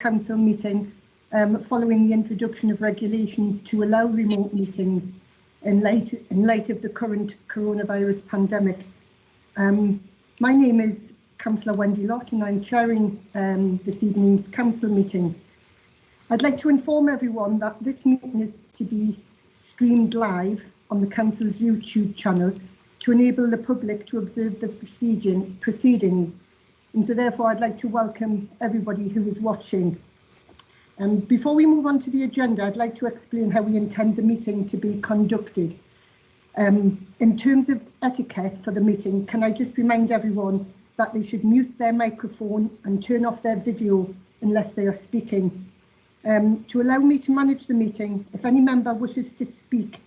Council meeting following the introduction of regulations to allow remote meetings in light of the current coronavirus pandemic. My name is Councillor Wendy Lott and I'm chairing this evening's Council meeting. I'd like to inform everyone that this meeting is to be streamed live on the Council's YouTube channel to enable the public to observe the proceedings. And so therefore I'd like to welcome everybody who is watching. Before we move on to the agenda, I'd like to explain how we intend the meeting to be conducted. In terms of etiquette for the meeting, can I just remind everyone that they should mute their microphone and turn off their video unless they are speaking. To allow me to manage the meeting, if any member wishes to speak,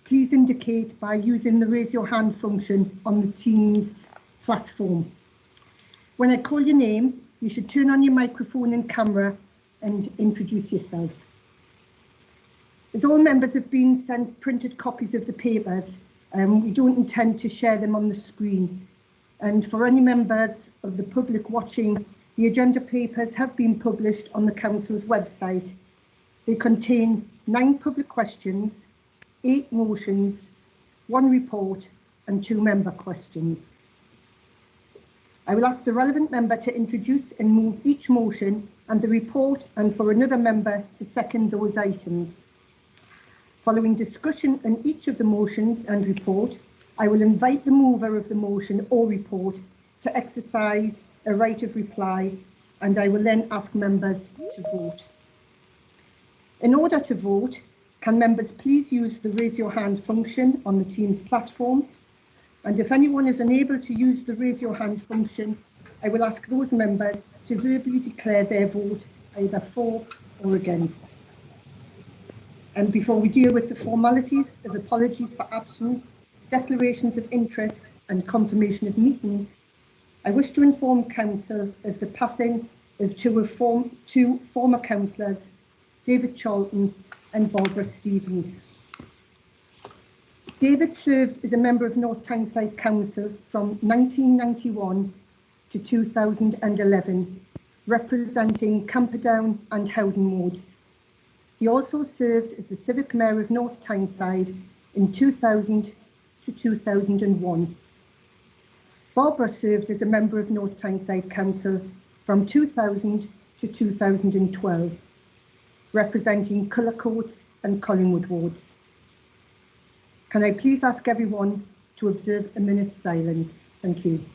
please indicate by using the raise your hand function on the Teams platform. When I call your name, you should turn on your microphone and camera and introduce yourself. As all members have been sent printed copies of the papers, we don't intend to share them on the screen. And for any members of the public watching, the agenda papers have been published on the Council's website. They contain 9 public questions, 8 motions, 1 report and 2 member questions. I will ask the relevant member to introduce and move each motion and the report, and for another member to second those items. Following discussion on each of the motions and report, I will invite the mover of the motion or report to exercise a right of reply, and I will then ask members to vote. In order to vote, can members please use the raise your hand function on the Teams platform? And if anyone is unable to use the raise your hand function, I will ask those members to verbally declare their vote either for or against. And before we deal with the formalities of apologies for absence, declarations of interest and confirmation of meetings, I wish to inform Council of the passing of two former councillors, David Charlton and Barbara Stevens. David served as a member of North Tyneside Council from 1991 to 2011, representing Camperdown and Howden wards. He also served as the Civic Mayor of North Tyneside in 2000 to 2001. Barbara served as a member of North Tyneside Council from 2000 to 2012, representing Cullercoats and Collingwood wards. Can I please ask everyone to observe a minute's silence? Thank you.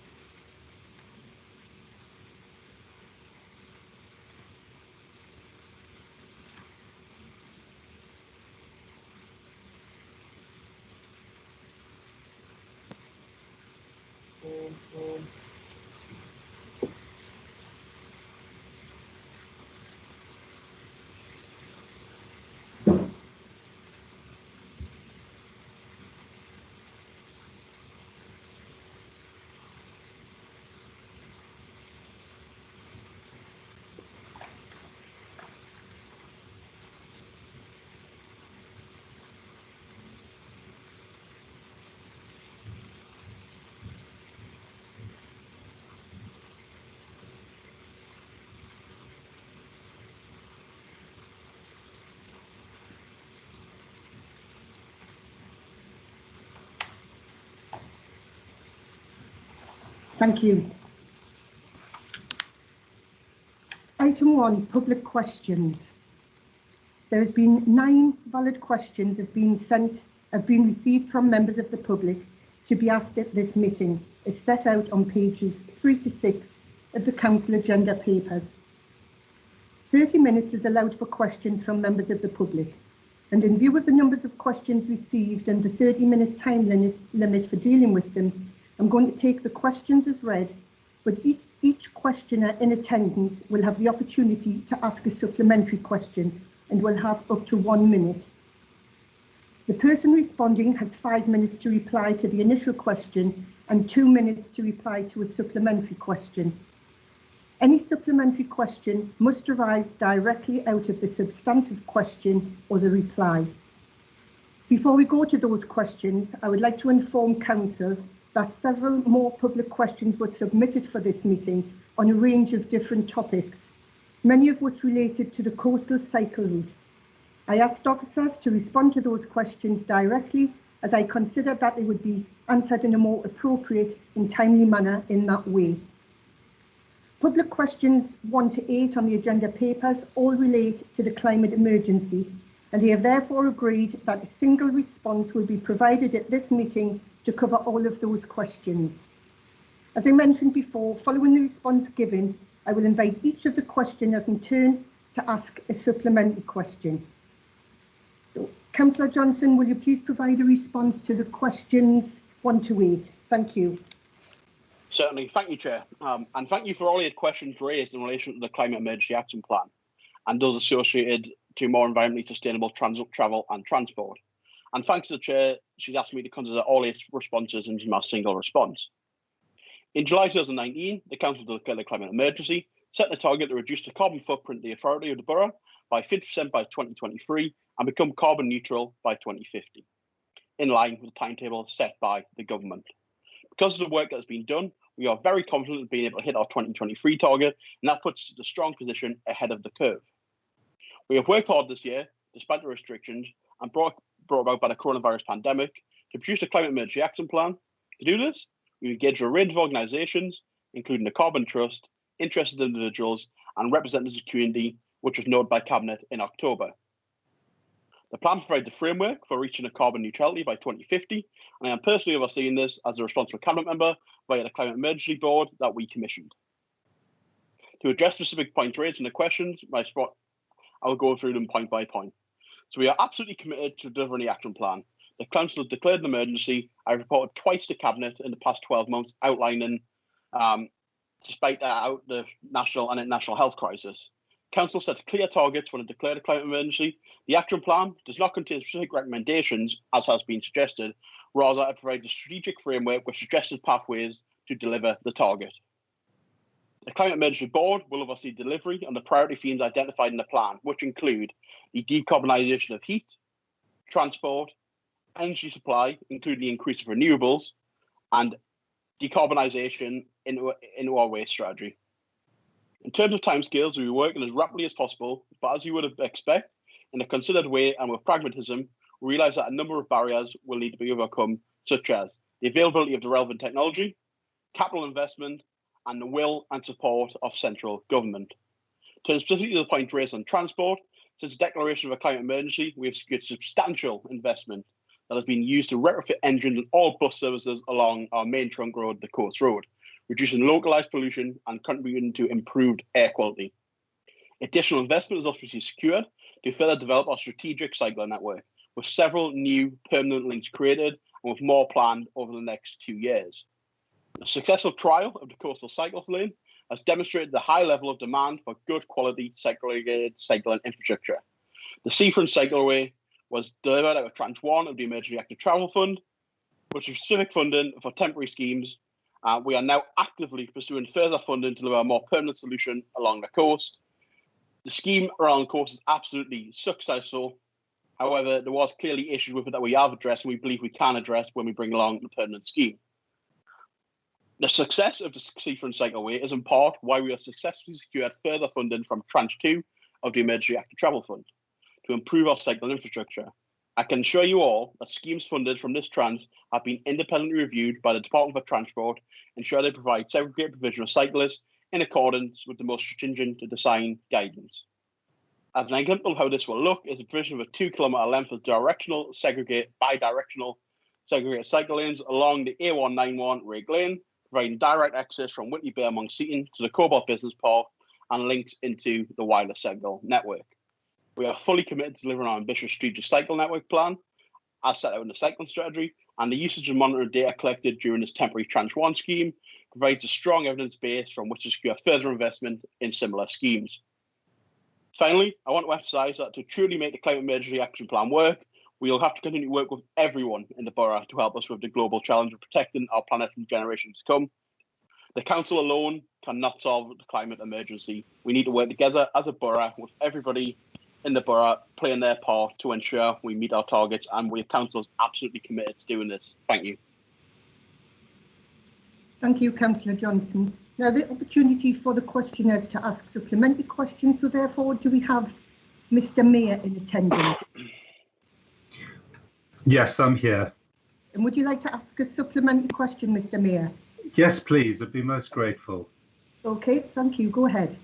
Thank you. Item 1, public questions. There has been 9 valid questions have been received from members of the public to be asked at this meeting, as set out on pages 3 to 6 of the Council agenda papers. 30 minutes is allowed for questions from members of the public, and in view of the numbers of questions received and the 30-minute time limit for dealing with them, I'm going to take the questions as read, but each questioner in attendance will have the opportunity to ask a supplementary question and will have up to 1 minute. The person responding has 5 minutes to reply to the initial question and 2 minutes to reply to a supplementary question. Any supplementary question must arise directly out of the substantive question or the reply. Before we go to those questions, I would like to inform Council that several more public questions were submitted for this meeting on a range of different topics. many of which related to the coastal cycle route. I asked officers to respond to those questions directly, as I considered that they would be answered in a more appropriate and timely manner in that way. Public questions 1 to 8 on the agenda papers all relate to the climate emergency, and they have therefore agreed that a single response will be provided at this meeting to cover all of those questions. As I mentioned before, following the response given, I will invite each of the questioners in turn to ask a supplementary question. So, Councillor Johnson, will you please provide a response to the questions 1 to 8? Thank you. Certainly. Thank you, Chair. And thank you for all your questions raised in relation to the Climate Emergency Action Plan and those associated to more environmentally sustainable transit, travel and transport. And thanks to the Chair, she's asked me to consider all 8 responses into my single response. In July 2019, the Council declared a climate emergency, set the target to reduce the carbon footprint of the authority of the borough by 50% by 2023 and become carbon neutral by 2050, in line with the timetable set by the government. Because of the work that has been done, we are very confident of being able to hit our 2023 target, and that puts us in a strong position ahead of the curve. We have worked hard this year, despite the restrictions, and brought about by the coronavirus pandemic, to produce a climate emergency action plan. To do this, we engaged a range of organisations, including the Carbon Trust, interested individuals, and representatives of the community, which was noted by Cabinet in October. The plan provides the framework for reaching a carbon neutrality by 2050, and I am personally overseeing this as a responsible Cabinet member via the Climate Emergency Board that we commissioned. To address specific points raised in the questions, I will go through them point by point. So we are absolutely committed to delivering the action plan. The Council has declared an emergency. I reported twice to Cabinet in the past 12 months outlining, despite the national and international health crisis. Council set clear targets when it declared a climate emergency. The action plan does not contain specific recommendations, as has been suggested, rather it provides a strategic framework with suggested pathways to deliver the target. The Climate Emergency Board will oversee delivery on the priority themes identified in the plan, which include the decarbonisation of heat, transport, energy supply, including the increase of renewables, and decarbonisation into our waste strategy. In terms of timescales, we will be working as rapidly as possible, but as you would expect, in a considered way and with pragmatism, we realise that a number of barriers will need to be overcome, such as the availability of the relevant technology, capital investment, and the will and support of central government. Turning specifically to the point raised on transport, since the declaration of a climate emergency, we have secured substantial investment that has been used to retrofit engines in all bus services along our main trunk road, the Coast Road, reducing localised pollution and contributing to improved air quality. Additional investment is also been secured to further develop our strategic cycle network, with several new permanent links created and with more planned over the next 2 years. The successful trial of the coastal cycles lane has demonstrated the high level of demand for good quality segregated cycling infrastructure. The Seafront Cycleway was delivered out of Tranche 1 of the Emergency Active Travel Fund, which is specific funding for temporary schemes. We are now actively pursuing further funding to deliver a more permanent solution along the coast. The scheme around the coast is absolutely successful. However, there was clearly issues with it that we have addressed and we believe we can address when we bring along the permanent scheme. The success of the Seafront Cycleway is in part why we have successfully secured further funding from Tranche 2 of the Emergency Active Travel Fund to improve our cycling infrastructure. I can assure you all that schemes funded from this tranche have been independently reviewed by the Department for Transport, ensure they provide segregated provision of cyclists in accordance with the most stringent design guidance. As an example of how this will look is the provision of a 2 kilometre length of bidirectional segregated cycle lanes along the A191 Rig Lane, providing direct access from Whitley Bay among Seaton to the Cobalt Business Park and links into the wider cycle network. We are fully committed to delivering our ambitious strategic cycle network plan, as set out in the cycling strategy, and the usage and monitoring data collected during this temporary Tranche 1 scheme provides a strong evidence base from which to secure further investment in similar schemes. Finally, I want to emphasise that to truly make the Climate Emergency Action Plan work, we will have to continue to work with everyone in the borough to help us with the global challenge of protecting our planet from generations to come. The council alone cannot solve the climate emergency. We need to work together as a borough with everybody in the borough playing their part to ensure we meet our targets, and we council is absolutely committed to doing this. Thank you. Thank you, Councillor Johnson. Now, the opportunity for the questioners to ask supplementary questions, so therefore, do we have Mr. Mayor in attendance? Yes, I'm here. And would you like to ask a supplementary question, Mr. Mayor? Yes, please. I'd be most grateful. Okay, thank you. Go ahead.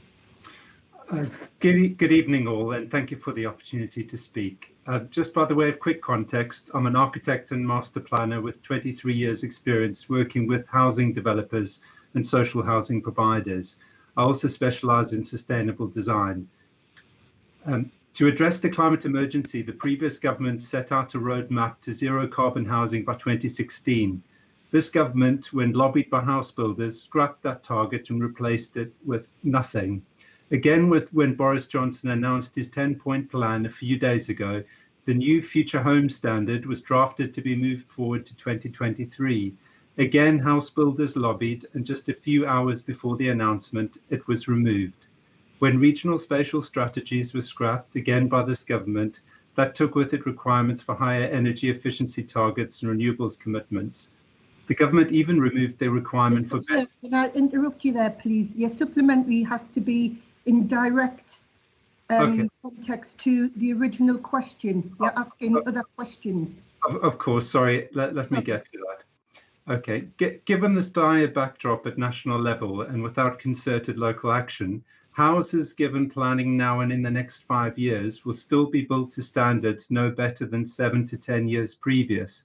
Good evening, all, and thank you for the opportunity to speak. Just by the way of quick context, I'm an architect and master planner with 23 years experience working with housing developers and social housing providers. I also specialize in sustainable design. To address the climate emergency, the previous government set out a roadmap to zero carbon housing by 2016. This government, when lobbied by house builders, scrapped that target and replaced it with nothing. Again, when Boris Johnson announced his 10-point plan a few days ago, the new Future Home Standard was drafted to be moved forward to 2023. Again, house builders lobbied, and just a few hours before the announcement, it was removed. When regional spatial strategies were scrapped, again by this government, that took with it requirements for higher energy efficiency targets and renewables commitments. The government even removed their requirement for... Can I interrupt you there, please? Your supplementary has to be in direct context to the original question. You're asking other questions. Of course, sorry, let me get to that. Okay, given this dire backdrop at national level and without concerted local action, houses given planning now and in the next 5 years will still be built to standards no better than 7 to 10 years previous.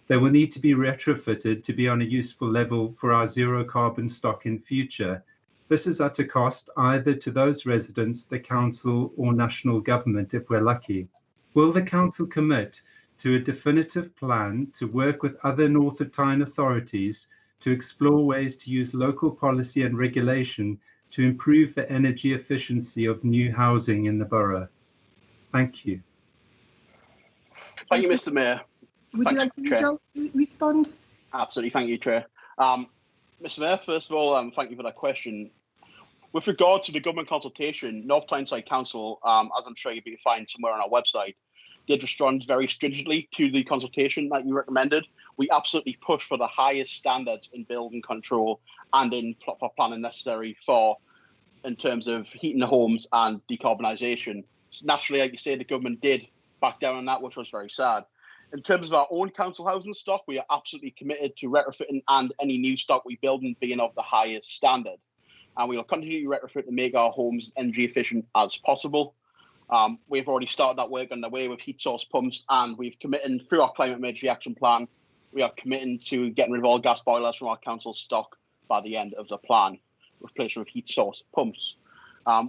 They will need to be retrofitted to be on a useful level for our zero carbon stock in future. This is at a cost either to those residents, the council, or national government if we're lucky. Will the council commit to a definitive plan to work with other North of Tyne authorities to explore ways to use local policy and regulation to improve the energy efficiency of new housing in the borough? Thank you. Thank you, Mr. Mayor. Would you like to respond? Absolutely, thank you, Chair. Mr. Mayor, first of all, thank you for that question. With regard to the government consultation, North Tyneside Council, as I'm sure you'll be find somewhere on our website, did respond very stringently to the consultation that you recommended. We absolutely push for the highest standards in building control and for planning necessary in terms of heating the homes and decarbonisation. Naturally, like you say, the government did back down on that, which was very sad. In terms of our own council housing stock, we are absolutely committed to retrofitting and any new stock we build and being of the highest standard. And we will continue to retrofit to make our homes energy efficient as possible. We've already started that work underway with heat source pumps, and we've committed through our climate emergency action plan, we are committing to getting rid of all gas boilers from our council stock by the end of the plan, replaced with heat source pumps.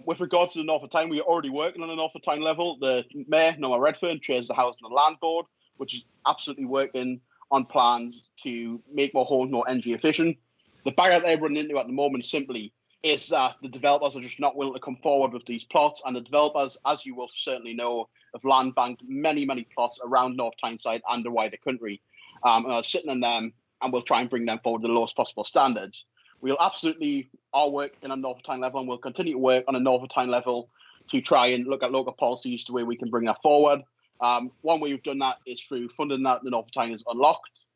With regards to the North of Tyne, we are already working on the North of Tyne level. The Mayor, Noah Redfern, chairs the Housing and Land Board, which is absolutely working on plans to make more homes more energy efficient. The barrier they're running into at the moment simply is that the developers are just not willing to come forward with these plots, and the developers, as you will certainly know, have land banked many plots around North Tyneside and the wider country, and are sitting on them, and we'll try and bring them forward to the lowest possible standards. We'll absolutely are working on North of Tyne level, and we'll continue to work on a North of Tyne level to try and look at local policies to where we can bring that forward. One way we've done that is through funding that the North of Tyne is unlocked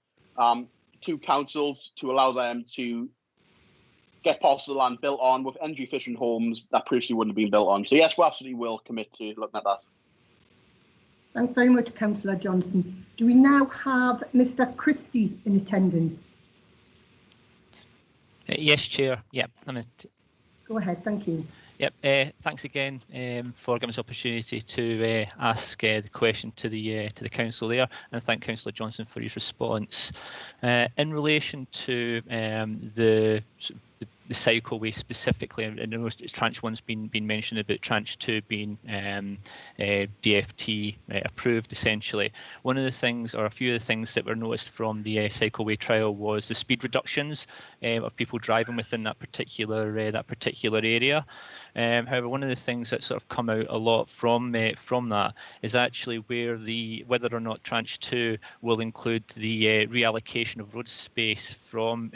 to councils to allow them to get parcels of land built on with energy efficient homes that previously wouldn't have been built on. So yes, we absolutely will commit to looking at that. Thanks very much, Councillor Johnson. Do we now have Mr. Christie in attendance? Yes, Chair. Yep. Go ahead. Thank you. Yep. Thanks again for giving us the opportunity to ask the question to the council there, and thank Councillor Johnson for his response. In relation to the cycleway specifically, and I know tranche one's been mentioned about tranche two being DFT approved essentially. One of the things, or a few of the things that were noticed from the cycleway trial was the speed reductions of people driving within that particular area. However, one of the things that sort of come out a lot from that is actually whether or not tranche two will include the reallocation of road space from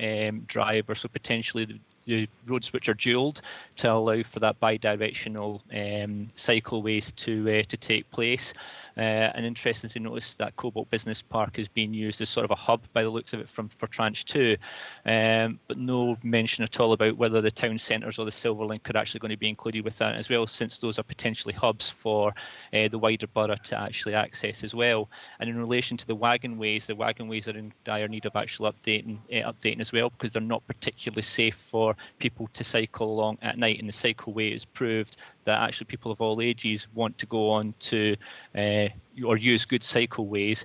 drivers, so potentially the roads which are dualled to allow for that bi-directional cycleways to take place. And interesting to notice that Cobalt Business Park is being used as sort of a hub by the looks of it for Tranche 2, but no mention at all about whether the town centres or the Silverlink are actually going to be included with that as well, since those are potentially hubs for the wider borough to actually access as well. And in relation to the wagonways are in dire need of actual updating as well, because they're not particularly safe for people to cycle along at night, and the cycleway has proved that actually people of all ages want to go on to or use good cycleways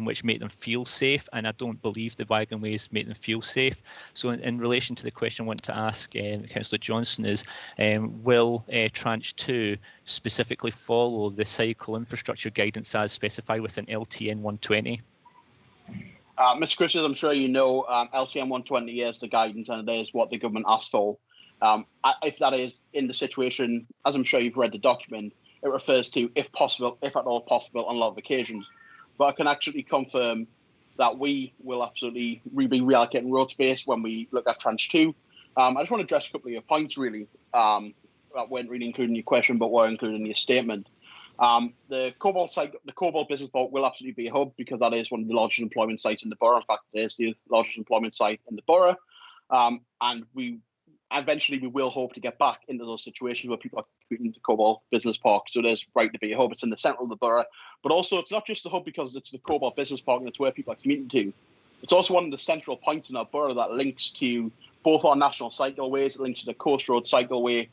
which make them feel safe, and I don't believe the wagonways make them feel safe. So in relation to the question I want to ask Councillor Johnson is, will Tranche 2 specifically follow the cycle infrastructure guidance as specified within LTN 120? Mr. Chris, as I'm sure you know, LTN 120 is the guidance, and it is what the government asked for. If that is in the situation, as I'm sure you've read the document, it refers to if possible, if at all possible, on a lot of occasions. But I can actually confirm that we will absolutely be reallocating road space when we look at Tranche 2. I just want to address a couple of your points, really, that weren't really included in your question, but were included in your statement. The Cobalt Business Park will absolutely be a hub, because that is one of the largest employment sites in the borough. In fact, it is the largest employment site in the borough. And eventually we will hope to get back into those situations where people are commuting to Cobalt Business Park. So there's right to be a hub. It's in the centre of the borough. But also, it's not just a hub because it's the Cobalt Business Park and it's where people are commuting to. It's also one of the central points in our borough that links to both our national cycleways, it links to the Coast Road cycleway.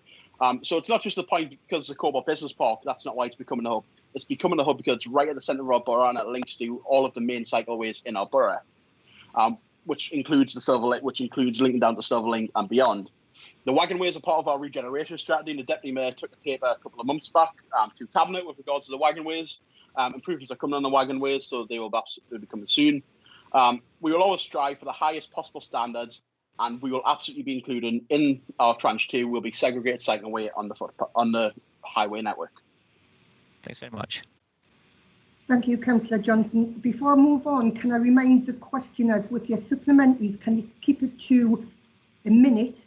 So it's not just the point because it's the Cobalt Business Park. That's not why it's becoming a hub. It's becoming a hub because it's right at the centre of our borough, and it links to all of the main cycleways in our borough, which includes the Silverlink, which includes linking down to Silverlink and beyond. The wagonways are part of our regeneration strategy, and the Deputy Mayor took a paper a couple of months back to Cabinet with regards to the wagonways. Improvements are coming on the wagonways, so they will absolutely be coming soon. We will always strive for the highest possible standards, and we will absolutely be including in our Tranche 2 will be segregated cycleway on the highway network. Thanks very much. Thank you, Councillor Johnson. Before I move on, can I remind the questioners with your supplementaries, can you keep it to a minute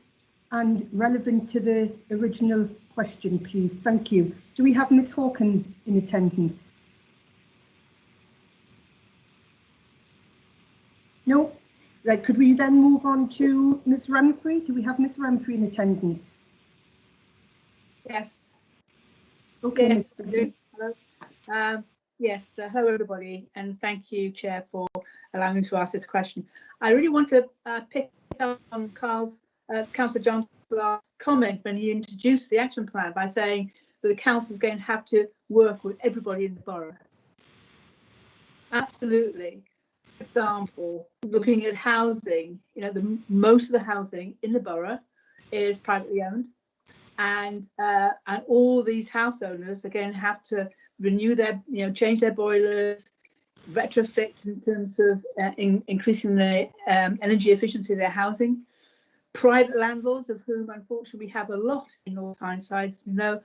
and relevant to the original question, please? Thank you. Do we have Ms Hawkins in attendance? No? Right, could we then move on to Ms Remfrey? Do we have Ms Remfrey in attendance? Yes. Okay, yes, Ms. hello. Yes, hello everybody, and thank you, Chair, for allowing me to ask this question. I really want to pick up on Councillor Johnson's last comment when he introduced the action plan by saying that the council is going to have to work with everybody in the borough. Absolutely. For example, looking at housing, you know, most of the housing in the borough is privately owned, and all these house owners are going to have to renew their, you know, change their boilers, retrofit in terms of increasing the energy efficiency of their housing. Private landlords, of whom unfortunately we have a lot in North Tyneside, you know,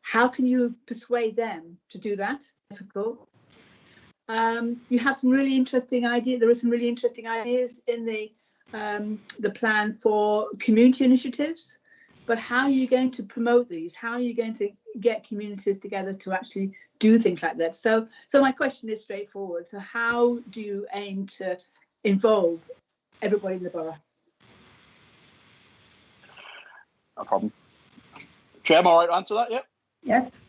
how can you persuade them to do that? Difficult. You have some really interesting ideas. There are some really interesting ideas in the plan for community initiatives, but how are you going to promote these? How are you going to get communities together to actually do things like that? So my question is straightforward. So how do you aim to involve everybody in the borough? No problem. Chair, am I right to answer that? Yep. Yes.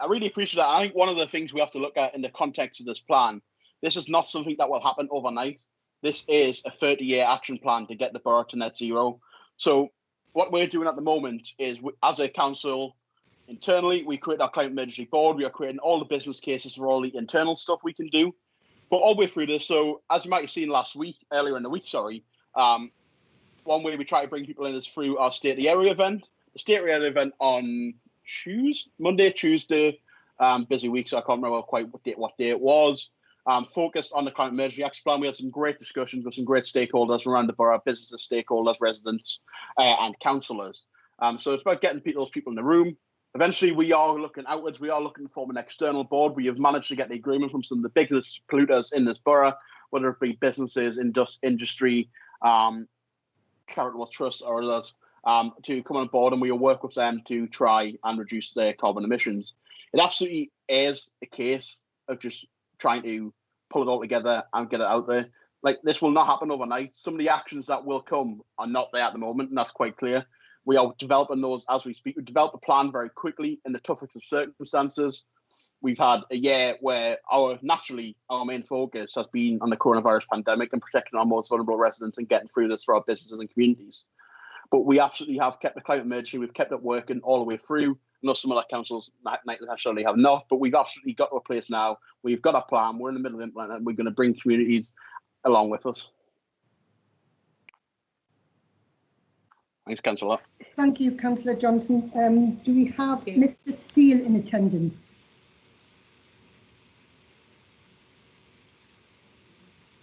I really appreciate that. I think one of the things we have to look at in the context of this plan, this is not something that will happen overnight. This is a 30-year action plan to get the borough to net zero. So what we're doing at the moment is, as a council, internally, we create our climate emergency board. We are creating all the business cases for all the internal stuff we can do. But all the way through this, so as you might have seen earlier in the week, one way we try to bring people in is through our State of the Area event. The State of the Area event on Monday, Tuesday, busy week, so I can't remember quite what day it was. Focused on the climate emergency action plan. We had some great discussions with some great stakeholders around the borough, businesses, stakeholders, residents, and councillors. So it's about getting those people in the room. Eventually, we are looking outwards. We are looking to form an external board. We have managed to get the agreement from some of the biggest polluters in this borough, whether it be businesses, industry, charitable trusts or others to come on board, and we will work with them to try and reduce their carbon emissions. It absolutely is a case of just trying to pull it all together and get it out there. Like, this will not happen overnight. Some of the actions that will come are not there at the moment, and that's quite clear. We are developing those as we speak. We developed a plan very quickly in the toughest of circumstances. We've had a year where our main focus has been on the coronavirus pandemic and protecting our most vulnerable residents and getting through this for our businesses and communities. But we absolutely have kept the climate emergency. We've kept it working all the way through. I know some other councils not necessarily have not, but we've absolutely got to a place now. We've got a plan. We're in the middle of implementing, and we're going to bring communities along with us. Thanks, Councillor. Thank you, Councillor Johnson. Do we have Thank you. Mr. Steele in attendance?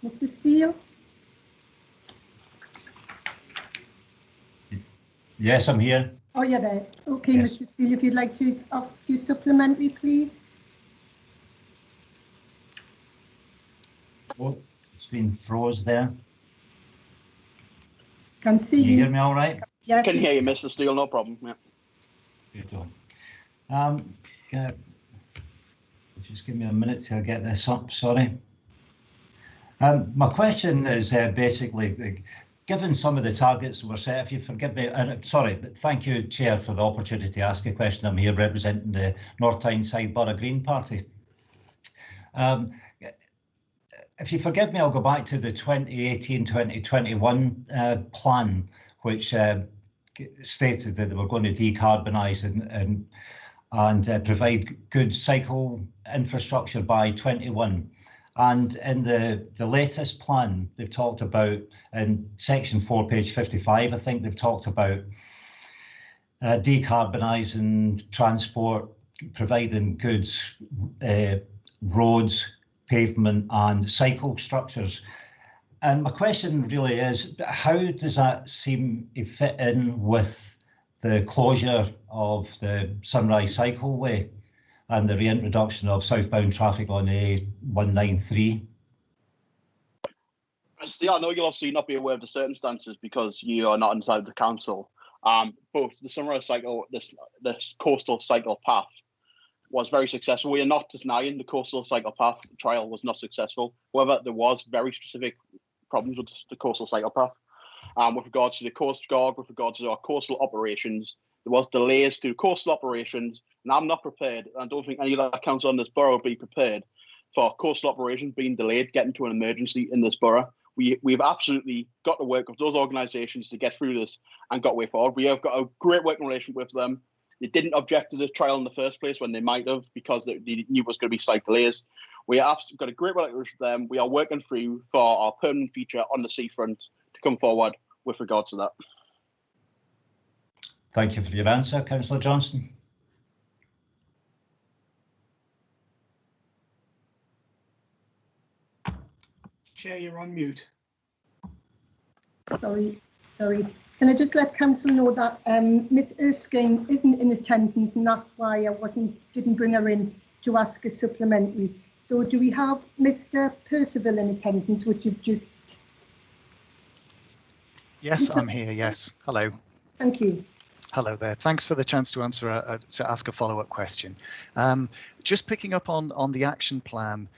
Mr. Steele? Yes, I'm here. Oh, you're there. Okay, Yes. Mr. Steele, if you'd like to ask your supplementary, please. Oh, it's been froze there. Can see Can you hear you. me all right? Yes. Can hear you, Mr. Steele, no problem. Yeah. Good one. Just give me a minute till I get this up, sorry. My question is basically, given some of the targets that were set, if you forgive me, and sorry, but thank you, Chair, for the opportunity to ask a question. I'm here representing the North Tyneside Borough Green Party. If you forgive me, I'll go back to the 2018-2021 plan, which stated that they were going to decarbonise and provide good cycle infrastructure by 21. And in the latest plan, they've talked about, in section 4, page 55, I think they've talked about decarbonising transport, providing good roads, pavement and cycle structures. And my question really is, how does that seem to fit in with the closure of the Sunrise Cycleway and the reintroduction of southbound traffic on A193? Still, I know you'll obviously not be aware of the circumstances because you are not inside the council. Both the Sunrise Cycle, this coastal cycle path was very successful. We are not denying the coastal cycle path trial was not successful. However, there was very specific problems with the coastal cycle path. With regards to the Coast Guard, with regards to our coastal operations, there was delays to coastal operations, and I'm not prepared. I don't think any of the council in this borough will be prepared for coastal operations being delayed, getting to an emergency in this borough. We've absolutely got to work with those organisations to get through this and got way forward. We have got a great working relationship with them. They didn't object to the trial in the first place when they might have, because they knew it was going to be slight delays. We have got a great relationship with them. We are working through for our permanent feature on the seafront to come forward with regards to that. Thank you for your answer, Councillor Johnson. Chair, you're on mute. Sorry. Can I just let council know that Miss Erskine isn't in attendance, and that's why I didn't bring her in to ask a supplementary. So do we have Mr. Percival in attendance, which you've just... Yes, I'm here. Yes. Hello. Thank you. Hello there. Thanks for the chance to answer to ask a follow-up question. Just picking up on the action plan,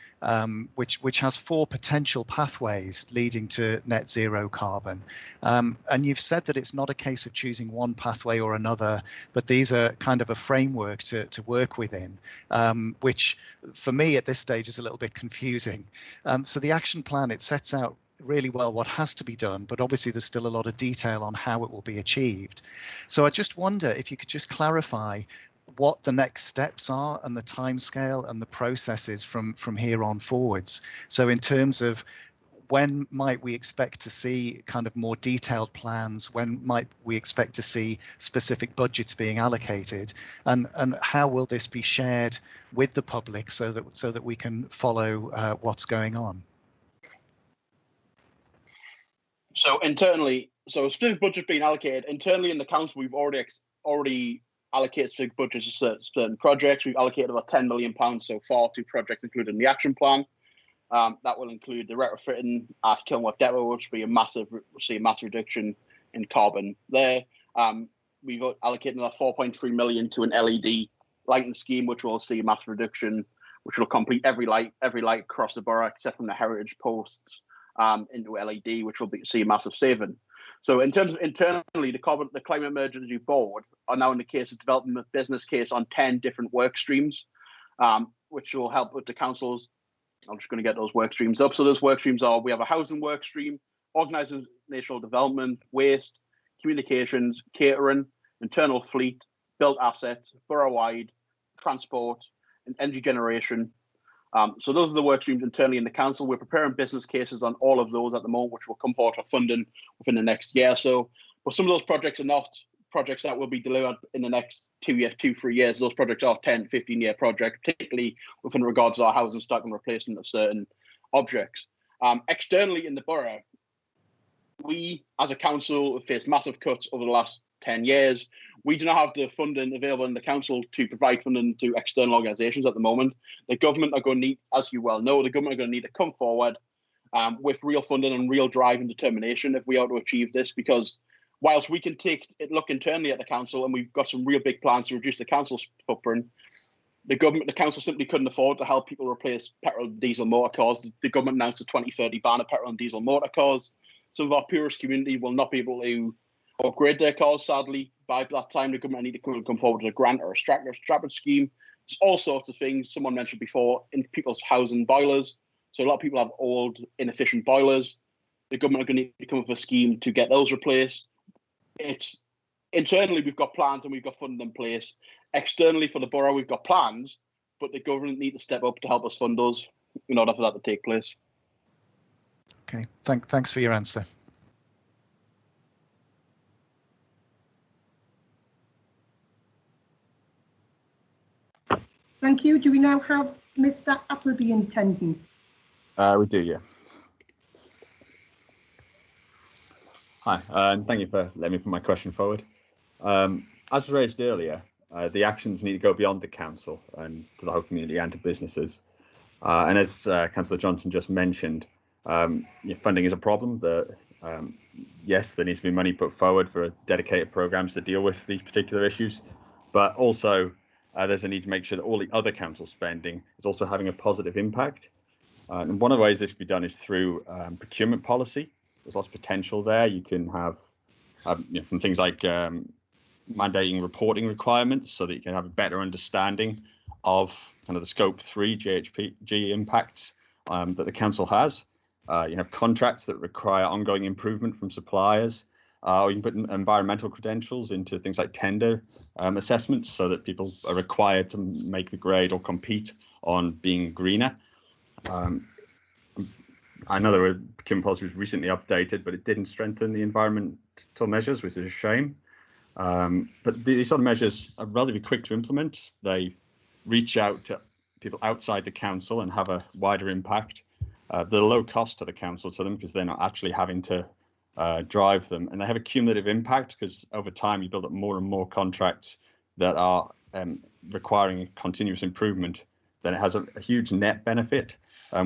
which has 4 potential pathways leading to net zero carbon. And you've said that it's not a case of choosing one pathway or another, but these are kind of a framework to work within, which for me at this stage is a little bit confusing. So the action plan, it sets out really well what has to be done, but obviously there's still a lot of detail on how it will be achieved. So I just wonder if you could just clarify what the next steps are and the timescale and the processes from here on forwards. So in terms of when might we expect to see kind of more detailed plans, when might we expect to see specific budgets being allocated, and how will this be shared with the public so that we can follow what's going on? So internally, so specific budget being allocated internally in the council, we've already allocated specific budgets to certain projects. We've allocated about £10 million so far to projects included in the action plan. That will include the retrofitting at Kilnworth Depot, which will be a massive reduction in carbon there. We've allocated another 4.3 million to an LED lighting scheme, which will see a massive reduction, which will complete every light across the borough, except from the heritage posts into LED, which will see a massive saving. So in terms of internally, the Climate Emergency Board are now in the case of developing a business case on 10 different work streams, which will help with the councils. I'm just going to get those work streams up. So those work streams are, we have a housing work stream, organisational development, waste, communications, catering, internal fleet, built assets, borough-wide, transport, and energy generation. So those are the work streams internally in the council. We're preparing business cases on all of those at the moment, which will come forward for funding within the next year or so. But some of those projects are not projects that will be delivered in the next 2-3 years. Those projects are 10, 15-year projects, particularly within regards to our housing stock and replacement of certain objects. Externally in the borough, we as a council have faced massive cuts over the last 10 years. We do not have the funding available in the council to provide funding to external organisations at the moment. The government are going to need, as you well know, the government are going to need to come forward with real funding and real drive and determination if we are to achieve this, because whilst we can look internally at the council and we've got some real big plans to reduce the council's footprint, the council simply couldn't afford to help people replace petrol and diesel motor cars. The government announced a 2030 ban of petrol and diesel motor cars. Some of our poorest community will not be able to upgrade their cars, sadly. By that time, the government need to come forward with a grant or a strappage scheme. It's all sorts of things. Someone mentioned before, in people's housing boilers. So a lot of people have old, inefficient boilers. The government are going to need to come up with a scheme to get those replaced. It's internally, we've got plans and we've got funding in place. Externally for the borough, we've got plans, but the government need to step up to help us fund those in order for that to take place. Okay, thanks for your answer. Thank you. Do we now have Mr. Appleby in attendance? We do, yeah. Hi, and thank you for letting me put my question forward. As raised earlier, the actions need to go beyond the council and to the whole community and to businesses. And as Councillor Johnson just mentioned, funding is a problem. Yes, there needs to be money put forward for dedicated programs to deal with these particular issues, but also there's a need to make sure that all the other council spending is also having a positive impact. And one of the ways this can be done is through procurement policy. There's lots of potential there. You can have from things like mandating reporting requirements so that you can have a better understanding of kind of the scope 3 GHG impacts that the council has. You have contracts that require ongoing improvement from suppliers, or you can put environmental credentials into things like tender assessments so that people are required to make the grade or compete on being greener. I know the procurement policy was recently updated, but it didn't strengthen the environmental measures, which is a shame. But these sort of measures are relatively quick to implement. They reach out to people outside the council and have a wider impact. They're low cost to the council to them because they're not actually having to drive them, and they have a cumulative impact because over time you build up more and more contracts that are requiring continuous improvement. Then it has a huge net benefit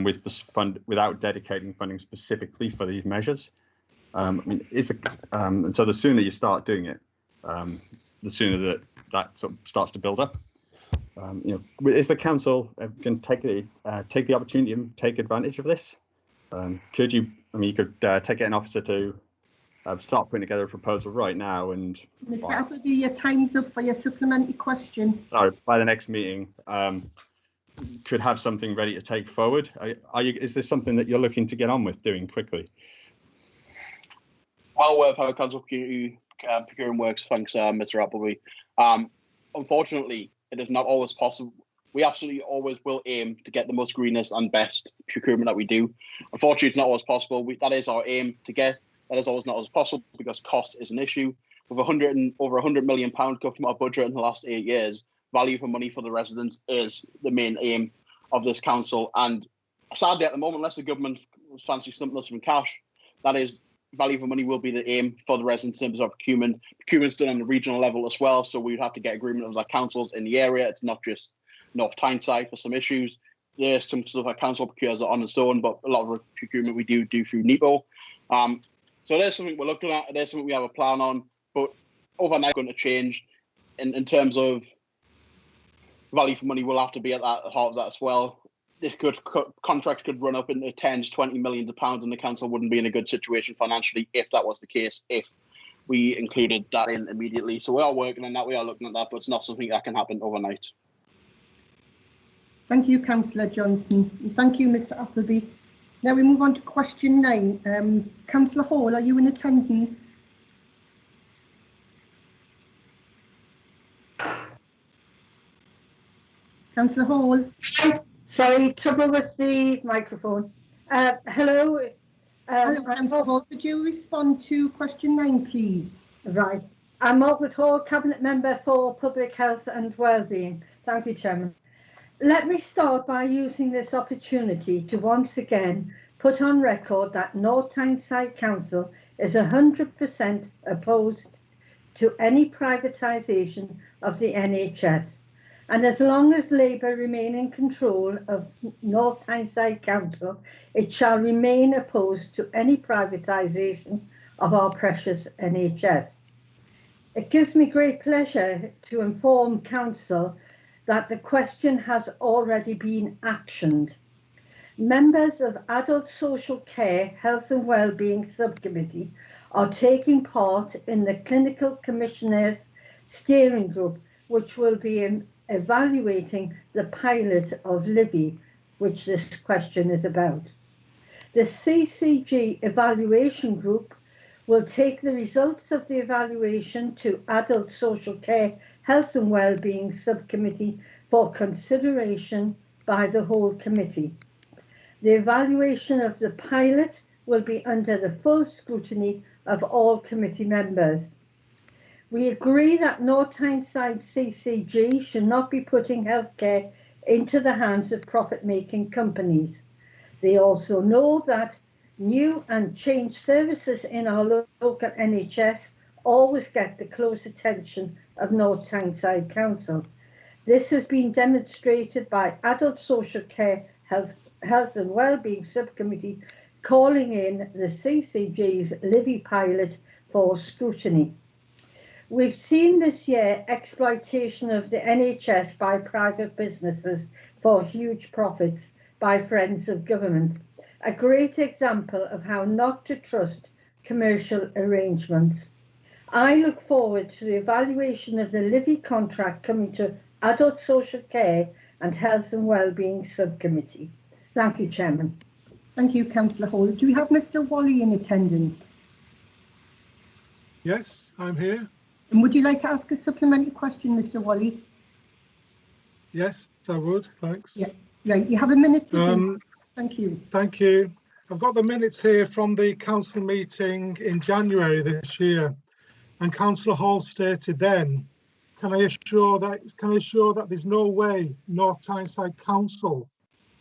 with this fund without dedicating funding specifically for these measures. And so the sooner you start doing it, the sooner that sort of starts to build up. Is the council going to take the opportunity and take advantage of this? Could you? You could take an officer to start putting together a proposal right now and. Mr. Appleby, your time's up for your supplementary question. Sorry, by the next meeting, could have something ready to take forward. Is this something that you're looking to get on with doing quickly? Well, with how council procuring works, thanks, Mr. Appleby. Unfortunately, it is not always possible. We absolutely always will aim to get the most greenest and best procurement that we do. Unfortunately, it's not always possible. That is our aim to get. That is always not always possible because cost is an issue. With over £100 million cut from our budget in the last 8 years, value for money for the residents is the main aim of this council. And sadly, at the moment, unless the government fancy stumping us from cash, that is value for money will be the aim for the residents in terms of procurement. Procurement's done on the regional level as well, so we'd have to get agreement with our councils in the area. It's not just North Tyneside for some issues. There's some stuff our council procures on its own, but a lot of procurement we do through NEPO. So there's something we're looking at. There's something we have a plan on, but overnight going to change in terms of value for money. Will have to be at the heart of that as well. Contracts could run up into 10 to 20 million pounds, and the council wouldn't be in a good situation financially if that was the case, if we included that in immediately. So we are working on that, we are looking at that, but it's not something that can happen overnight. Thank you, Councillor Johnson. And thank you, Mr. Appleby. Now we move on to question 9. Councillor Hall, are you in attendance? Councillor Hall. Sorry, trouble with the microphone. Hello. Hello, Councillor Hall. Could you respond to question 9, please? Right. I'm Margaret Hall, Cabinet Member for Public Health and Wellbeing. Thank you, Chairman. Let me start by using this opportunity to once again put on record that North Tyneside Council is 100% opposed to any privatisation of the NHS. And as long as Labour remain in control of North Tyneside Council, it shall remain opposed to any privatisation of our precious NHS. It gives me great pleasure to inform Council that the question has already been actioned. Members of Adult Social Care, Health and Wellbeing Subcommittee are taking part in the Clinical Commissioners Steering Group, which will be evaluating the pilot of Livy, which this question is about. The CCG Evaluation Group will take the results of the evaluation to Adult Social Care, Health and Wellbeing Subcommittee for consideration by the whole committee. The evaluation of the pilot will be under the full scrutiny of all committee members. We agree that North Tyneside CCG should not be putting healthcare into the hands of profit-making companies. They also know that new and changed services in our local NHS always get the close attention of North Tyneside Council. This has been demonstrated by Adult Social Care, Health and Wellbeing Subcommittee calling in the CCG's Livy pilot for scrutiny. We've seen this year exploitation of the NHS by private businesses for huge profits by friends of government. A great example of how not to trust commercial arrangements. I look forward to the evaluation of the Livy contract coming to Adult Social Care and Health and Wellbeing Subcommittee. Thank you, Chairman. Thank you, Councillor Hall. Do we have Mr. Wally in attendance? Yes, I'm here. And would you like to ask a supplementary question, Mr. Wally? Yes, I would. Thanks. Yeah, right. You have a minute to do. Thank you. Thank you. I've got the minutes here from the council meeting in January this year, and Councillor Hall stated then, can I assure that there's no way North Tyneside Council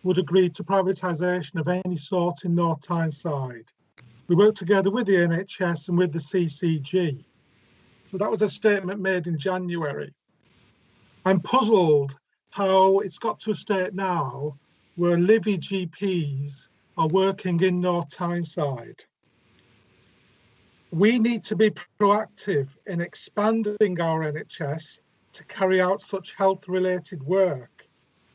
would agree to privatisation of any sort in North Tyneside. We work together with the NHS and with the CCG. So that was a statement made in January. I'm puzzled how it's got to a state now where Livy GPs are working in North Tyneside. We need to be proactive in expanding our NHS to carry out such health-related work.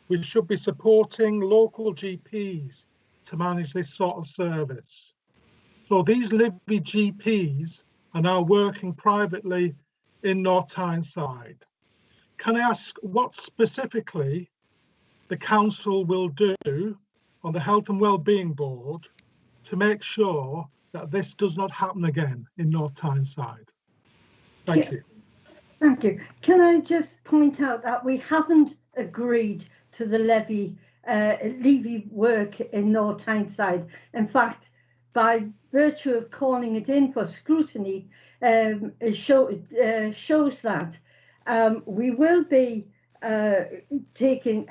We should be supporting local GPs to manage this sort of service. So these Livy GPs are now working privately in North Tyneside. Can I ask what specifically the council will do on the Health and Wellbeing Board to make sure that this does not happen again in North Tyneside? Thank you. Thank you. Can I just point out that we haven't agreed to the Livy work in North Tyneside. In fact, by virtue of calling it in for scrutiny, it shows that we will be taking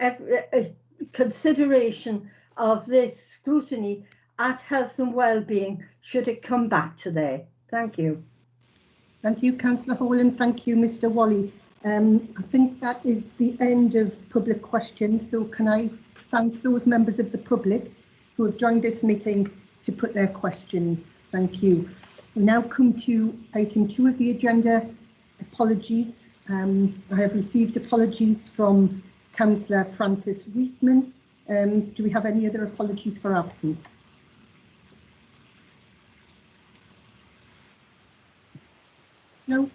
consideration of this scrutiny at Health and Wellbeing should it come back to there. Thank you. Thank you, Councillor Hall, and thank you, Mr. Wally. I think that is the end of public questions. So can I thank those members of the public who have joined this meeting to put their questions. Thank you. We now come to item 2 of the agenda, apologies. I have received apologies from Councillor Francis Weekman. Do we have any other apologies for absence? No?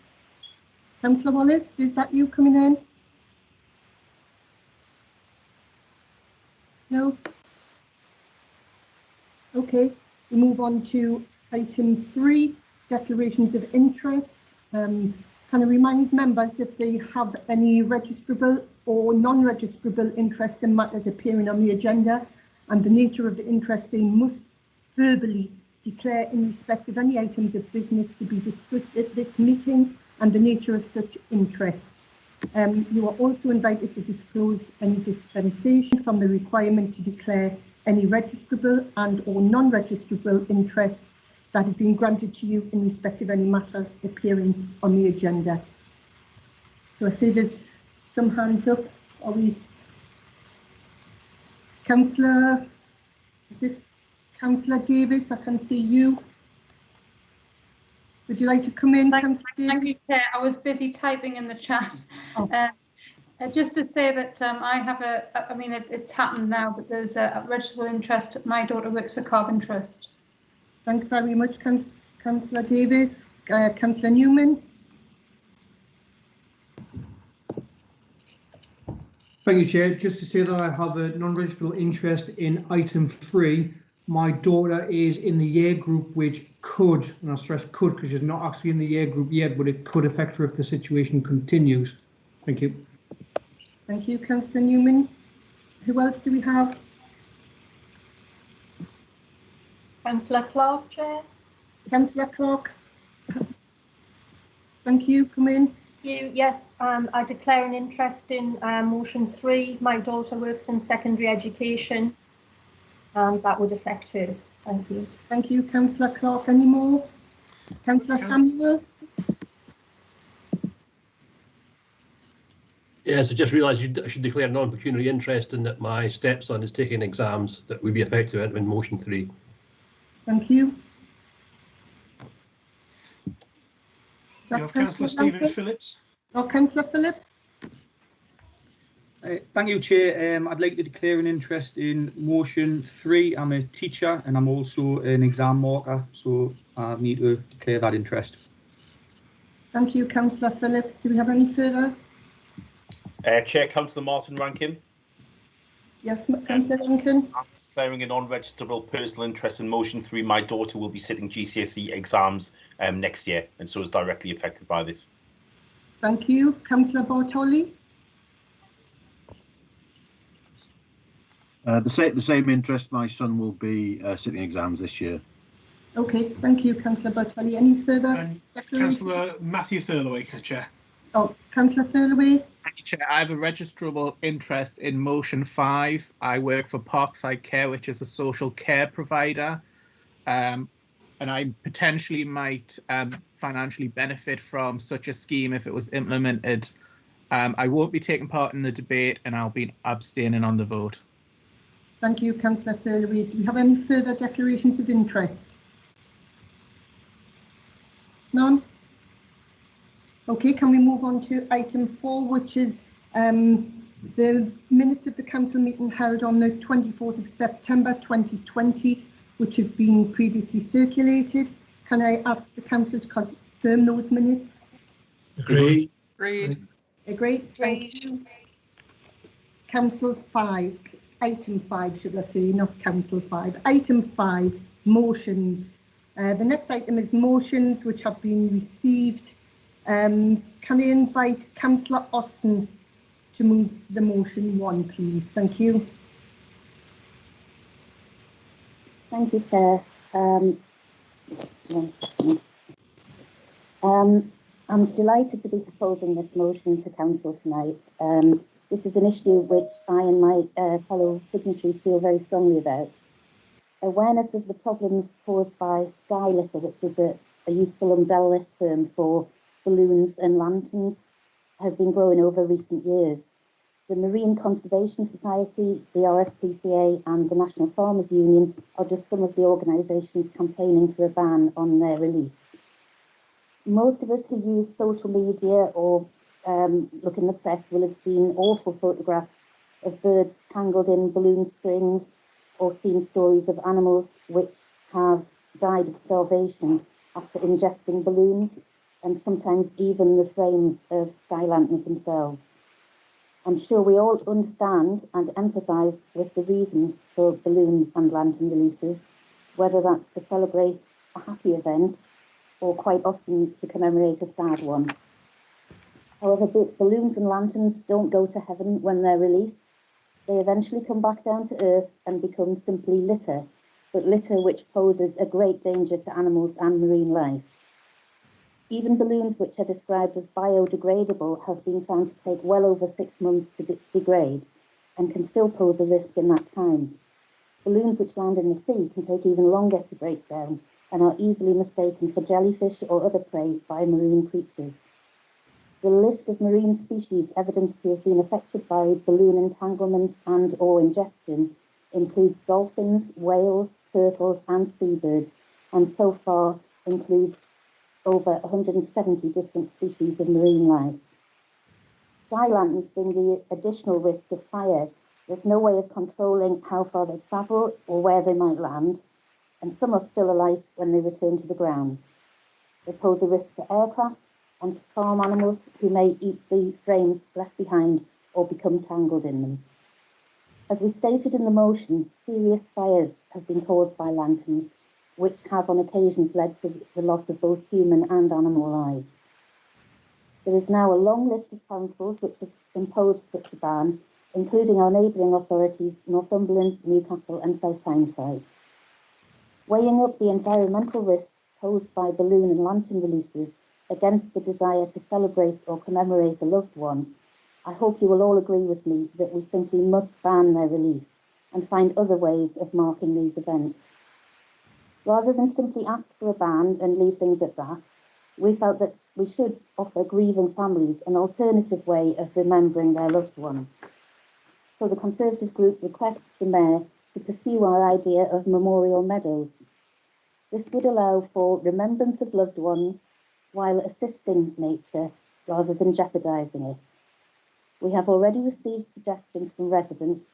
Councillor Wallace, is that you coming in? No? Okay, we move on to item 3, declarations of interest. Can I remind members if they have any registrable or non-registrable interests in matters appearing on the agenda and the nature of the interest, they must verbally declare in respect of any items of business to be discussed at this meeting and the nature of such interests. You are also invited to disclose any dispensation from the requirement to declare any registrable and or non-registrable interests that have been granted to you in respect of any matters appearing on the agenda. So I see there's some hands up. Are we? Councillor, is it Councillor Davis? I can see you. Would you like to come in, Councillor Davis? Thank you, Chair. I was busy typing in the chat. Oh. Just to say that I have it's happened now, but there's a registrable interest. My daughter works for Carbon Trust. Thank you very much, Councillor Davis. Councillor Newman. Thank you, Chair. Just to say that I have a non-registrable interest in item 3. My daughter is in the year group which could, and I stress could because she's not actually in the year group yet, but it could affect her if the situation continues. Thank you. Thank you, Councillor Newman. Who else do we have? Councillor Clark, Chair. Councillor Clark. Thank you. Come in. Yes, I declare an interest in motion 3. My daughter works in secondary education, and that would affect her. Thank you. Thank you, Councillor Clark. Any more? Councillor Samuel. Yes, I just realised I should declare non-pecuniary interest in that my stepson is taking exams that would be effective in motion 3. Thank you. You have Councillor Stephen Phillips. Oh, Councillor Phillips. Thank you, Chair. I'd like to declare an interest in motion 3. I'm a teacher and I'm also an exam marker, so I need to declare that interest. Thank you, Councillor Phillips. Do we have any further? Chair, Councillor Martin Rankin. Yes, Councillor Rankin. I'm declaring a non-registrable personal interest in motion 3. My daughter will be sitting GCSE exams next year and so is directly affected by this. Thank you. Councillor Bartoli. The same interest. My son will be sitting exams this year. Okay, thank you, Councillor Bartoli. Any further? Councillor Matthew Thirlway, Chair. Oh, Councillor Thirlway. Thank you, Chair. I have a registrable interest in motion 5. I work for Parkside Care, which is a social care provider, and I potentially might financially benefit from such a scheme if it was implemented. I won't be taking part in the debate and I'll be abstaining on the vote. Thank you, Councillor Thirlway. Do we have any further declarations of interest? None? Okay, can we move on to item 4, which is the minutes of the council meeting held on the 24th of September 2020, which have been previously circulated. Can I ask the council to confirm those minutes? Agreed. Agreed. Agreed. Thank you. Council 5, item 5, should I say, not council 5. Item 5, motions. The next item is motions which have been received. Can I invite Councillor Austin to move the motion 1, please? Thank you. Thank you, Chair. I'm delighted to be proposing this motion to Council tonight. This is an issue which I and my fellow signatories feel very strongly about. Awareness of the problems caused by sky litter, which is a useful umbrella term for balloons and lanterns, has been growing over recent years. The Marine Conservation Society, the RSPCA and the National Farmers Union are just some of the organisations campaigning for a ban on their release. Most of us who use social media or look in the press will have seen awful photographs of birds tangled in balloon strings, or seen stories of animals which have died of starvation after ingesting balloons, and sometimes even the frames of sky lanterns themselves. I'm sure we all understand and empathise with the reasons for balloon and lantern releases, whether that's to celebrate a happy event or quite often to commemorate a sad one. However, balloons and lanterns don't go to heaven when they're released. They eventually come back down to earth and become simply litter, but litter which poses a great danger to animals and marine life. Even balloons which are described as biodegradable have been found to take well over 6 months to degrade and can still pose a risk in that time. Balloons which land in the sea can take even longer to break down and are easily mistaken for jellyfish or other prey by marine creatures. The list of marine species evidenced to have been affected by balloon entanglement and or ingestion includes dolphins, whales, turtles and seabirds, and so far includes over 170 different species of marine life. Sky lanterns bring the additional risk of fire. There's no way of controlling how far they travel or where they might land, and some are still alive when they return to the ground. They pose a risk to aircraft and to farm animals who may eat the frames left behind or become tangled in them. As we stated in the motion, serious fires have been caused by lanterns, which have on occasions led to the loss of both human and animal lives. There is now a long list of councils which have imposed such a ban, including our neighbouring authorities, Northumberland, Newcastle and South Tyneside. Weighing up the environmental risks posed by balloon and lantern releases against the desire to celebrate or commemorate a loved one, I hope you will all agree with me that we simply must ban their release and find other ways of marking these events. Rather than simply ask for a ban and leave things at that, we felt that we should offer grieving families an alternative way of remembering their loved ones. So the Conservative group requests the Mayor to pursue our idea of memorial meadows. This would allow for remembrance of loved ones while assisting nature rather than jeopardising it. We have already received suggestions from residents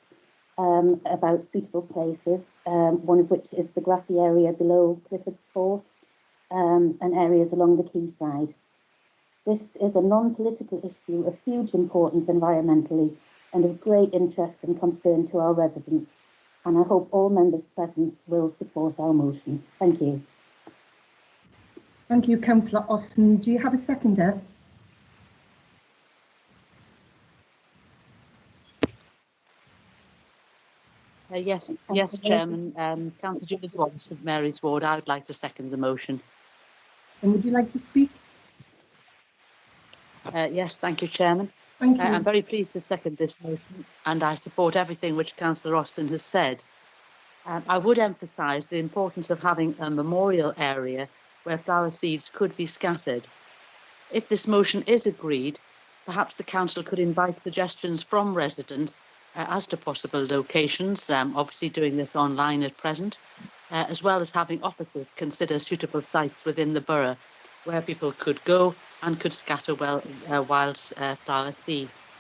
about suitable places, one of which is the grassy area below Clifford's Fort and areas along the quayside. This is a non-political issue of huge importance environmentally and of great interest and concern to our residents, and I hope all members present will support our motion. Thank you. Thank you, Councillor Austin. Do you have a seconder? Yes, Chairman. Councillor Julius Watson, St Mary's Ward. I would like to second the motion. And would you like to speak? Yes, thank you, Chairman. Thank you. I'm very pleased to second this motion, and I support everything which Councillor Austin has said. I would emphasise the importance of having a memorial area where flower seeds could be scattered. If this motion is agreed, perhaps the Council could invite suggestions from residents as to possible locations, obviously doing this online at present, as well as having officers consider suitable sites within the borough where people could go and could scatter wildflower seeds.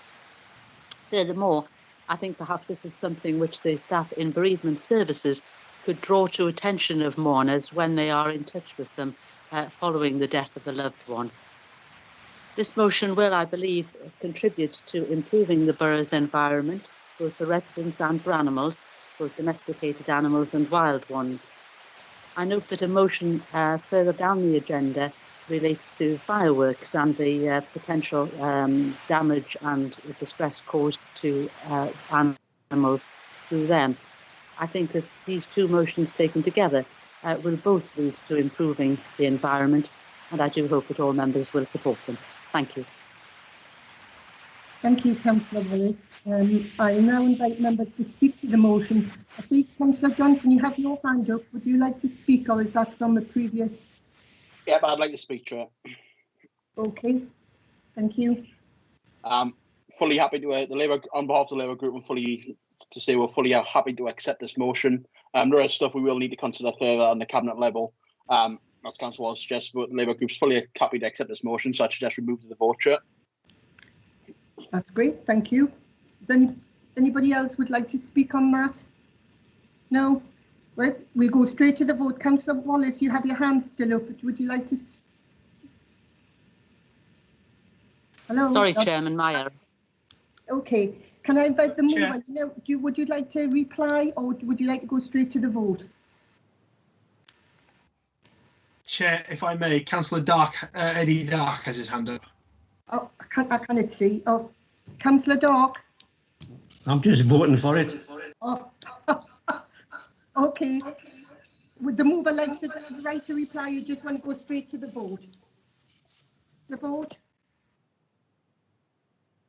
Furthermore, I think perhaps this is something which the staff in bereavement services could draw to attention of mourners when they are in touch with them following the death of a loved one. This motion will, I believe, contribute to improving the borough's environment, both for residents and for animals, both domesticated animals and wild ones. I note that a motion further down the agenda relates to fireworks and the potential damage and distress caused to animals through them. I think that these two motions taken together will both lead to improving the environment, and I do hope that all members will support them. Thank you. Thank you, Councillor Willis. I'll now invite members to speak to the motion. I see, Councillor Johnson, you have your hand up. Would you like to speak, or is that from a previous? Yeah, but I'd like to speak, Chair. Okay, thank you. Fully happy to on behalf of the Labour Group, we're fully happy to accept this motion. There is stuff we will need to consider further on the cabinet level. as Councillor Wallace suggests, but the Labour Group's fully happy to accept this motion, so I suggest we move to the vote, Chair. That's great, thank you. Is anybody else would like to speak on that? No? Right, we go straight to the vote. Councillor Wallace, you have your hand still up. Would you like to? Hello? Sorry, Chairman, my error. Okay, can I invite the mover? Would you like to reply, or would you like to go straight to the vote? Chair, if I may, Councillor Dark, Eddie Dark has his hand up. Oh, I cannot see. Oh, Councillor Dark. I'm just voting for it. Oh, okay. Would the mover like the right to reply? You just want to go straight to the vote? The vote?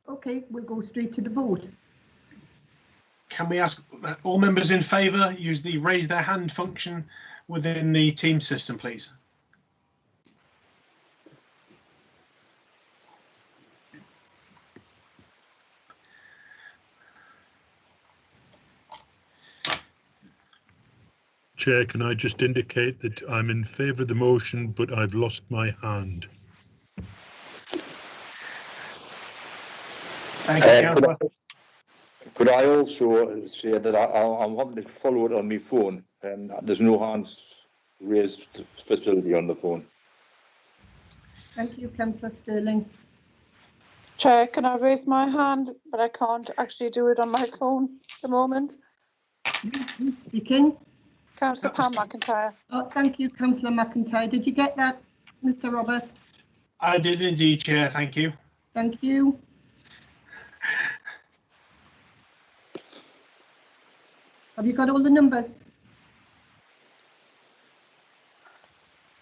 Okay, we'll go straight to the vote. Can we ask all members in favour use the raise their hand function within the Teams system, please? Chair, can I just indicate that I'm in favour of the motion, but I've lost my hand. Thank you, Councillor. Could I also say that I'm wanting to follow it on my phone, and there's no hands raised facility on the phone. Thank you, Councillor Sterling. Chair, can I raise my hand, but I can't actually do it on my phone at the moment. Who's speaking? Councillor Pam McIntyre. Oh, thank you, Councillor McIntyre. Did you get that, Mr. Robert? I did indeed, Chair. Thank you. Thank you. Have you got all the numbers?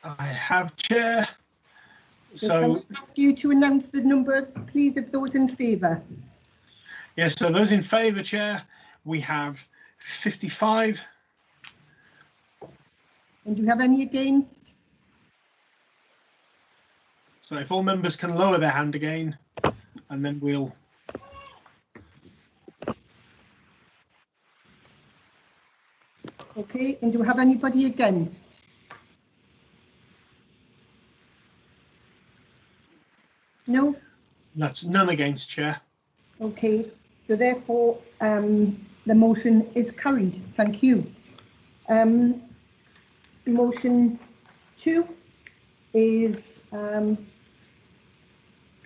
I have, Chair. So can I ask you to announce the numbers, please, of those in favour. Yes, so those in favour, Chair, we have 55. And do you have any against? So if all members can lower their hand again, and then we'll. Okay, and do we have anybody against? No? That's none against, Chair. Okay, so therefore the motion is carried. Thank you. Motion 2 is, can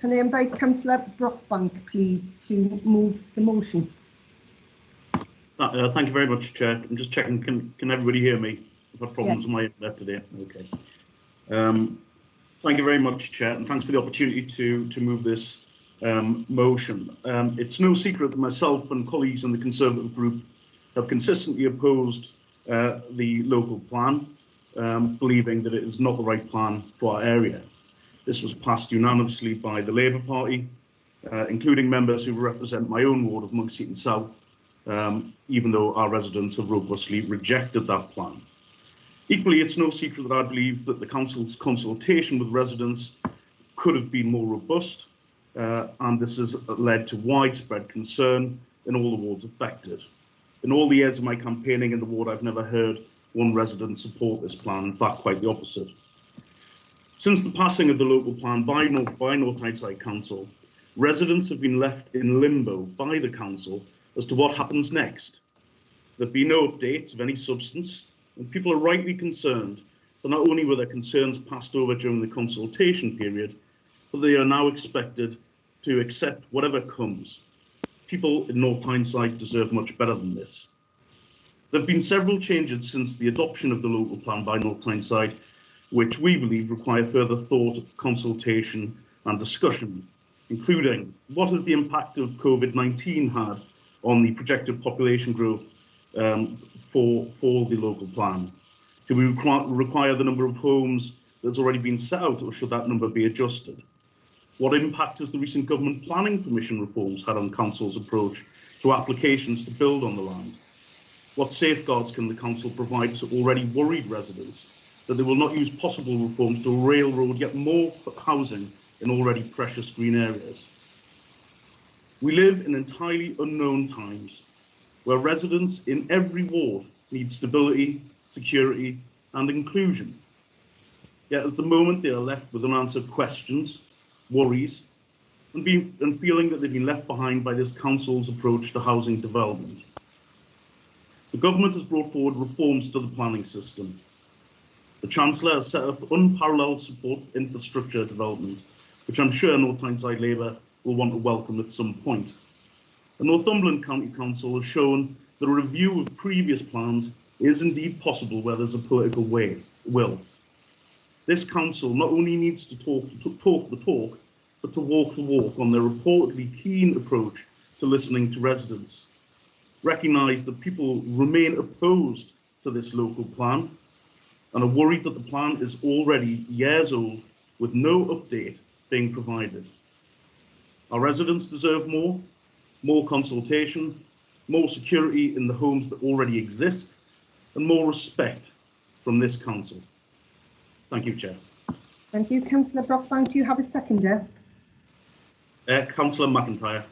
I invite Councillor Brockbank, please, to move the motion? Thank you very much, Chair. I'm just checking, can everybody hear me? I've had problems Yes. with my internet today. Okay. Thank you very much, Chair, and thanks for the opportunity to move this motion. It's no secret that myself and colleagues in the Conservative group have consistently opposed the local plan, believing that it is not the right plan for our area. This was passed unanimously by the Labour Party, including members who represent my own ward of Monk Seaton South, even though our residents have robustly rejected that plan. Equally, it's no secret that I believe that the council's consultation with residents could have been more robust, and this has led to widespread concern in all the wards affected. In all the years of my campaigning in the ward, I've never heard one resident support this plan, in fact, quite the opposite. Since the passing of the local plan by North Tyneside Council, residents have been left in limbo by the council as to what happens next. There have been no updates of any substance, and people are rightly concerned that not only were their concerns passed over during the consultation period, but they are now expected to accept whatever comes. People in North Tyneside deserve much better than this. There have been several changes since the adoption of the local plan by North Tyneside, which we believe require further thought, consultation and discussion, including what has the impact of COVID-19 had on the projected population growth for the local plan? Do we require the number of homes that's already been set out, or should that number be adjusted? What impact has the recent government planning permission reforms had on council's approach to applications to build on the land? What safeguards can the council provide to already worried residents that they will not use possible reforms to railroad yet more housing in already precious green areas? We live in entirely unknown times where residents in every ward need stability, security and inclusion. Yet at the moment they are left with unanswered questions, worries, and feeling that they've been left behind by this council's approach to housing development. The government has brought forward reforms to the planning system. The Chancellor has set up unparalleled support for infrastructure development, which I'm sure North Tyneside Labour will want to welcome at some point. The Northumberland County Council has shown that a review of previous plans is indeed possible where there's a political will. This council not only needs to talk the talk, but to walk the walk on their reportedly keen approach to listening to residents. Recognise that people remain opposed to this local plan and are worried that the plan is already years old with no update being provided. Our residents deserve more consultation, more security in the homes that already exist, and more respect from this council. Thank you, Chair. Thank you. Councillor Brockbank, do you have a seconder? Councillor McIntyre.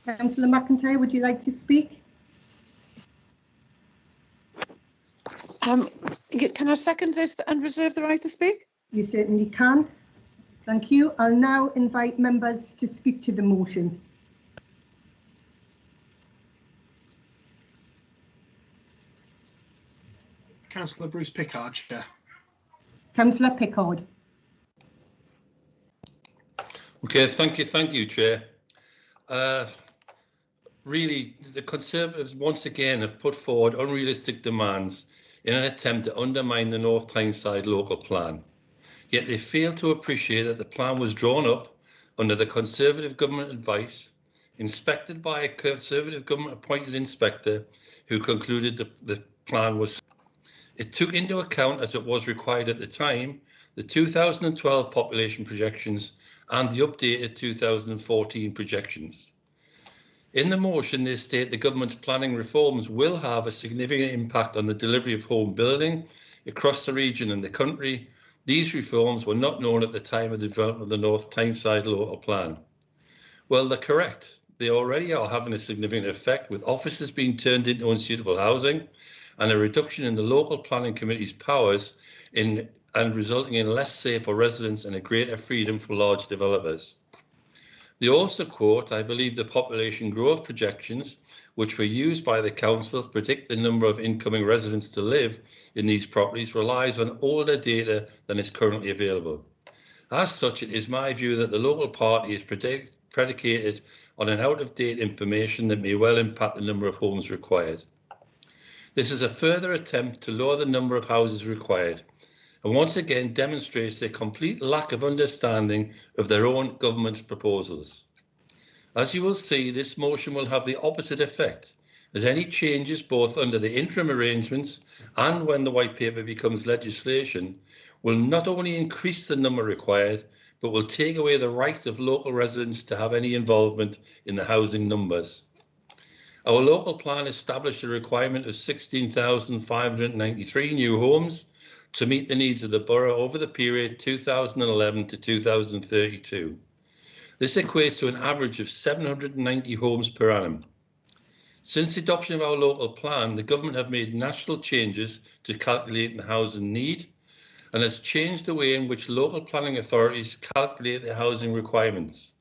Councillor McIntyre, would you like to speak? Can I second this and reserve the right to speak? You certainly can. Thank you. I'll now invite members to speak to the motion. Councillor Bruce Pickard, Chair. Councillor Pickard. Okay, thank you, Chair. Really, the Conservatives once again have put forward unrealistic demands in an attempt to undermine the North Tyneside local plan. Yet they fail to appreciate that the plan was drawn up under the Conservative government advice, inspected by a Conservative government appointed inspector who concluded the plan was. It took into account, as it was required at the time, the 2012 population projections and the updated 2014 projections. In the motion, they state the government's planning reforms will have a significant impact on the delivery of home building across the region and the country. These reforms were not known at the time of the development of the North Tyneside local plan. Well, they're correct. They already are having a significant effect, with offices being turned into unsuitable housing and a reduction in the local planning committee's powers and resulting in less safe for residents and a greater freedom for large developers. They also quote, I believe, the population growth projections, which were used by the council to predict the number of incoming residents to live in these properties, relies on older data than is currently available. As such, it is my view that the local party is predicated on an out-of-date information that may well impact the number of homes required. This is a further attempt to lower the number of houses required, and once again demonstrates their complete lack of understanding of their own government's proposals. As you will see, this motion will have the opposite effect, as any changes both under the interim arrangements and when the white paper becomes legislation will not only increase the number required, but will take away the right of local residents to have any involvement in the housing numbers. Our local plan established a requirement of 16,593 new homes to meet the needs of the borough over the period 2011 to 2032. This equates to an average of 790 homes per annum. Since the adoption of our local plan, the government have made national changes to calculating the housing need and has changed the way in which local planning authorities calculate their housing requirements.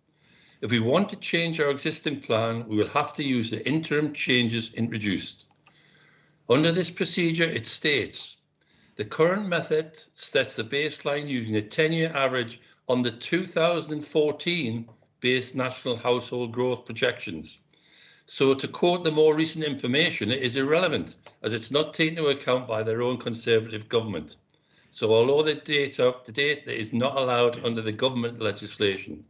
If we want to change our existing plan, we will have to use the interim changes introduced. Under this procedure, it states, the current method sets the baseline using a 10-year average on the 2014 base national household growth projections. So to quote the more recent information, it is irrelevant as it's not taken into account by their own Conservative government. So although the data up to date, it is not allowed under the government legislation.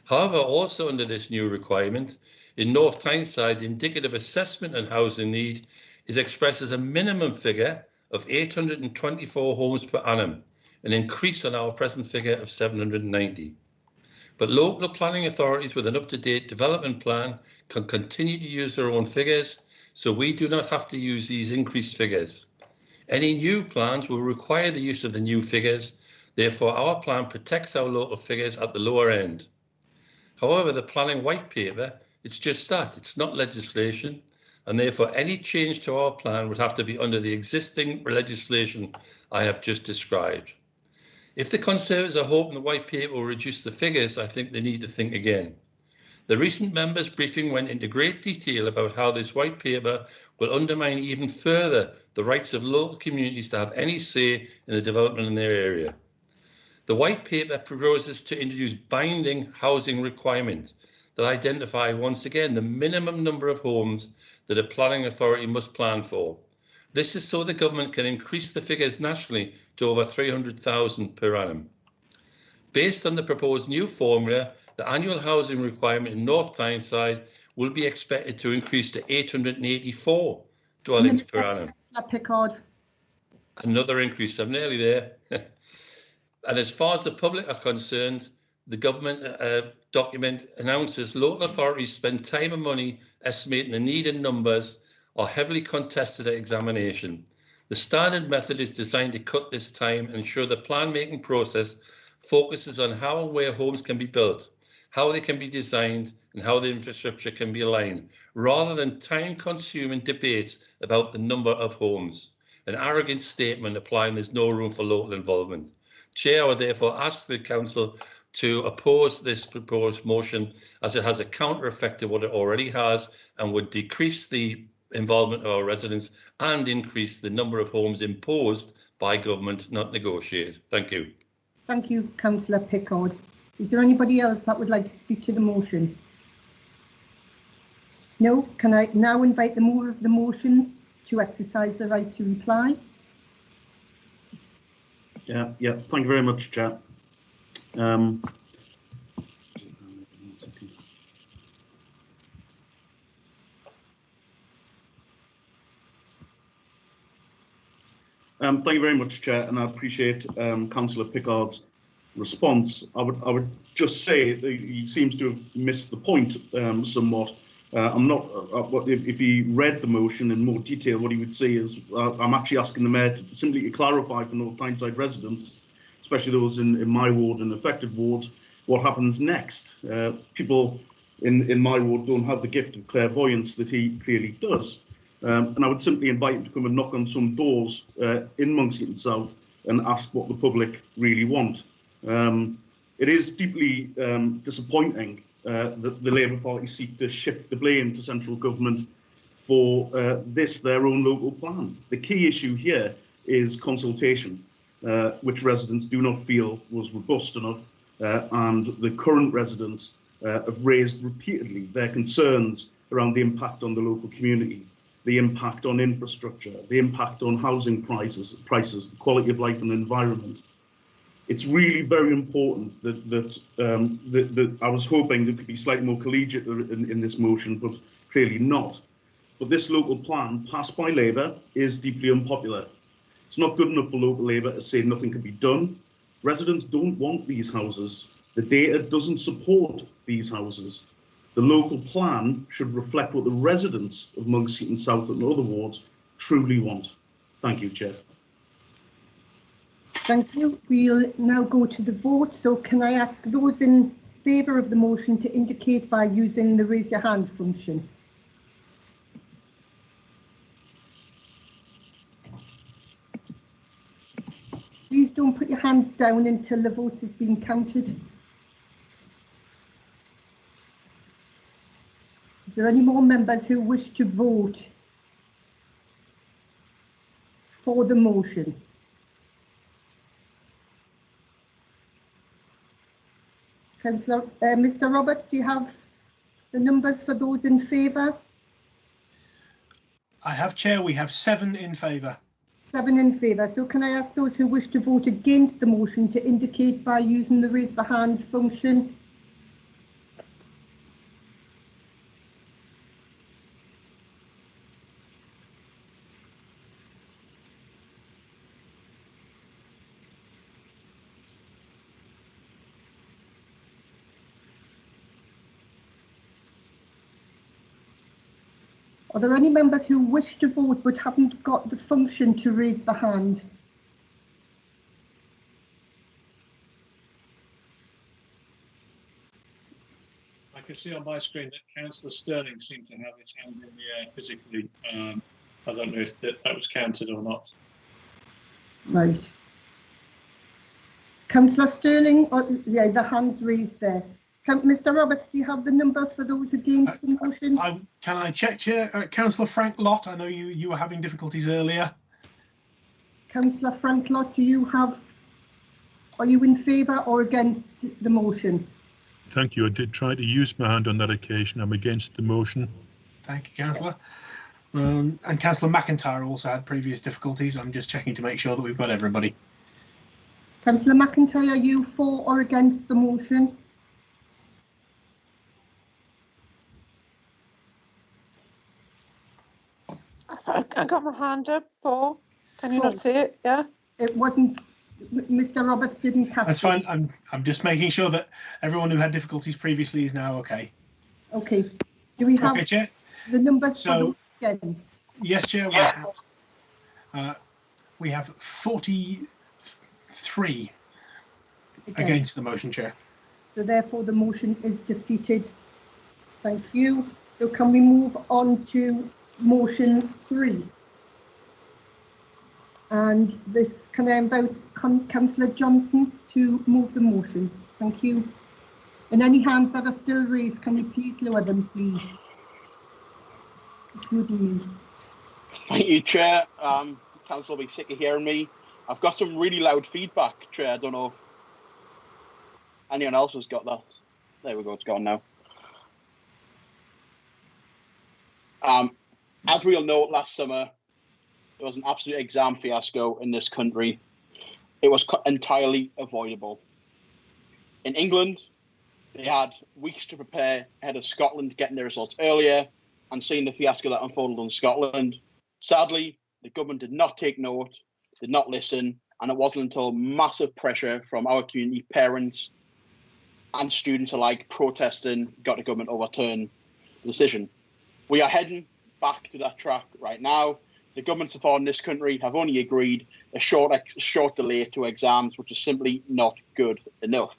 However, also under this new requirement, in North Tyneside, the indicative assessment and housing need is expressed as a minimum figure of 824 homes per annum, an increase on our present figure of 790. But local planning authorities with an up-to-date development plan can continue to use their own figures, so we do not have to use these increased figures. Any new plans will require the use of the new figures, therefore our plan protects our local figures at the lower end. However, the planning white paper, it's just that, it's not legislation, and therefore any change to our plan would have to be under the existing legislation I have just described. If the Conservatives are hoping the white paper will reduce the figures, I think they need to think again. The recent members' briefing went into great detail about how this white paper will undermine even further the rights of local communities to have any say in the development in their area. The white paper proposes to introduce binding housing requirements that identify once again the minimum number of homes that a planning authority must plan for. This is so the government can increase the figures nationally to over 300,000 per annum. Based on the proposed new formula, the annual housing requirement in North Tyneside will be expected to increase to 884 dwellings per annum. Pickard. Another increase, I'm nearly there. And as far as the public are concerned, the government document announces local authorities spend time and money estimating the need and numbers are heavily contested at examination. The standard method is designed to cut this time and ensure the plan-making process focuses on how and where homes can be built, how they can be designed, and how the infrastructure can be aligned, rather than time-consuming debates about the number of homes. An arrogant statement applying there's no room for local involvement. Chair, I would therefore ask the Council to oppose this proposed motion as it has a counter effect to what it already has and would decrease the involvement of our residents and increase the number of homes imposed by government, not negotiated. Thank you. Thank you, Councillor Pickard. Is there anybody else that would like to speak to the motion? No? Can I now invite the mover of the motion to exercise the right to reply? Yeah, thank you very much, Chair. Thank you very much, Chair, and I appreciate Councillor Pickard's response. I would just say that he seems to have missed the point somewhat. I'm not. If he read the motion in more detail, what he would say is I'm actually asking the Mayor to simply clarify for North Tyneside residents, especially those in my ward and affected wards, what happens next. People in my ward don't have the gift of clairvoyance that he clearly does. And I would simply invite him to come and knock on some doors in Monkshaven South and ask what the public really want. It is deeply disappointing that the Labour Party seek to shift the blame to central government for their own local plan. The key issue here is consultation, which residents do not feel was robust enough, and the current residents have raised repeatedly their concerns around the impact on the local community, the impact on infrastructure, the impact on housing prices, the quality of life and environment. It's really very important that I was hoping there could be slightly more collegiate in this motion, but clearly not. But this local plan passed by Labour is deeply unpopular. It's not good enough for local Labour to say nothing can be done. Residents don't want these houses. The data doesn't support these houses. The local plan should reflect what the residents of Monkshaven South and other wards truly want. Thank you, Chair. Thank you. We'll now go to the vote. So can I ask those in favour of the motion to indicate by using the raise your hand function? Please don't put your hands down until the votes have been counted. Is there any more members who wish to vote for the motion? Councillor, Mr. Roberts, do you have the numbers for those in favour? I have, Chair. We have 7 in favour. 7 in favour. So can I ask those who wish to vote against the motion to indicate by using the raise the hand function? Are there any members who wish to vote but haven't got the function to raise the hand? I can see on my screen that Councillor Sterling seemed to have his hand in the air physically. I don't know if that was counted or not. Right. Councillor Sterling, yeah, the hand's raised there. Mr. Roberts, do you have the number for those against the motion? Can I check, Chair? Councillor Frank Lott, I know you were having difficulties earlier. Councillor Frank Lott, are you in favour or against the motion? Thank you. I did try to use my hand on that occasion. I'm against the motion. Thank you, Councillor. And Councillor McIntyre also had previous difficulties. I'm just checking to make sure that we've got everybody. Councillor McIntyre, are you for or against the motion? I got my hand up for. Can you not see it? Yeah. It wasn't. Mr. Roberts didn't catch. That's fine. I'm just making sure that everyone who had difficulties previously is now okay. Okay. Do we have Chair? The numbers for the against? Yes, Chair. We have 43 against the motion, Chair. So therefore the motion is defeated. Thank you. So can we move on to motion 3? And this, can I invite Councillor Johnson to move the motion? Thank you. And any hands that are still raised, can you please lower them, please? Including me. Thank you, Chair. Council will be sick of hearing me. I've got some really loud feedback, Chair. I don't know if anyone else has got that. There we go, it's gone now. As we all know, last summer, there was an absolute exam fiasco in this country. It was entirely avoidable. In England, they had weeks to prepare ahead of Scotland getting their results earlier and seeing the fiasco that unfolded in Scotland. Sadly, the government did not take note, did not listen, and it wasn't until massive pressure from our community, parents and students alike protesting, got the government to overturn the decision. We are heading back to that track right now. The governments of in this country have only agreed a short delay to exams, which is simply not good enough.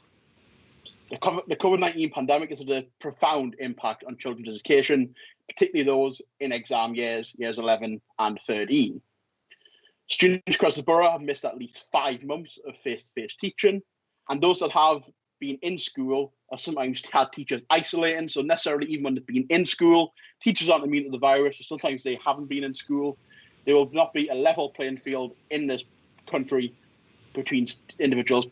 The COVID-19 pandemic has had a profound impact on children's education, particularly those in exam years 11 and 13. Students across the borough have missed at least 5 months of face-to-face teaching, and those that have been in school are sometimes had teachers isolating, so necessarily even when they've been in school, teachers aren't immune to the virus, so sometimes they haven't been in school. There will not be a level playing field in this country between individual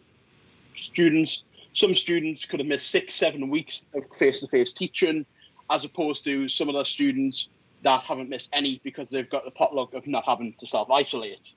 students. Some students could have missed 6-7 weeks of face-to-face teaching, as opposed to some of the students that haven't missed any because they've got the potluck of not having to self-isolate.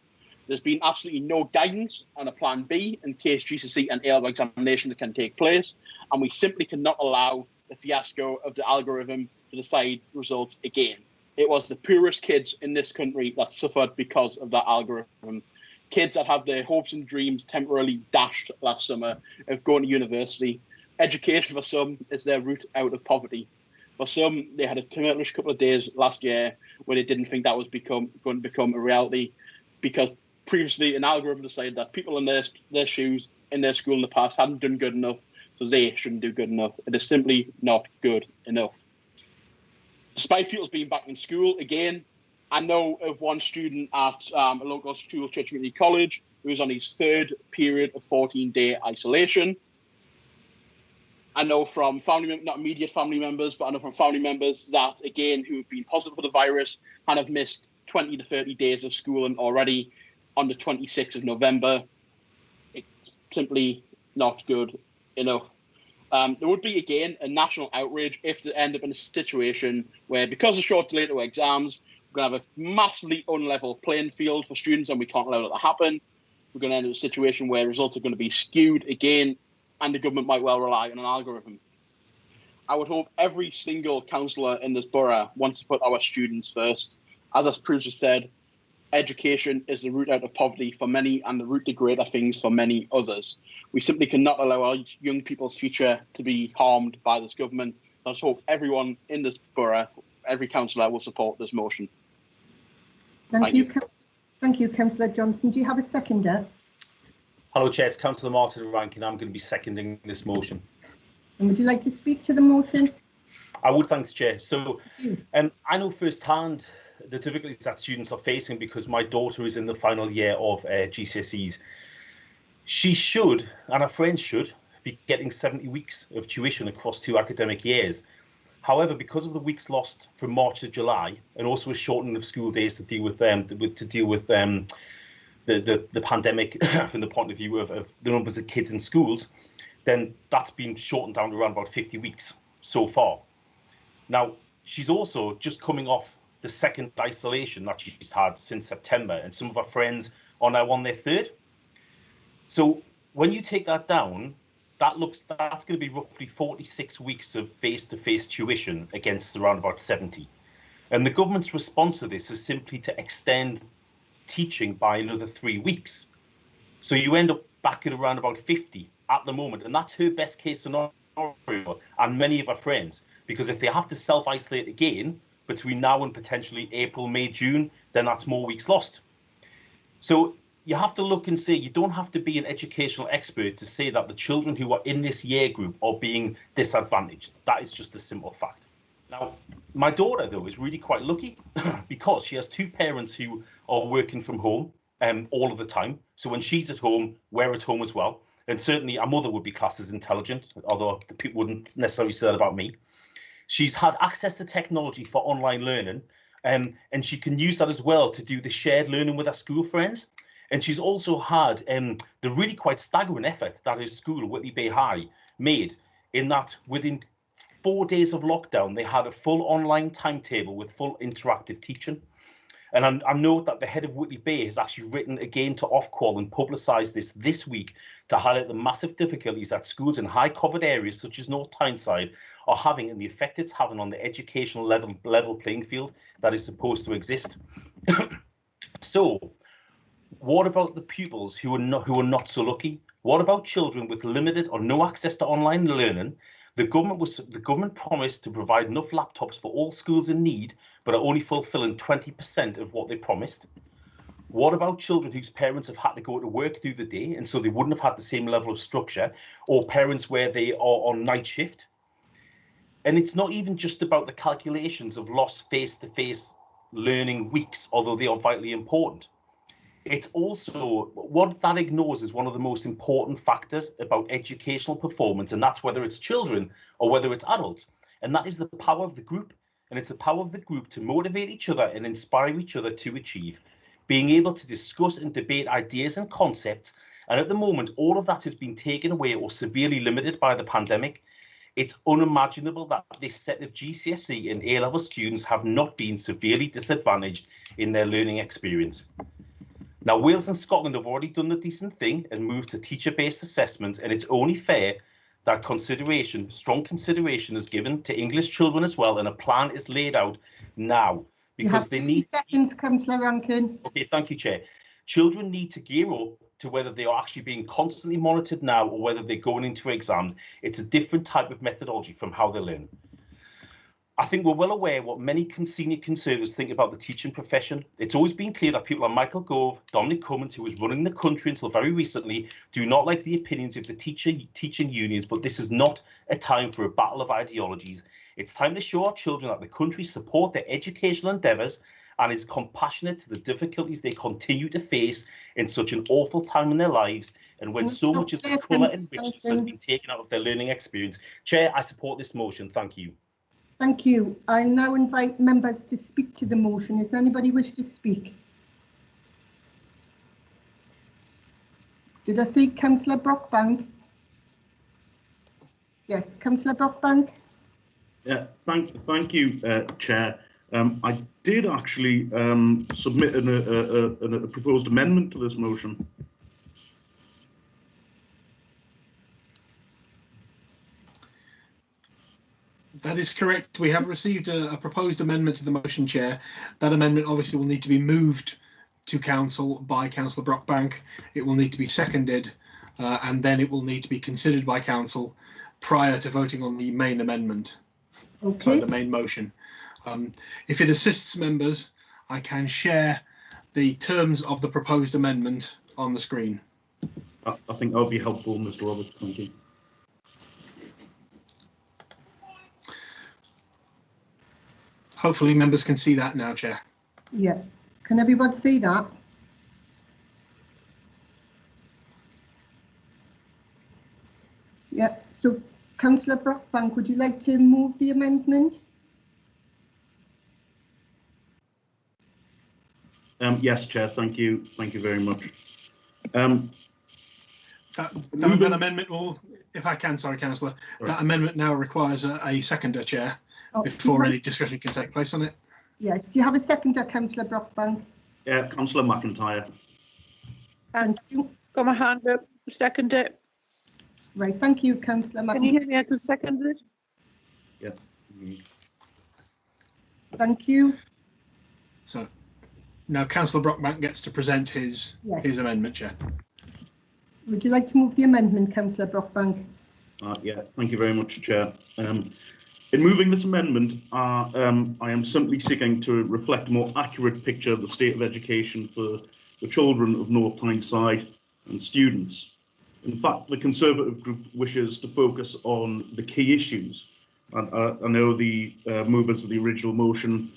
There's been absolutely no guidance on a plan B in case GCSE and A-level examination can take place, and we simply cannot allow the fiasco of the algorithm to decide results again. It was the poorest kids in this country that suffered because of that algorithm. Kids that have their hopes and dreams temporarily dashed last summer of going to university. Education for some is their route out of poverty. For some, they had a tumultuous couple of days last year where they didn't think that was going to become a reality, because previously an algorithm decided that people in their shoes in their school in the past hadn't done good enough, so they shouldn't do good enough. It is simply not good enough. Despite pupils being back in school, again, I know of one student at a local school, Church Community College, who was on his 3rd period of 14-day isolation. I know from not immediate family members, but I know from family members that, again, who have been positive for the virus and have missed 20 to 30 days of schooling already on the 26th of November. It's simply not good enough. There would be, again, a national outrage if they end up in a situation where, because of short delay to exams, we're going to have a massively unlevel playing field for students, and we can't allow that to happen. We're going to end up in a situation where results are going to be skewed again, and the government might well rely on an algorithm. I would hope every single councillor in this borough wants to put our students first. As I've previously said, education is the route out of poverty for many and the route to greater things for many others. We simply cannot allow our young people's future to be harmed by this government. I just hope everyone in this borough, every councillor, will support this motion. Thank you, Councillor Johnson. Do you have a seconder? Hello, Chair. It's Councillor Martin Rankin. I'm going to be seconding this motion. And would you like to speak to the motion? I would, thanks, Chair. So I know firsthand the difficulties that students are facing because my daughter is in the final year of GCSEs. She should, and her friends should, be getting 70 weeks of tuition across 2 academic years. However, because of the weeks lost from March to July, and also a shortening of school days to deal with the pandemic from the point of view of the numbers of kids in schools, then that's been shortened down to around about 50 weeks so far. Now, she's also just coming off the second isolation that she's had since September, and some of her friends are now on their third. So when you take that down, that's going to be roughly 46 weeks of face-to-face tuition against around about 70. And the government's response to this is simply to extend teaching by another 3 weeks. So you end up back at around about 50 at the moment, and that's her best case scenario and many of her friends, because if they have to self-isolate again between now and potentially April, May, June, then that's more weeks lost. So you have to look and say, you don't have to be an educational expert to say that the children who are in this year group are being disadvantaged. That is just a simple fact. Now, my daughter, though, is really quite lucky because she has 2 parents who are working from home all of the time. So when she's at home, we're at home as well. And certainly our mother would be classed as intelligent, although the people wouldn't necessarily say that about me. She's had access to technology for online learning, and she can use that as well to do the shared learning with her school friends. And she's also had the really quite staggering effort that her school, Whitley Bay High, made in that within 4 days of lockdown, they had a full online timetable with full interactive teaching. And I know that the head of Whitley Bay has actually written again to Ofqual and publicised this week to highlight the massive difficulties that schools in high covered areas such as North Tyneside are having and the effect it's having on the educational level playing field that is supposed to exist. So what about the pupils who are not so lucky? What about children with limited or no access to online learning? The government promised to provide enough laptops for all schools in need, but are only fulfilling 20% of what they promised. What about children whose parents have had to go to work through the day and so they wouldn't have had the same level of structure, or parents where they are on night shift? And it's not even just about the calculations of lost face-to-face learning weeks, although they are vitally important. It's also what that ignores is one of the most important factors about educational performance, and that's whether it's children or whether it's adults. And that is the power of the group. And it's the power of the group to motivate each other and inspire each other to achieve, being able to discuss and debate ideas and concepts. And at the moment, all of that has been taken away or severely limited by the pandemic. It's unimaginable that this set of GCSE and A-level students have not been severely disadvantaged in their learning experience. Now, Wales and Scotland have already done the decent thing and moved to teacher-based assessment, and it's only fair that strong consideration is given to English children as well, and a plan is laid out now because they need. Seconds, Councillor Rankin. Okay, thank you, Chair. Children need to gear up to whether they are actually being constantly monitored now or whether they're going into exams. It's a different type of methodology from how they learn. I think we're well aware what many senior Conservatives think about the teaching profession. It's always been clear that people like Michael Gove, Dominic Cummins, who was running the country until very recently, do not like the opinions of the teaching unions, but this is not a time for a battle of ideologies. It's time to show our children that the country support their educational endeavours and is compassionate to the difficulties they continue to face in such an awful time in their lives and when so much of the colour and richness has been taken out of their learning experience. Chair, I support this motion. Thank you. Thank you. I now invite members to speak to the motion. Does anybody wish to speak? Did I see Councillor Brockbank? Yes, Councillor Brockbank. Yeah, thank you, Chair. I did actually submit a proposed amendment to this motion. That is correct. We have received a proposed amendment to the motion, Chair. That amendment obviously will need to be moved to Council by Councillor Brockbank. It will need to be seconded and then it will need to be considered by Council prior to voting on the main amendment. Okay. So the main motion. If it assists members, I can share the terms of the proposed amendment on the screen. I think that would be helpful, Mr. Roberts. Thank you. Hopefully members can see that now, Chair. Yeah. Can everybody see that? Yeah. So, Councillor Brockbank, would you like to move the amendment? Yes, Chair. Thank you. Thank you very much. That amendment will, if I can, sorry, Councillor, that amendment now requires a seconder, Chair, before any discussion can take place on it. Yes. Do you have a seconder, Councillor Brockbank? Yeah, Councillor McIntyre. Thank you. Got my hand up. Second it. Right. Thank you, Councillor McIntyre. Can you hear me? I can second it. Yeah. Thank you. So now Councillor Brockbank gets to present his amendment, Chair. Would you like to move the amendment, Councillor Brockbank? Yeah, thank you very much, Chair. In moving this amendment, I am simply seeking to reflect a more accurate picture of the state of education for the children of North Tyneside and students. In fact, the Conservative group wishes to focus on the key issues. And I know the movers of the original motion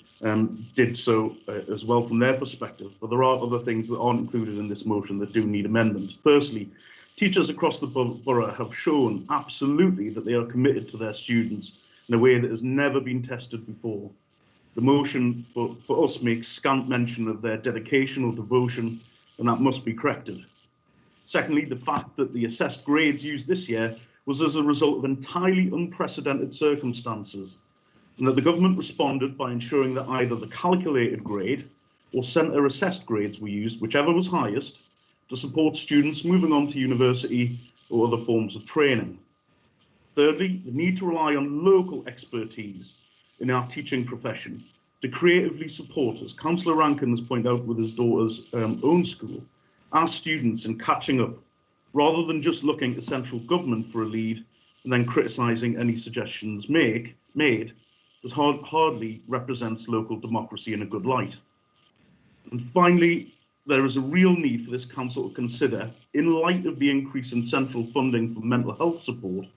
did so as well from their perspective, but there are other things that aren't included in this motion that do need amendment. Firstly, teachers across the borough have shown absolutely that they are committed to their students in a way that has never been tested before. The motion for us makes scant mention of their dedication or devotion, and that must be corrected. Secondly, the fact that the assessed grades used this year was as a result of entirely unprecedented circumstances, and that the government responded by ensuring that either the calculated grade or centre assessed grades were used, whichever was highest, to support students moving on to university or other forms of training. Thirdly, the need to rely on local expertise in our teaching profession to creatively support, as Councillor Rankin has pointed out with his daughter's own school, our students in catching up, rather than just looking to central government for a lead and then criticising any suggestions made, as hardly represents local democracy in a good light. And finally, there is a real need for this council to consider, in light of the increase in central funding for mental health support,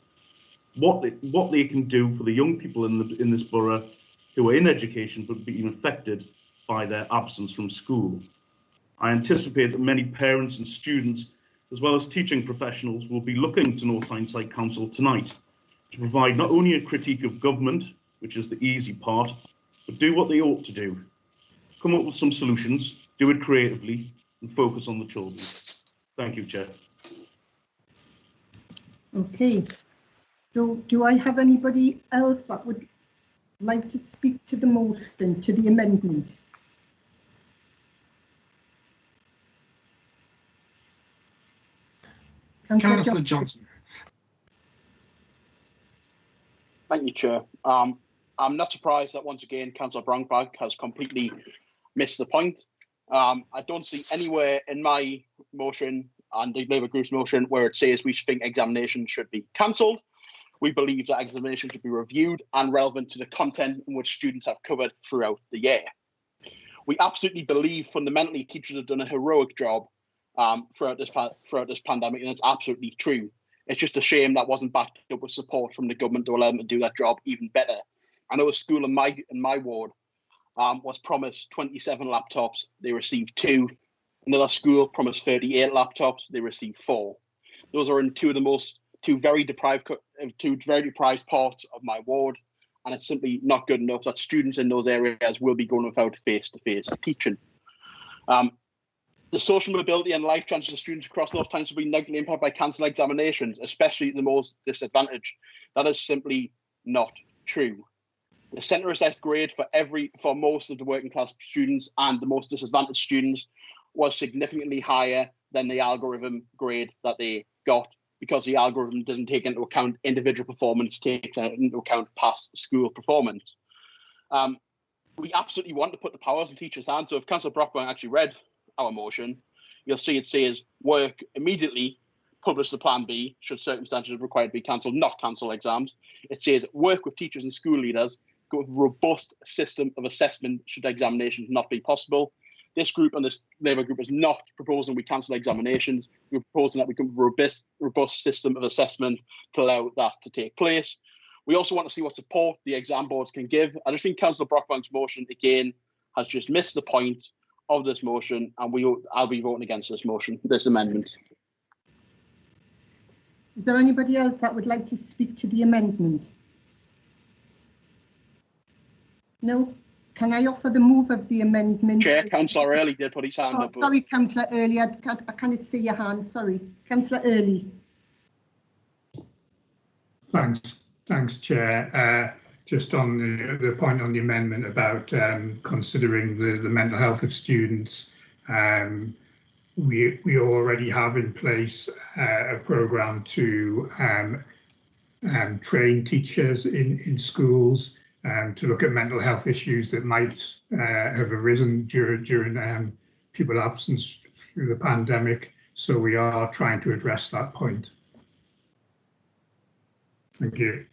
what they can do for the young people in this borough who are in education but being affected by their absence from school. I anticipate that many parents and students, as well as teaching professionals, will be looking to North Tyneside Council tonight to provide not only a critique of government, which is the easy part, but do what they ought to do. Come up with some solutions, do it creatively, and focus on the children. Thank you, Chair. Okay. So do I have anybody else that would like to speak to the motion, to the amendment? Councillor Johnson. Thank you, Chair. I'm not surprised that once again Councillor Brockbank has completely missed the point. I don't see anywhere in my motion and the Labour Group's motion where it says we think examinations should be cancelled. We believe that examinations should be reviewed and relevant to the content in which students have covered throughout the year. We absolutely believe fundamentally teachers have done a heroic job throughout this pandemic, and it's absolutely true. It's just a shame that wasn't backed up with support from the government to allow them to do that job even better. I know a school in my ward was promised 27 laptops, they received 2. Another school promised 38 laptops, they received 4. Those are in two very deprived parts of my ward, and it's simply not good enough that students in those areas will be going without face-to-face teaching. The social mobility and life chances of students across North Tyneside will be negatively impacted by cancelled examinations, especially the most disadvantaged. That is simply not true. The centre assessed grade for most of the working class students and the most disadvantaged students was significantly higher than the algorithm grade that they got, because the algorithm doesn't take into account individual performance, takes into account past school performance. We absolutely want to put the powers in teachers' hands. So if Councillor Brockbank actually read our motion, you'll see it says work immediately, publish the plan B, should circumstances require to be cancelled, not cancel exams. It says work with teachers and school leaders, go with a robust system of assessment should examinations not be possible. This group and this Labour group is not proposing we cancel examinations. We're proposing that we come with a robust system of assessment to allow that to take place. We also want to see what support the exam boards can give. I just think Councillor Brockbank's motion again has just missed the point of this motion, and I'll be voting against this amendment. Is there anybody else that would like to speak to the amendment? No? Can I offer the move of the amendment? Chair, Councillor Early did put his hand up. Sorry, Councillor Early, I can't see your hand, sorry. Councillor Early. Thanks, Chair. Just on the point on the amendment about considering the mental health of students, we already have in place a programme to train teachers in schools to look at mental health issues that might have arisen during pupil absence through the pandemic. So we are trying to address that point. Thank you.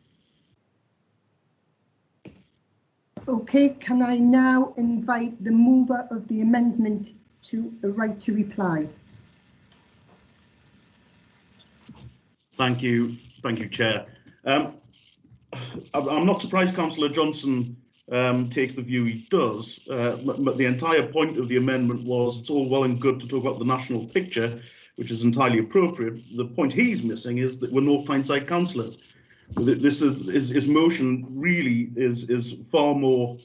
Okay, can I now invite the mover of the amendment to a right to reply? Thank you, Chair. I'm not surprised Councillor Johnson takes the view he does, but the entire point of the amendment was it's all well and good to talk about the national picture, which is entirely appropriate. The point he's missing is that we're North Tyneside councillors. This his motion really is far more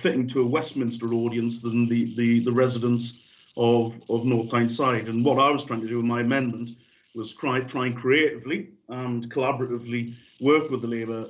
fitting to a Westminster audience than the residents of North Tyneside. And what I was trying to do in my amendment was try and creatively and collaboratively work with the Labour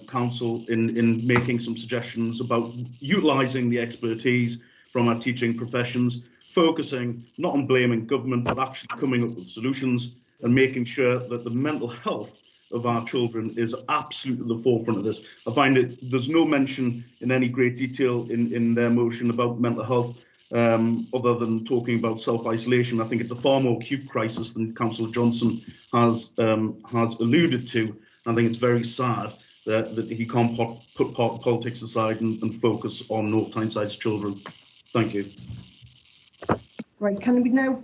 Council in making some suggestions about utilising the expertise from our teaching professions, focusing not on blaming government, but actually coming up with solutions and making sure that the mental health of our children is absolutely at the forefront of this. I find there's no mention in any great detail in their motion about mental health, other than talking about self-isolation. I think it's a far more acute crisis than Councillor Johnson has alluded to. I think it's very sad that he can't put politics aside and focus on North Tyneside's children. Thank you. Right, can we now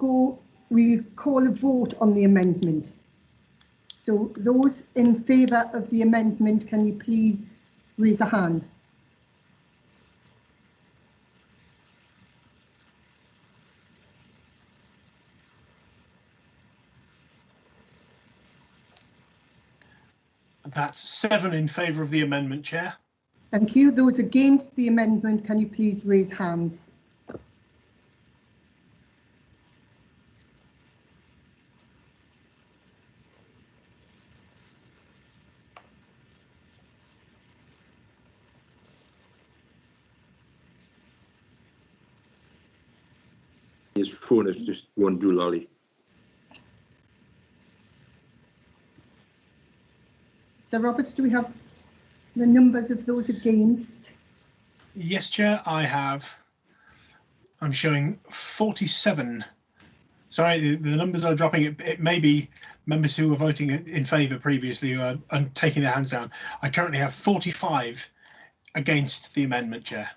we'll call a vote on the amendment. So those in favour of the amendment, can you please raise a hand? That's 7 in favour of the amendment, Chair. Thank you. Those against the amendment, can you please raise hands? His phone is just going to lolly. Mr. Roberts, do we have the numbers of those against? Yes, Chair, I have. I'm showing 47. Sorry, the numbers are dropping. It may be members who were voting in favour previously who are taking their hands down. I currently have 45 against the amendment, Chair.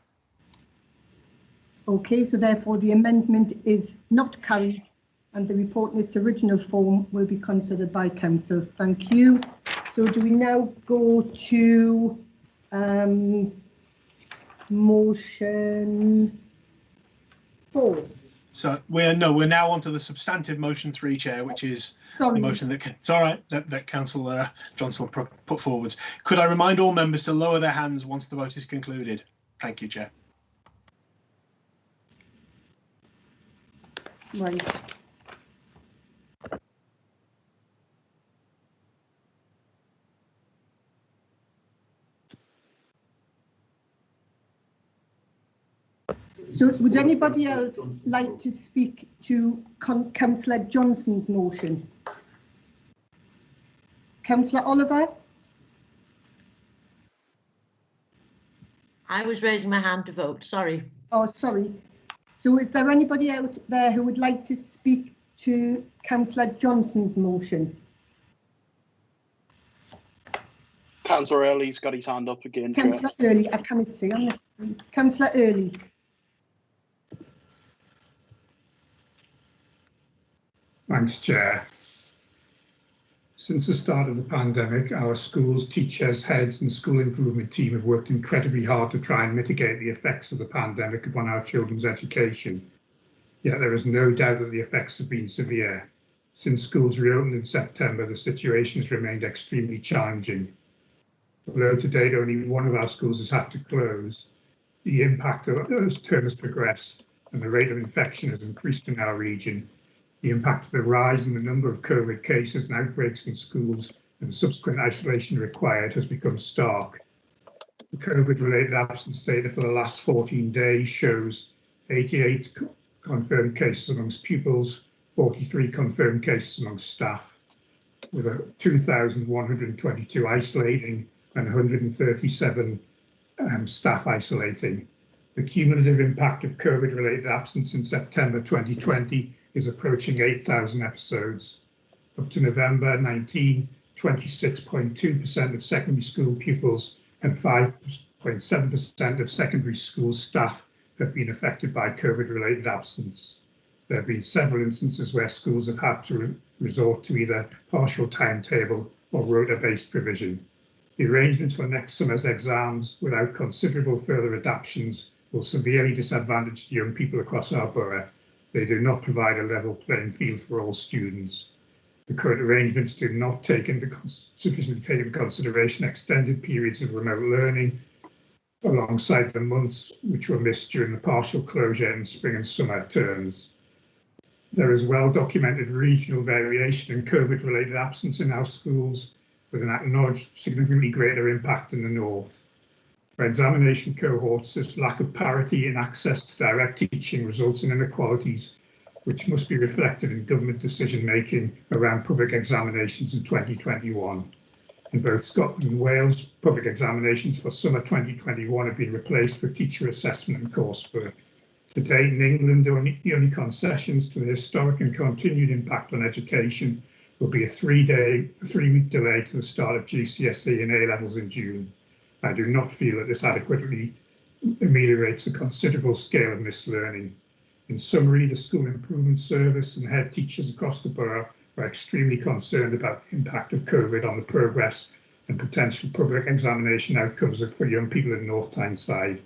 Okay, so therefore the amendment is not carried and the report in its original form will be considered by Council. Thank you. So do we now go to motion 4? So we're now on to the substantive motion 3, Chair, which is the motion that it's all right that Councillor Johnson put forwards. Could I remind all members to lower their hands once the vote is concluded? Thank you, Chair. Right. So would anybody else like to speak to Councillor Johnson's motion? Councillor Oliver? I was raising my hand to vote, sorry. Oh, sorry. So is there anybody out there who would like to speak to Councillor Johnson's motion? Councillor Early's got his hand up again. Councillor Early, I cannot see on the screen. Councillor Early. Thanks, Chair. Since the start of the pandemic, our schools, teachers, heads and school improvement team have worked incredibly hard to try and mitigate the effects of the pandemic upon our children's education. Yet there is no doubt that the effects have been severe. Since schools reopened in September, the situation has remained extremely challenging. Although to date only one of our schools has had to close, the impact of those term has progressed and the rate of infection has increased in our region. The impact of the rise in the number of COVID cases and outbreaks in schools and the subsequent isolation required has become stark. The COVID-related absence data for the last 14 days shows 88 confirmed cases amongst pupils, 43 confirmed cases amongst staff, with 2,122 isolating and 137 staff isolating. The cumulative impact of COVID-related absence in September 2020 is approaching 8,000 episodes. Up to November 19, 26.2% of secondary school pupils and 5.7% of secondary school staff have been affected by COVID-related absence. There have been several instances where schools have had to resort to either partial timetable or rota-based provision. The arrangements for next summer's exams, without considerable further adaptations, will severely disadvantage young people across our borough. They do not provide a level playing field for all students. The current arrangements do not sufficiently take into consideration extended periods of remote learning, alongside the months which were missed during the partial closure in spring and summer terms. There is well-documented regional variation in COVID-related absence in our schools, with an acknowledged significantly greater impact in the north. For examination cohorts, this lack of parity in access to direct teaching results in inequalities, which must be reflected in government decision-making around public examinations in 2021. In both Scotland and Wales, public examinations for summer 2021 have been replaced with teacher assessment and coursework. To date, in England, the only concessions to the historic and continued impact on education will be a three-week delay to the start of GCSE and A-levels in June. I do not feel that this adequately ameliorates the considerable scale of mislearning. In summary, the School Improvement Service and head teachers across the borough are extremely concerned about the impact of COVID on the progress and potential public examination outcomes for young people in North Tyneside.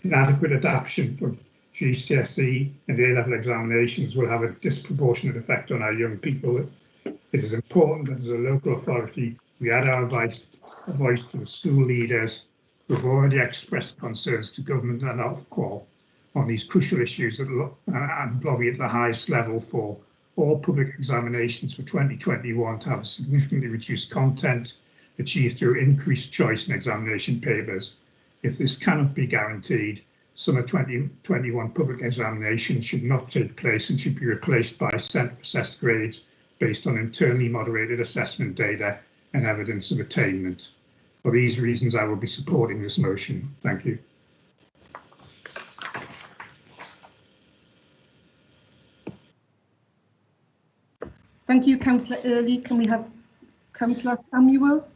Inadequate adaptation for GCSE and A-level examinations will have a disproportionate effect on our young people. It is important that as a local authority, we add our voice to the school leaders who have already expressed concerns to government and Ofqual on these crucial issues and lobby at the highest level for all public examinations for 2021 to have significantly reduced content achieved through increased choice in examination papers. If this cannot be guaranteed, summer 2021 public examinations should not take place and should be replaced by centre-assessed grades based on internally moderated assessment data and evidence of attainment. For these reasons, I will be supporting this motion. Thank you. Thank you, Councillor Early. Can we have Councillor Samuel?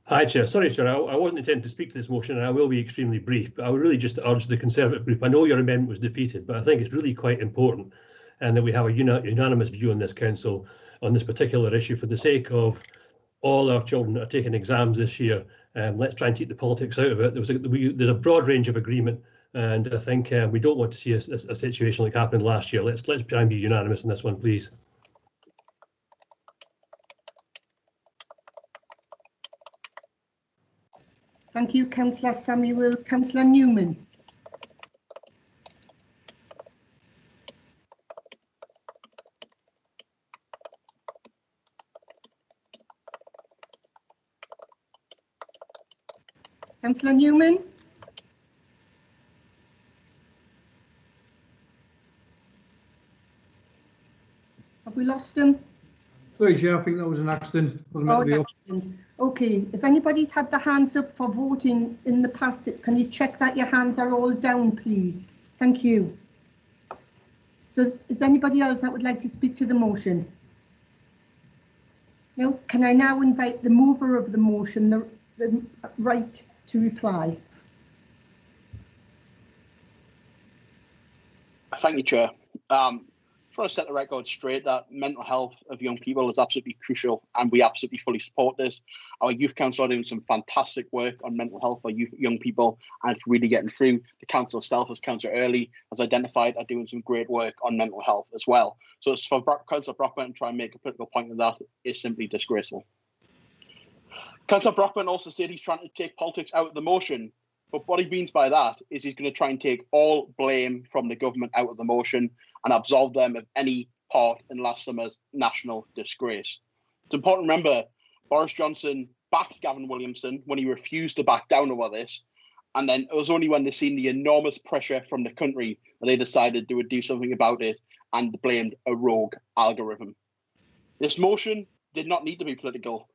Hi, Chair. Sorry, Chair, I wasn't intending to speak to this motion, and I will be extremely brief, but I would really just urge the Conservative group. I know your amendment was defeated, but I think it's really quite important and that we have a unanimous view in this council on this particular issue for the sake of all our children that are taking exams this year. Let's try and keep the politics out of it. There's a broad range of agreement, and I think we don't want to see a situation like happened last year. Let's try and be unanimous on this one, please. Thank you, Councillor Samuel. Councillor Newman. Councillor Newman. Have we lost him? Sorry, Chair, I think that was an accident. Accident. Okay, if anybody's had their hands up for voting in the past, can you check that your hands are all down, please? Thank you. So is anybody else that would like to speak to the motion? No, can I now invite the mover of the motion, the right to reply? Thank you, Chair. want to set the record straight that mental health of young people is absolutely crucial, and we absolutely fully support this. Our youth council are doing some fantastic work on mental health for young people, and it's really getting through. The council itself, as Councillor Early has identified, are doing some great work on mental health as well. So it's for Councillor Brockburn to try and make a political point of that is simply disgraceful. Councillor Brockburn also said he's trying to take politics out of the motion. But what he means by that is he's going to try and take all blame from the government out of the motion and absolve them of any part in last summer's national disgrace. It's important to remember Boris Johnson backed Gavin Williamson when he refused to back down over this. And then it was only when they seen the enormous pressure from the country that they decided they would do something about it and blamed a rogue algorithm. This motion did not need to be political.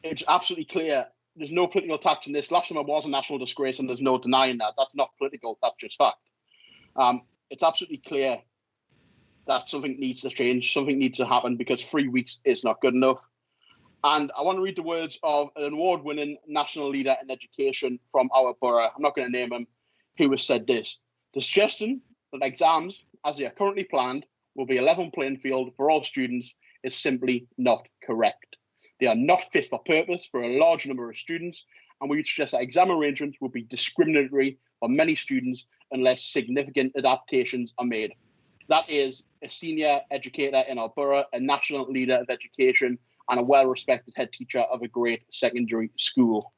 It's absolutely clear. There's no political tax in this. Last summer was a national disgrace, and there's no denying that. That's not political. That's just fact. It's absolutely clear that something needs to change. Something needs to happen because 3 weeks is not good enough. And I want to read the words of an award-winning national leader in education from our borough. I'm not going to name him, who has said this. The suggestion that exams, as they are currently planned, will be a level playing field for all students is simply not correct. They are not fit for purpose for a large number of students, and we would suggest that exam arrangements will be discriminatory for many students unless significant adaptations are made. That is a senior educator in our borough, a national leader of education, and a well-respected head teacher of a great secondary school.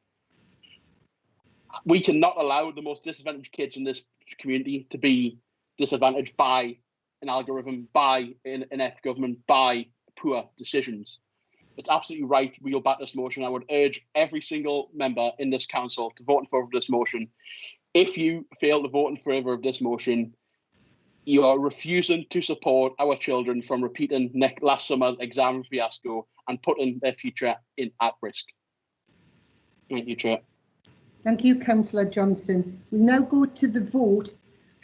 We cannot allow the most disadvantaged kids in this community to be disadvantaged by an algorithm, by an inept government, by poor decisions. It's absolutely right. We'll back this motion. I would urge every single member in this council to vote in favour of this motion. If you fail to vote in favour of this motion, you are refusing to support our children from repeating last summer's exam fiasco and putting their future at risk. Thank you, Chair. Thank you, Councillor Johnson. We now go to the vote.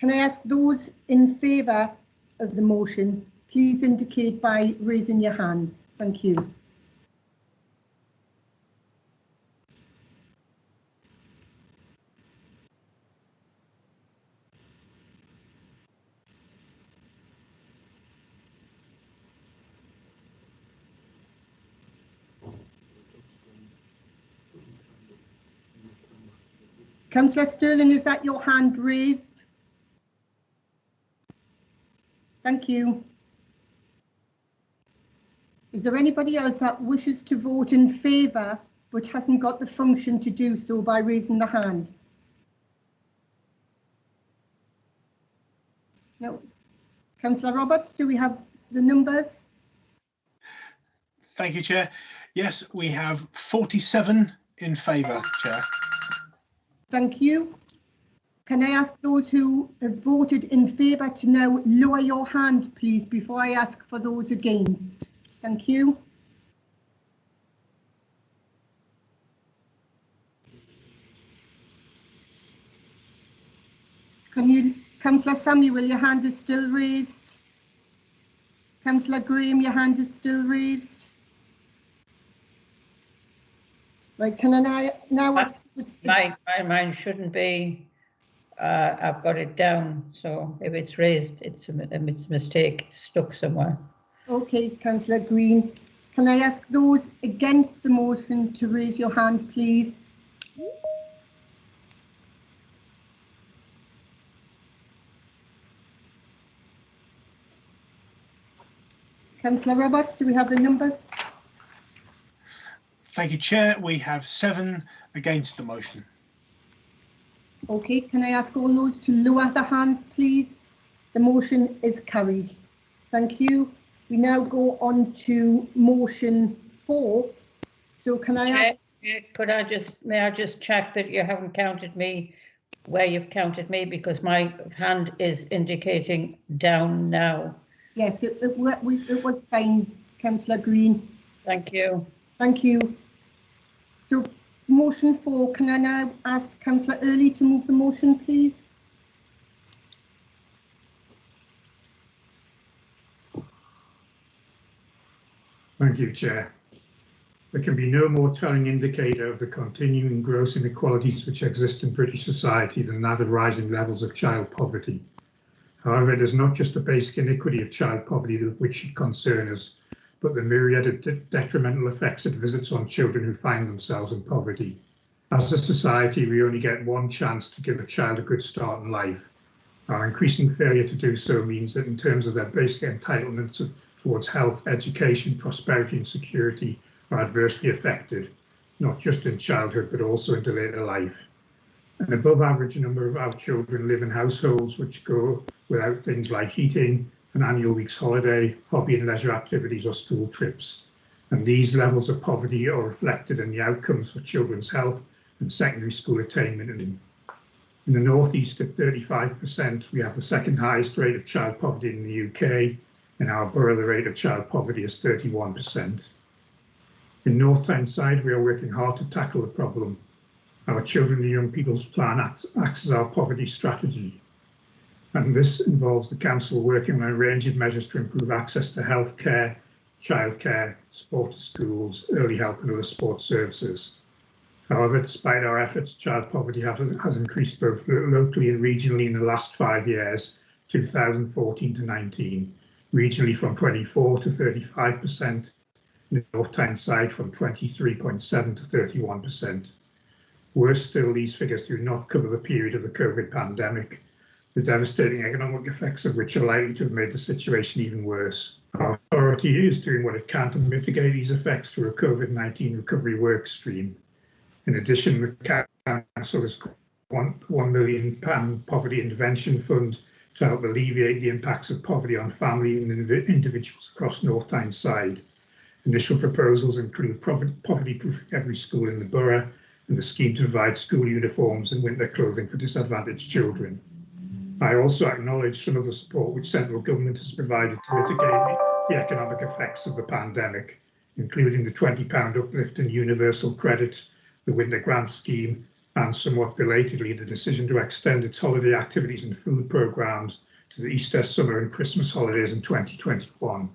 Can I ask those in favour of the motion, please indicate by raising your hands. Thank you. Councillor Sterling, is that your hand raised? Thank you. Is there anybody else that wishes to vote in favour but hasn't got the function to do so by raising the hand? No. Councillor Roberts, do we have the numbers? Thank you, Chair. Yes, we have 47 in favour, Chair. Thank you. Can I ask those who have voted in favour to now lower your hand, please, before I ask for those against? Thank you. Can you, Councillor Samuel, your hand is still raised. Councillor Graham, your hand is still raised. Right, can I now ask? Mine shouldn't be. I've got it down, so if it's raised, it's a mistake. It's stuck somewhere. Okay, Councillor Green. Can I ask those against the motion to raise your hand, please? Councillor Roberts, do we have the numbers? Thank you, Chair. We have 7 against the motion. Okay, can I ask all those to lower their hands, please? The motion is carried. Thank you. We now go on to motion 4. So can I ask? May I just check that you haven't counted me where you've counted me, because my hand is indicating down now. Yes, it was fine, Councillor Green. Thank you. Thank you. So motion 4, can I now ask Councillor Early to move the motion, please? Thank you, Chair. There can be no more telling indicator of the continuing gross inequalities which exist in British society than that of rising levels of child poverty. However, it is not just the basic iniquity of child poverty which should concern us, but the myriad of detrimental effects it visits on children who find themselves in poverty. As a society, we only get one chance to give a child a good start in life. Our increasing failure to do so means that in terms of their basic entitlements towards health, education, prosperity and security are adversely affected, not just in childhood, but also into later life. An above average number of our children live in households which go without things like heating, an annual week's holiday, hobby and leisure activities or school trips. And these levels of poverty are reflected in the outcomes for children's health and secondary school attainment. In the northeast at 35%, we have the second highest rate of child poverty in the UK. In our borough, the rate of child poverty is 31%. In North Tyneside, we are working hard to tackle the problem. Our Children and Young People's Plan acts as our poverty strategy. And this involves the council working on a range of measures to improve access to healthcare, childcare, support to schools, early help and other support services. However, despite our efforts, child poverty has increased both locally and regionally in the last 5 years, 2014 to 19, regionally from 24 to 35%, in the North Tyneside from 23.7 to 31%. Worse still, these figures do not cover the period of the COVID pandemic, the devastating economic effects of which are likely to have made the situation even worse. Our authority is doing what it can to mitigate these effects through a COVID-19 recovery work stream. In addition, the council has £1 million poverty intervention fund to help alleviate the impacts of poverty on family and individuals across North Tyneside. Initial proposals include poverty-proofing every school in the borough and the scheme to provide school uniforms and winter clothing for disadvantaged children. I also acknowledge some of the support which central government has provided to mitigate the economic effects of the pandemic, including the £20 uplift in universal credit, the winter grant scheme, and somewhat belatedly the decision to extend its holiday activities and food programmes to the Easter, summer and Christmas holidays in 2021.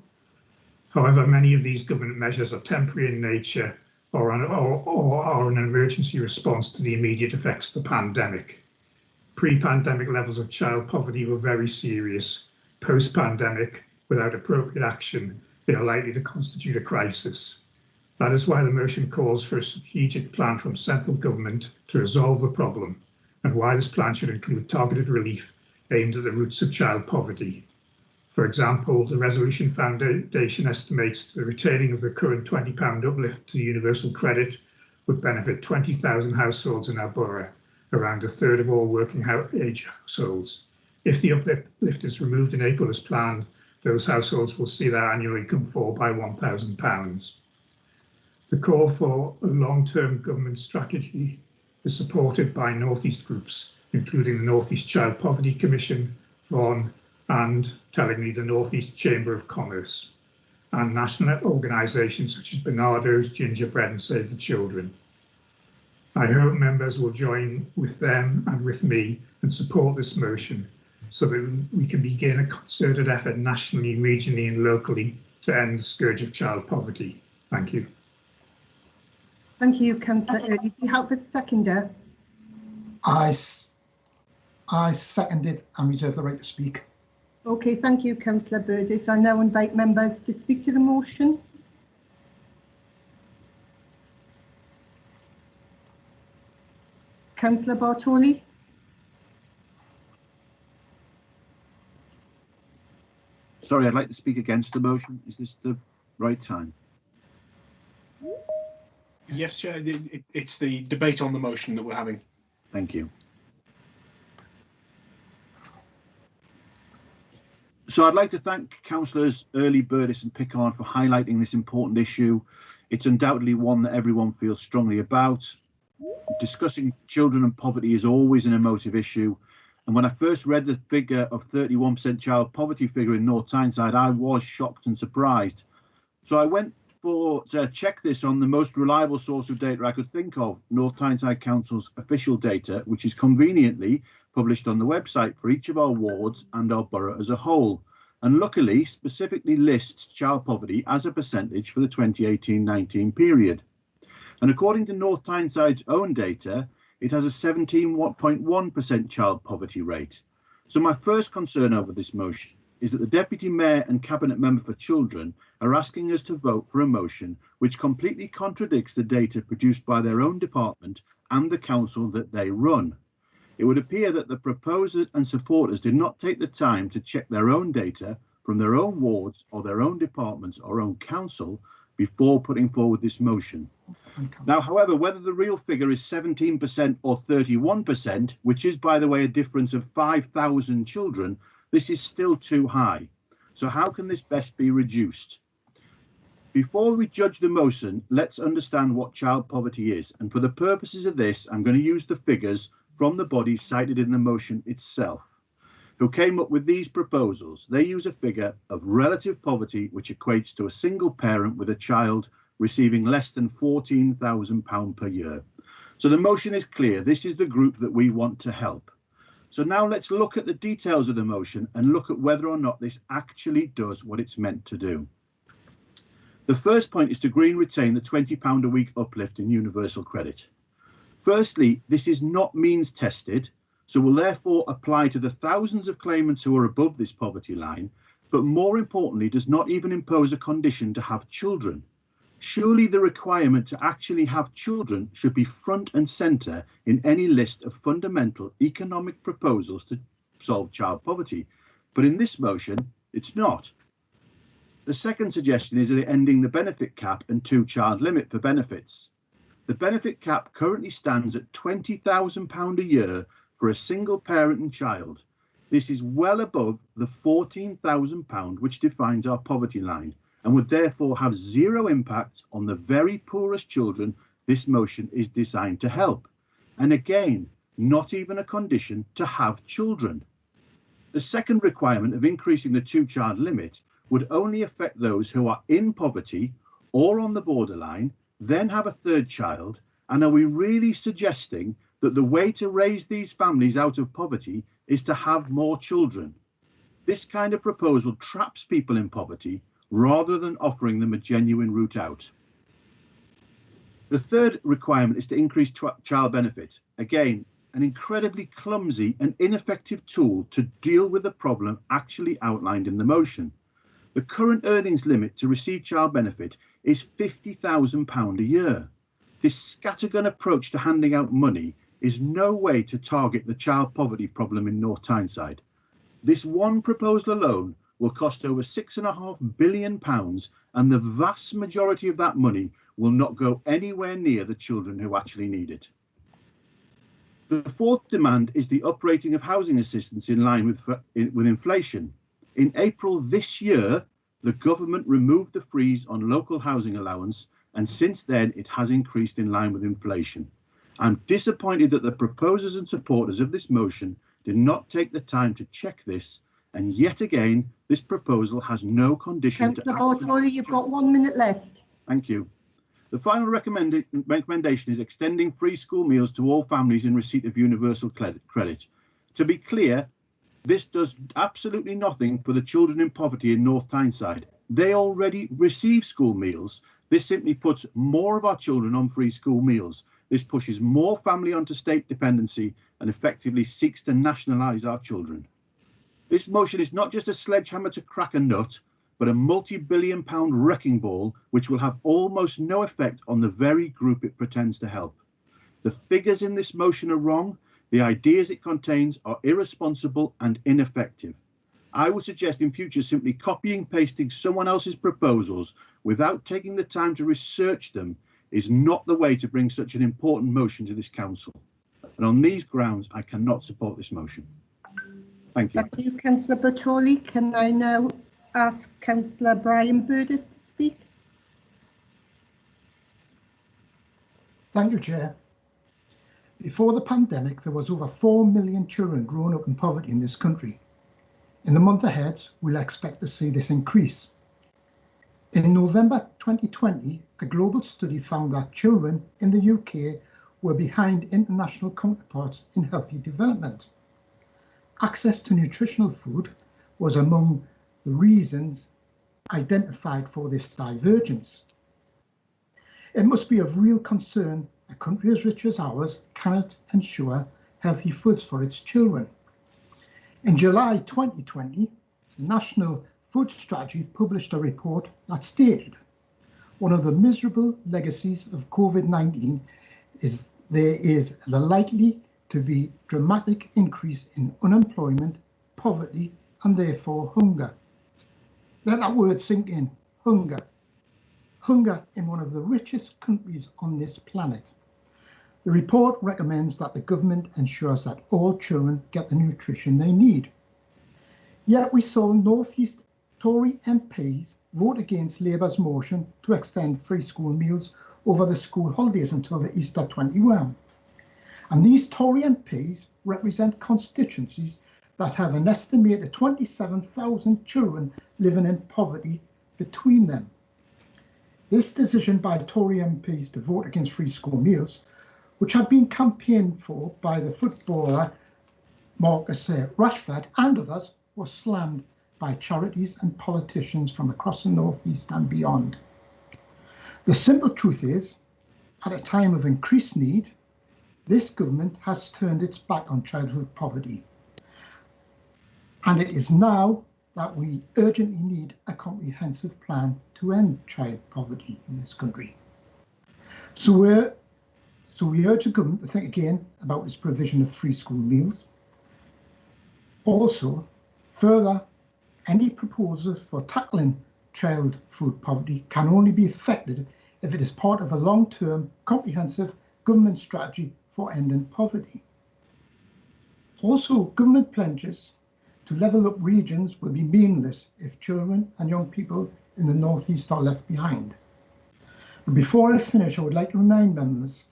However, many of these government measures are temporary in nature or are an emergency response to the immediate effects of the pandemic. Pre-pandemic levels of child poverty were very serious. Post-pandemic, without appropriate action, they are likely to constitute a crisis. That is why the motion calls for a strategic plan from central government to resolve the problem, and why this plan should include targeted relief aimed at the roots of child poverty. For example, the Resolution Foundation estimates the retaining of the current £20 uplift to universal credit would benefit 20,000 households in our borough, around a third of all working age households. If the uplift is removed in April as planned, those households will see their annual income fall by £1,000. The call for a long-term government strategy is supported by North East groups, including the North East Child Poverty Commission, VON, and, tellingly, the North East Chamber of Commerce, and national organisations such as Barnardo's, Gingerbread and Save the Children. I hope members will join with them and with me and support this motion so that we can begin a concerted effort nationally, regionally and locally to end the scourge of child poverty. Thank you. Thank you, Councillor Early. Can you help us seconder? I seconded and reserve the right to speak. Okay, thank you, Councillor Burgess. I now invite members to speak to the motion. Councillor Bartoli. Sorry, I'd like to speak against the motion. Is this the right time? Yes, Chair, it's the debate on the motion that we're having. Thank you. So I'd like to thank Councillors Early, Burgess and Pickard for highlighting this important issue. It's undoubtedly one that everyone feels strongly about. Discussing children and poverty is always an emotive issue. And when I first read the figure of 31% child poverty figure in North Tyneside, I was shocked and surprised. So I went to check this on the most reliable source of data I could think of, North Tyneside Council's official data, which is conveniently published on the website for each of our wards and our borough as a whole, and luckily specifically lists child poverty as a percentage for the 2018-19 period. And according to North Tyneside's own data, it has a 17.1% child poverty rate. So my first concern over this motion is that the Deputy Mayor and Cabinet Member for Children are asking us to vote for a motion which completely contradicts the data produced by their own department and the council that they run. It would appear that the proposers and supporters did not take the time to check their own data from their own wards or their own departments or own council before putting forward this motion. Now, however, whether the real figure is 17% or 31%, which is, by the way, a difference of 5,000 children, this is still too high. So how can this best be reduced? Before we judge the motion, let's understand what child poverty is. And for the purposes of this, I'm going to use the figures from the body cited in the motion itself, who came up with these proposals. They use a figure of relative poverty, which equates to a single parent with a child receiving less than £14,000 per year. So the motion is clear. This is the group that we want to help. So now let's look at the details of the motion and look at whether or not this actually does what it's meant to do. The first point is to agree and retain the £20 a week uplift in universal credit. Firstly, this is not means tested, so will therefore apply to the thousands of claimants who are above this poverty line, but more importantly, does not even impose a condition to have children. Surely the requirement to actually have children should be front and centre in any list of fundamental economic proposals to solve child poverty. But in this motion, it's not. The second suggestion is ending the benefit cap and two-child limit for benefits. The benefit cap currently stands at £20,000 a year for a single parent and child. This is well above the £14,000 which defines our poverty line, and would therefore have zero impact on the very poorest children this motion is designed to help. And again, not even a condition to have children. The second requirement of increasing the two-child limit would only affect those who are in poverty or on the borderline, then have a third child. And are we really suggesting that the way to raise these families out of poverty is to have more children? This kind of proposal traps people in poverty rather than offering them a genuine route out. The third requirement is to increase child benefit. Again, an incredibly clumsy and ineffective tool to deal with the problem actually outlined in the motion. The current earnings limit to receive child benefit is £50,000 a year. This scattergun approach to handing out money is no way to target the child poverty problem in North Tyneside. This one proposal alone will cost over £6.5 billion, and the vast majority of that money will not go anywhere near the children who actually need it. The fourth demand is the uprating of housing assistance in line with inflation. In April this year, the government removed the freeze on local housing allowance, and since then it has increased in line with inflation. I'm disappointed that the proposers and supporters of this motion did not take the time to check this, and yet again, this proposal has no condition. Councillor Bartoli, you've got 1 minute left. Thank you. The final recommendation is extending free school meals to all families in receipt of universal credit. To be clear, this does absolutely nothing for the children in poverty in North Tyneside. They already receive school meals. This simply puts more of our children on free school meals. This pushes more family onto state dependency and effectively seeks to nationalise our children. This motion is not just a sledgehammer to crack a nut, but a multi-billion-pound wrecking ball which will have almost no effect on the very group it pretends to help. The figures in this motion are wrong. The ideas it contains are irresponsible and ineffective. I would suggest in future simply copying and pasting someone else's proposals without taking the time to research them is not the way to bring such an important motion to this council. And on these grounds, I cannot support this motion. Thank you. Thank you, Councillor Bartoli. Can I now ask Councillor Brian Burdis to speak? Thank you, Chair. Before the pandemic, there was over 4 million children growing up in poverty in this country. In the month ahead, we'll expect to see this increase. In November 2020, a global study found that children in the UK were behind international counterparts in healthy development. Access to nutritional food was among the reasons identified for this divergence. It must be of real concern a country as rich as ours cannot ensure healthy foods for its children. In July 2020, the National Food Strategy published a report that stated one of the miserable legacies of COVID-19 is there is the likely to be dramatic increase in unemployment, poverty, and therefore hunger. Let that word sink in, hunger. Hunger in one of the richest countries on this planet. The report recommends that the government ensures that all children get the nutrition they need. Yet we saw North East Tory MPs vote against Labour's motion to extend free school meals over the school holidays until the Easter 21. And these Tory MPs represent constituencies that have an estimated 27,000 children living in poverty between them. This decision by Tory MPs to vote against free school meals, which had been campaigned for by the footballer Marcus Rashford and others, was slammed by charities and politicians from across the North East and beyond. The simple truth is, at a time of increased need, this government has turned its back on childhood poverty. And it is now that we urgently need a comprehensive plan to end child poverty in this country. So we urge the government to think again about its provision of free school meals. Also, further, any proposals for tackling child food poverty can only be effected if it is part of a long-term, comprehensive government strategy for ending poverty. Also, government pledges to level up regions will be meaningless if children and young people in the North East are left behind. But before I finish, I would like to remind members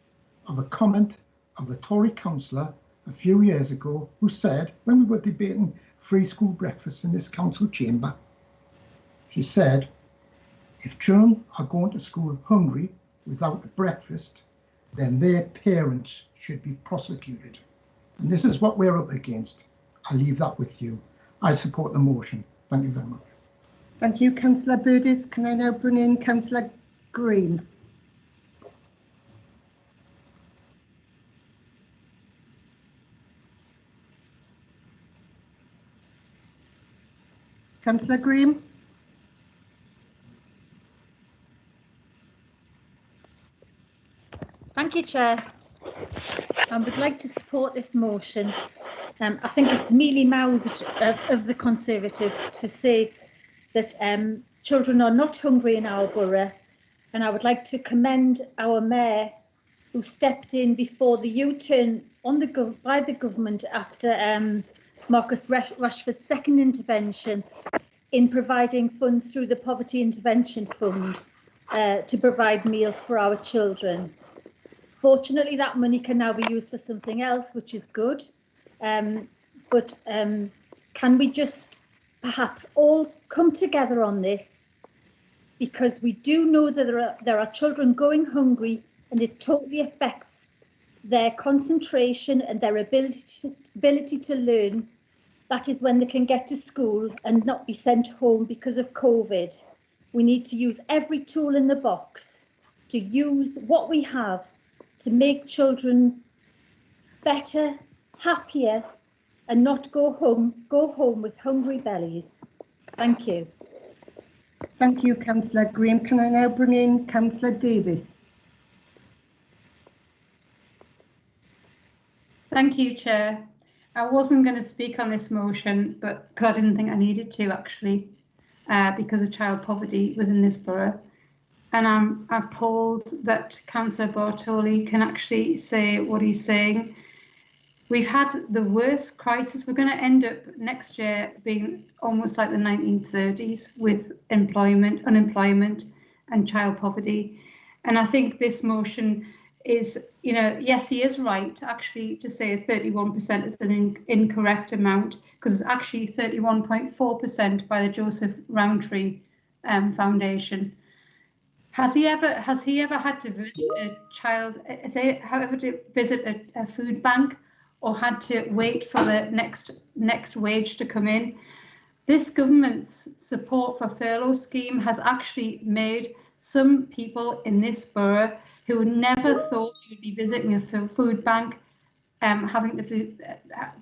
of a comment of a Tory councillor a few years ago who said, when we were debating free school breakfast in this council chamber, she said, if children are going to school hungry without a breakfast, then their parents should be prosecuted. And this is what we're up against. I leave that with you. I support the motion. Thank you very much. Thank you, Councillor Burdis. Can I now bring in Councillor Green? Councillor Green. Thank you, Chair. I would like to support this motion. I think it's mealy-mouthed of the Conservatives to say that children are not hungry in our borough, and I would like to commend our Mayor who stepped in before the U-turn by the government after Marcus Rashford's second intervention in providing funds through the Poverty Intervention Fund to provide meals for our children. Fortunately, that money can now be used for something else, which is good. But can we just perhaps all come together on this? Because we do know that there are children going hungry, and it totally affects their concentration and their ability to learn. That is when they can get to school and not be sent home because of COVID. We need to use every tool in the box to use what we have to make children better, happier, and not go home with hungry bellies. Thank you. Thank you, Councillor Graham. Can I now bring in Councillor Davis? Thank you, Chair. I wasn't going to speak on this motion, but because I didn't think I needed to actually, because of child poverty within this borough. And I'm appalled that Councillor Bartoli can actually say what he's saying. We've had the worst crisis. We're going to end up next year being almost like the 1930s with unemployment and child poverty. And I think this motion is, yes, he is right actually to say 31% is an incorrect amount, because it's actually 31.4% by the Joseph Rowntree Foundation. Has he ever had to visit a child? Has he ever to visit a food bank, or had to wait for the next wage to come in? This government's support for furlough scheme has actually made some people in this borough who never thought they would be visiting a food bank, having to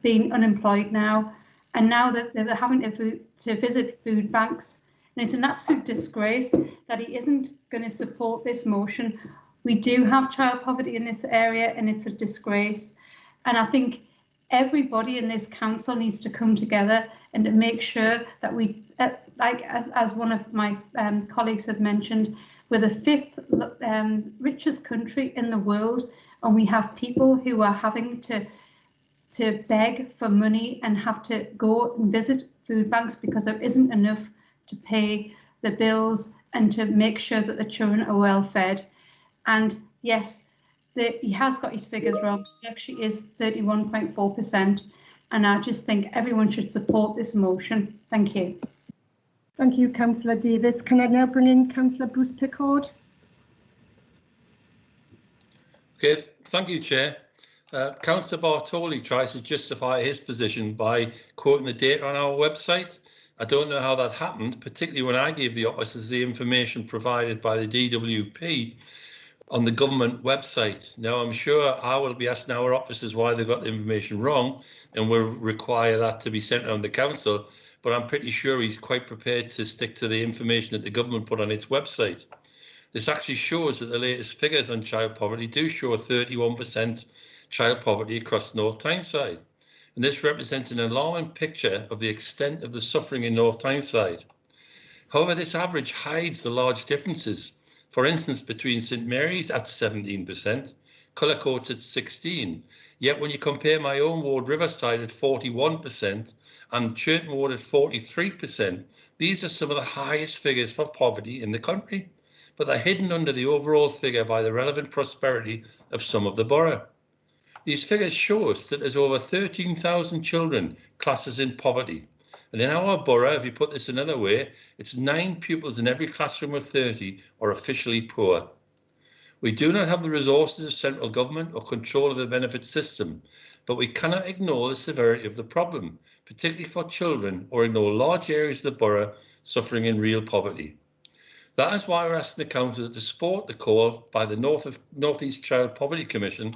being unemployed now. and now that they're having to visit food banks. And it's an absolute disgrace that he isn't going to support this motion. We do have child poverty in this area, and it's a disgrace. And I think everybody in this council needs to come together and to make sure that we, like as one of my colleagues have mentioned, we're the 5th richest country in the world, and we have people who are having to beg for money and have to go and visit food banks because there isn't enough to pay the bills and to make sure that the children are well fed. And yes, he has got his figures wrong. It actually is 31.4%. And I just think everyone should support this motion. Thank you. Thank you, Councillor Davis. Can I now bring in Councillor Bruce Pickard? Okay, thank you, Chair. Councillor Bartoli tries to justify his position by quoting the data on our website. I don't know how that happened, particularly when I gave the officers the information provided by the DWP on the government website. Now, I'm sure I will be asking our officers why they got the information wrong, and will require that to be sent around the council, but I'm pretty sure he's quite prepared to stick to the information that the government put on its website. This actually shows that the latest figures on child poverty do show a 31% child poverty across North Tyneside. And this represents an alarming picture of the extent of the suffering in North Tyneside. However, this average hides the large differences. For instance, between St Mary's at 17%, Cullercoats at 16%. Yet when you compare my own ward, Riverside, at 41% and Churton Ward at 43%, these are some of the highest figures for poverty in the country, but they're hidden under the overall figure by the relevant prosperity of some of the borough. These figures show us that there's over 13,000 children classed as in poverty. And in our borough, if you put this another way, it's 9 pupils in every classroom of 30 are officially poor. We do not have the resources of central government or control of the benefit system, but we cannot ignore the severity of the problem, particularly for children, or ignore large areas of the borough suffering in real poverty. That is why we're asking the council to support the call by the North East Child Poverty Commission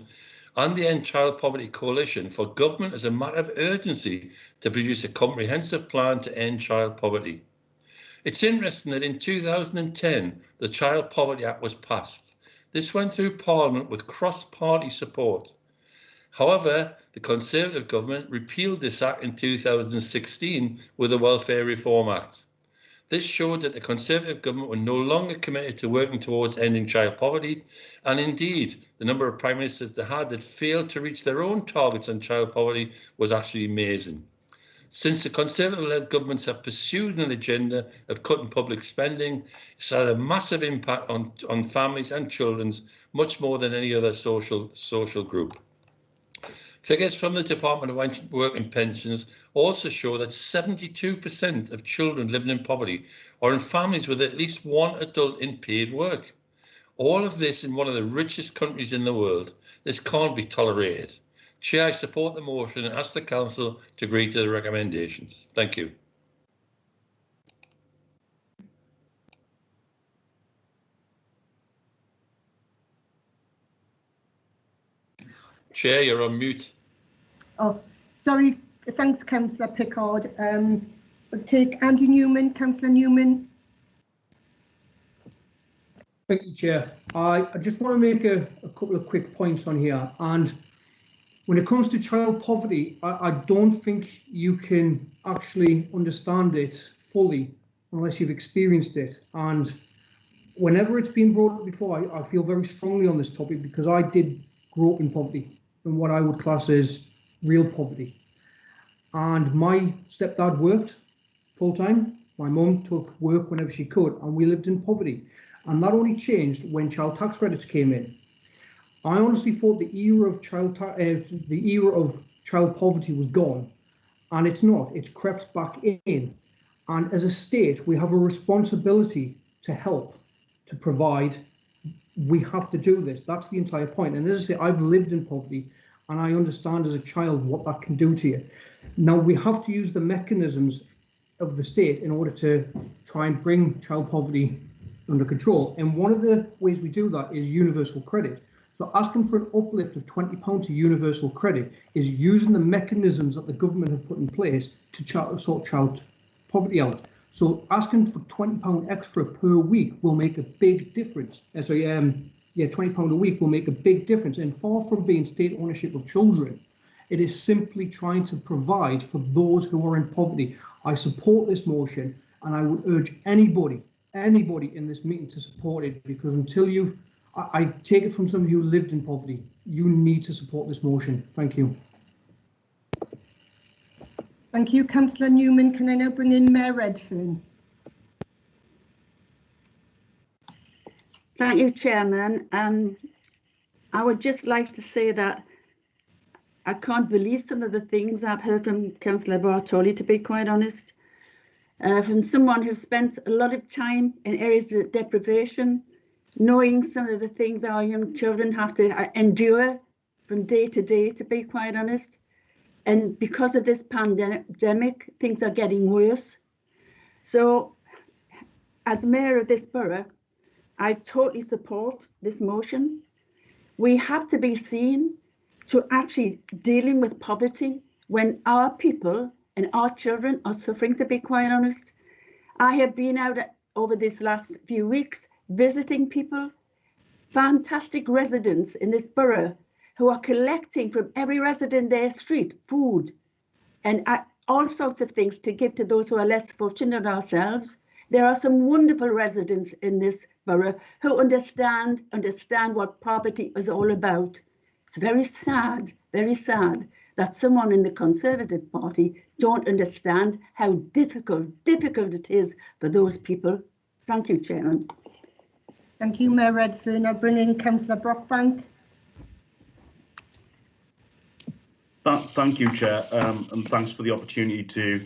and the End Child Poverty Coalition for government as a matter of urgency to produce a comprehensive plan to end child poverty. It's interesting that in 2010, the Child Poverty Act was passed. This went through Parliament with cross-party support. However, the Conservative government repealed this act in 2016 with the Welfare Reform Act. This showed that the Conservative government were no longer committed to working towards ending child poverty, and indeed, the number of Prime Ministers they had that failed to reach their own targets on child poverty was actually amazing. Since the Conservative-led governments have pursued an agenda of cutting public spending, it's had a massive impact on families and children, much more than any other social group. Figures from the Department of Work and Pensions also show that 72% of children living in poverty are in families with at least one adult in paid work. All of this in one of the richest countries in the world. This can't be tolerated. Chair, I support the motion and ask the Council to agree to the recommendations. Thank you. Chair, you're on mute. Oh, sorry. Thanks, Councillor Pickard. We'll take Andy Newman. Councillor Newman. Thank you, Chair. I just want to make a couple of quick points on here. And when it comes to child poverty, I don't think you can actually understand it fully unless you've experienced it. And whenever it's been brought up before, I feel very strongly on this topic because I did grow up in poverty and what I would class as real poverty. And my stepdad worked full time. My mum took work whenever she could, and we lived in poverty. And that only changed when child tax credits came in. I honestly thought the era of child poverty was gone, and it's not. It's crept back in. And as a state, we have a responsibility to help, to provide. We have to do this. That's the entire point. And as I say, I've lived in poverty, and I understand as a child what that can do to you. Now, we have to use the mechanisms of the state in order to try and bring child poverty under control. And one of the ways we do that is universal credit. So asking for an uplift of £20 to universal credit is using the mechanisms that the government have put in place to sort child poverty out. So asking for £20 extra per week will make a big difference. £20 a week will make a big difference. And far from being state ownership of children, it is simply trying to provide for those who are in poverty. I support this motion, and I would urge anybody in this meeting to support it, because until I take it from somebody who lived in poverty, you need to support this motion. Thank you. Thank you, Councillor Newman. Can I now bring in Mayor Redfern? Thank you, Chairman. I would just like to say that I can't believe some of the things I've heard from Councillor Bartoli, to be quite honest. From someone who spent a lot of time in areas of deprivation, knowing some of the things our young children have to endure from day to day, to be quite honest. And because of this pandemic, things are getting worse. So as mayor of this borough, I totally support this motion. We have to be seen to actually dealing with poverty when our people and our children are suffering, to be quite honest. I have been out over this last few weeks visiting people, fantastic residents in this borough who are collecting from every resident their street food and all sorts of things to give to those who are less fortunate than ourselves. There are some wonderful residents in this borough who understand what poverty is all about. It's very sad that someone in the Conservative Party don't understand how difficult it is for those people. Thank you, Chairman. Thank you, Mayor Redfern. I'll bring in Councillor Brockbank. Thank you, Chair, and thanks for the opportunity to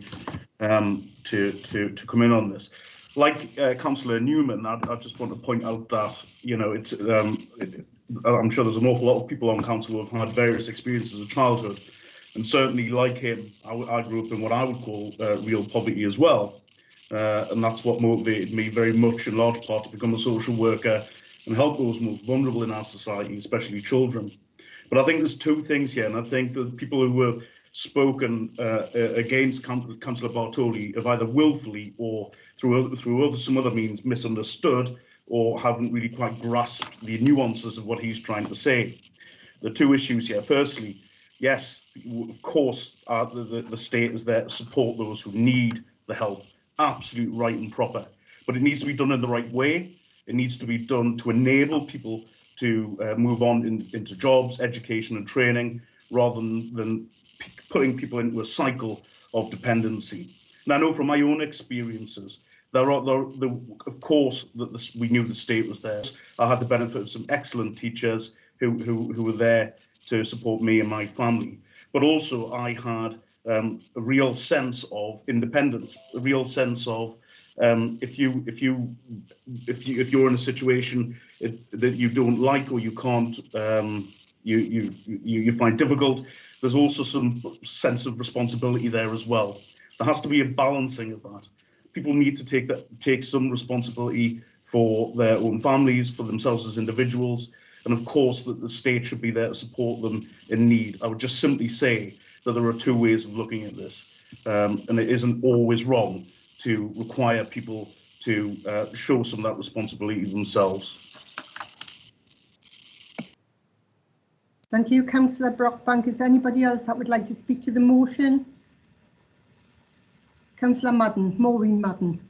come in on this. Like Councillor Newman, I just want to point out that, you know, I'm sure there's an awful lot of people on council who have had various experiences of childhood, and certainly like him, I grew up in what I would call real poverty as well, and that's what motivated me very much in large part to become a social worker and help those most vulnerable in our society, especially children. But I think there's two things here, and I think that people who have spoken against Councillor Bartoli have either willfully or through some other means misunderstood or haven't really quite grasped the nuances of what he's trying to say. The two issues here. Firstly, yes, of course, the state is there to support those who need the help. Absolute right and proper. But it needs to be done in the right way. It needs to be done to enable people to move on into jobs, education and training, rather than putting people into a cycle of dependency. And I know from my own experiences, of course, we knew the state was there. I had the benefit of some excellent teachers who were there to support me and my family. But also I had a real sense of independence, a real sense of if you're in a situation that you don't like or you can't, you find difficult, there's also some sense of responsibility there as well. There has to be a balancing of that. People need to take some responsibility for their own families, for themselves as individuals, and of course that the state should be there to support them in need. I would just simply say that there are two ways of looking at this, and it isn't always wrong to require people to show some of that responsibility themselves. Thank you, Councillor Brockbank. Is there anybody else that would like to speak to the motion? Councillor Madden, Maureen Madden.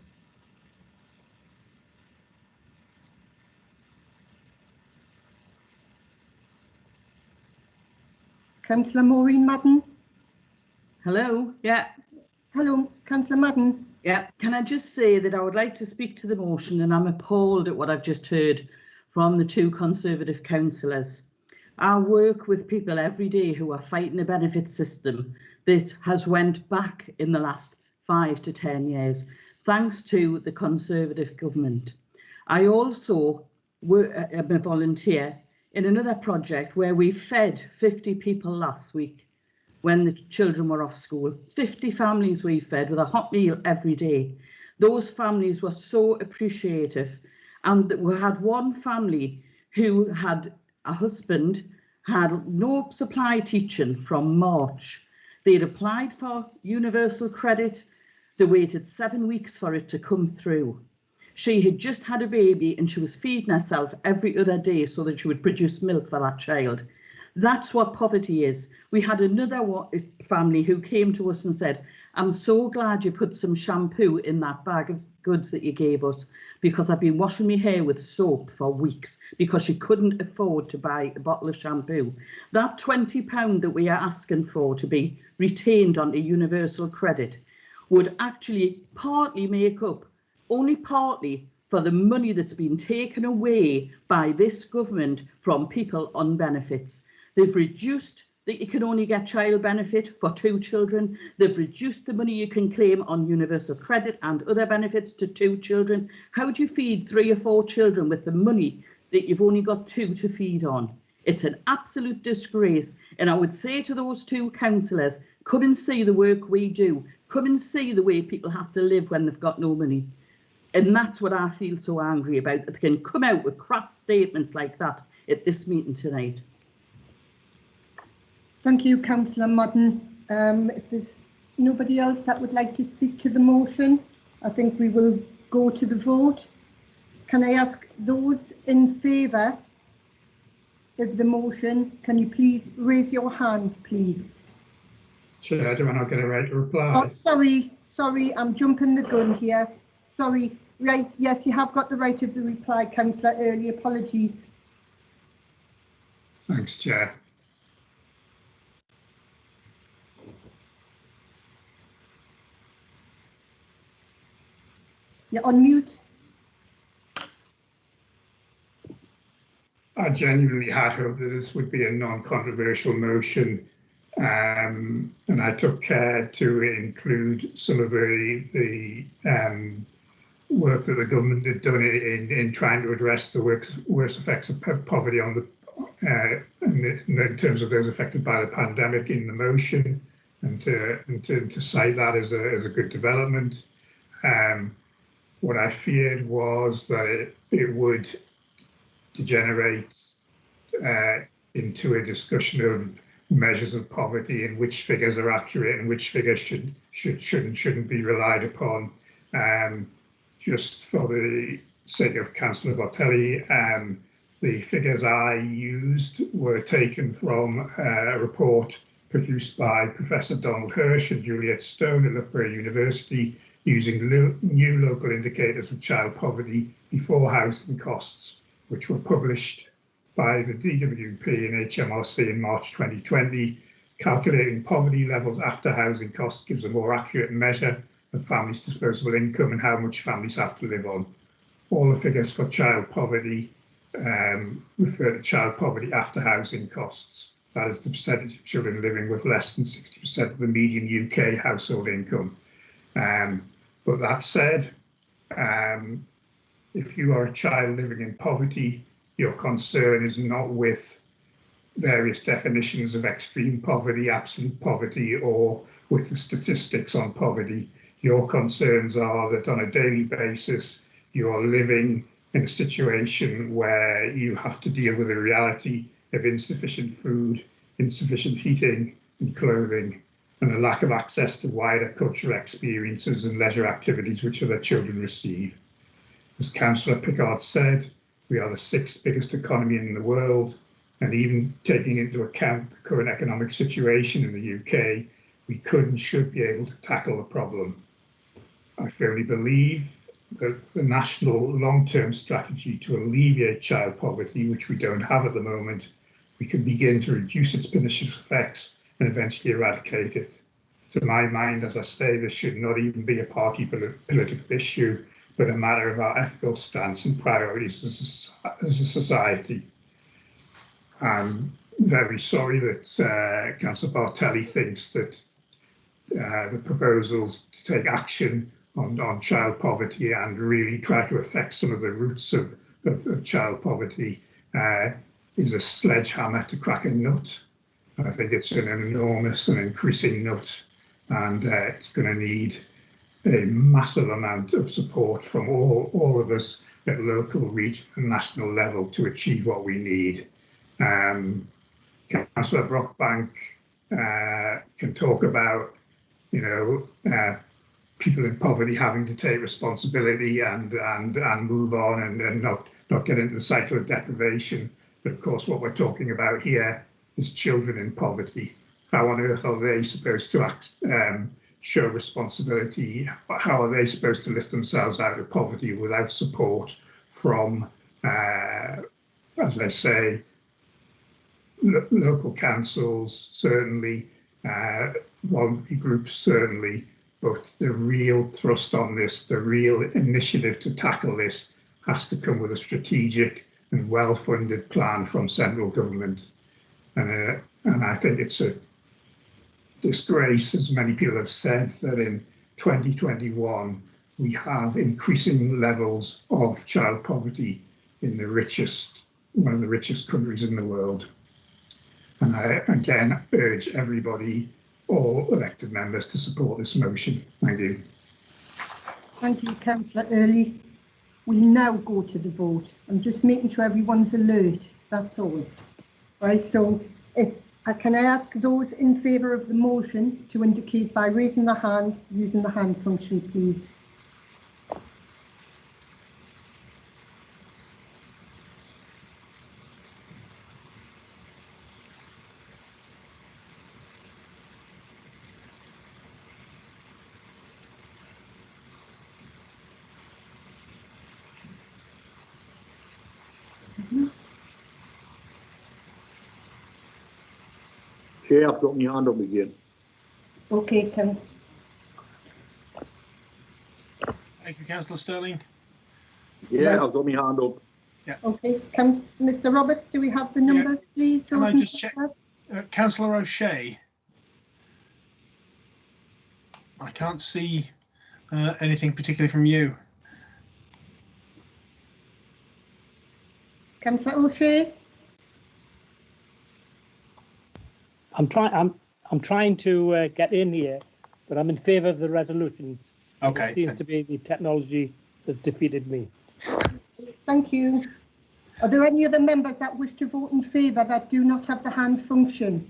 Councillor Maureen Madden. Hello, yeah. Hello, Councillor Madden. Yeah, can I just say that I would like to speak to the motion, and I'm appalled at what I've just heard from the two Conservative councillors. I work with people every day who are fighting a benefit system that has went back in the last 5 to 10 years, thanks to the Conservative government. I also am a volunteer in another project where we fed 50 people last week when the children were off school. 50 families we fed with a hot meal every day. Those families were so appreciative, and we had one family who had her husband had no supply teaching from March. They'd applied for universal credit. They waited 7 weeks for it to come through. She had just had a baby and she was feeding herself every other day so that she would produce milk for that child. That's what poverty is. We had another family who came to us and said, I'm so glad you put some shampoo in that bag of goods that you gave us, because I've been washing my hair with soap for weeks because she couldn't afford to buy a bottle of shampoo. That £20 that we are asking for to be retained onto universal credit would actually partly make up, only partly, for the money that's been taken away by this government from people on benefits. They've reduced that you can only get child benefit for 2 children. They've reduced the money you can claim on universal credit and other benefits to 2 children. How do you feed 3 or 4 children with the money that you've only got 2 to feed on? It's an absolute disgrace. And I would say to those 2 councillors, come and see the work we do. Come and see the way people have to live when they've got no money. And that's what I feel so angry about, that they can come out with crass statements like that at this meeting tonight. Thank you, Councillor Madden. If there's nobody else that would like to speak to the motion, I think we will go to the vote. Can I ask those in favour of the motion, can you please raise your hand, please? Chair, do I not get a right to reply? Oh, sorry, I'm jumping the gun here. Sorry, right, yes, you have got the right of the reply, Councillor Early. Apologies. Thanks, Chair. You're on mute. I genuinely had hoped that this would be a non-controversial motion, and I took care to include some of the work that the government had done in trying to address the worst effects of poverty on the in terms of those affected by the pandemic in the motion, and to cite that as a good development. What I feared was that it would degenerate into a discussion of measures of poverty and which figures are accurate and which figures shouldn't be relied upon. Just for the sake of Councillor Bartelli, the figures I used were taken from a report produced by Professor Donald Hirsch and Juliet Stone at Loughborough University, using new local indicators of child poverty before housing costs, which were published by the DWP and HMRC in March 2020. Calculating poverty levels after housing costs gives a more accurate measure of families' disposable income and how much families have to live on. All the figures for child poverty refer to child poverty after housing costs. That is the percentage of children living with less than 60% of the median UK household income. But that said, if you are a child living in poverty, your concern is not with various definitions of extreme poverty, absolute poverty, or with the statistics on poverty. Your concerns are that on a daily basis, you are living in a situation where you have to deal with the reality of insufficient food, insufficient heating and clothing, and a lack of access to wider cultural experiences and leisure activities which other children receive. As Councillor Pickard said, we are the 6th biggest economy in the world, and even taking into account the current economic situation in the UK, we could and should be able to tackle the problem. I firmly believe that the national long-term strategy to alleviate child poverty, which we don't have at the moment, we can begin to reduce its pernicious effects and eventually eradicate it. To my mind, as I say, this should not even be a party political issue, but a matter of our ethical stance and priorities as a society. I'm very sorry that Councillor Bartelli thinks that the proposals to take action on child poverty and really try to affect some of the roots of child poverty is a sledgehammer to crack a nut. I think it's an enormous and increasing nut, and it's going to need a massive amount of support from all of us at local, regional and national level to achieve what we need. Councillor Brockbank can talk about, people in poverty having to take responsibility and move on and not get into the cycle of deprivation. But of course, what we're talking about here is children in poverty. How on earth are they supposed to show responsibility? How are they supposed to lift themselves out of poverty without support from, as I say, local councils, certainly, voluntary groups, certainly, but the real thrust on this, the real initiative to tackle this has to come with a strategic and well-funded plan from central government. And I think it's a disgrace, as many people have said, that in 2021 we have increasing levels of child poverty in one of the richest countries in the world. And I again urge everybody, all elected members, to support this motion. Thank you. Thank you, Councillor Early. We'll now go to the vote. I'm just making sure everyone's alert, that's all. Right, so can I ask those in favour of the motion to indicate by raising the hand, using the hand function, please? Chair, I've got my hand up again. Okay, Thank you, Councillor Sterling. Yeah, I've got my hand up. Yeah. Okay, Mr. Roberts, do we have the numbers, please? Can I just check? Councillor O'Shea. I can't see anything particularly from you. Councillor O'Shea? I'm trying to get in here, but I'm in favour of the resolution. Okay. It seems to be the technology has defeated me. Thank you. Are there any other members that wish to vote in favour that do not have the hand function?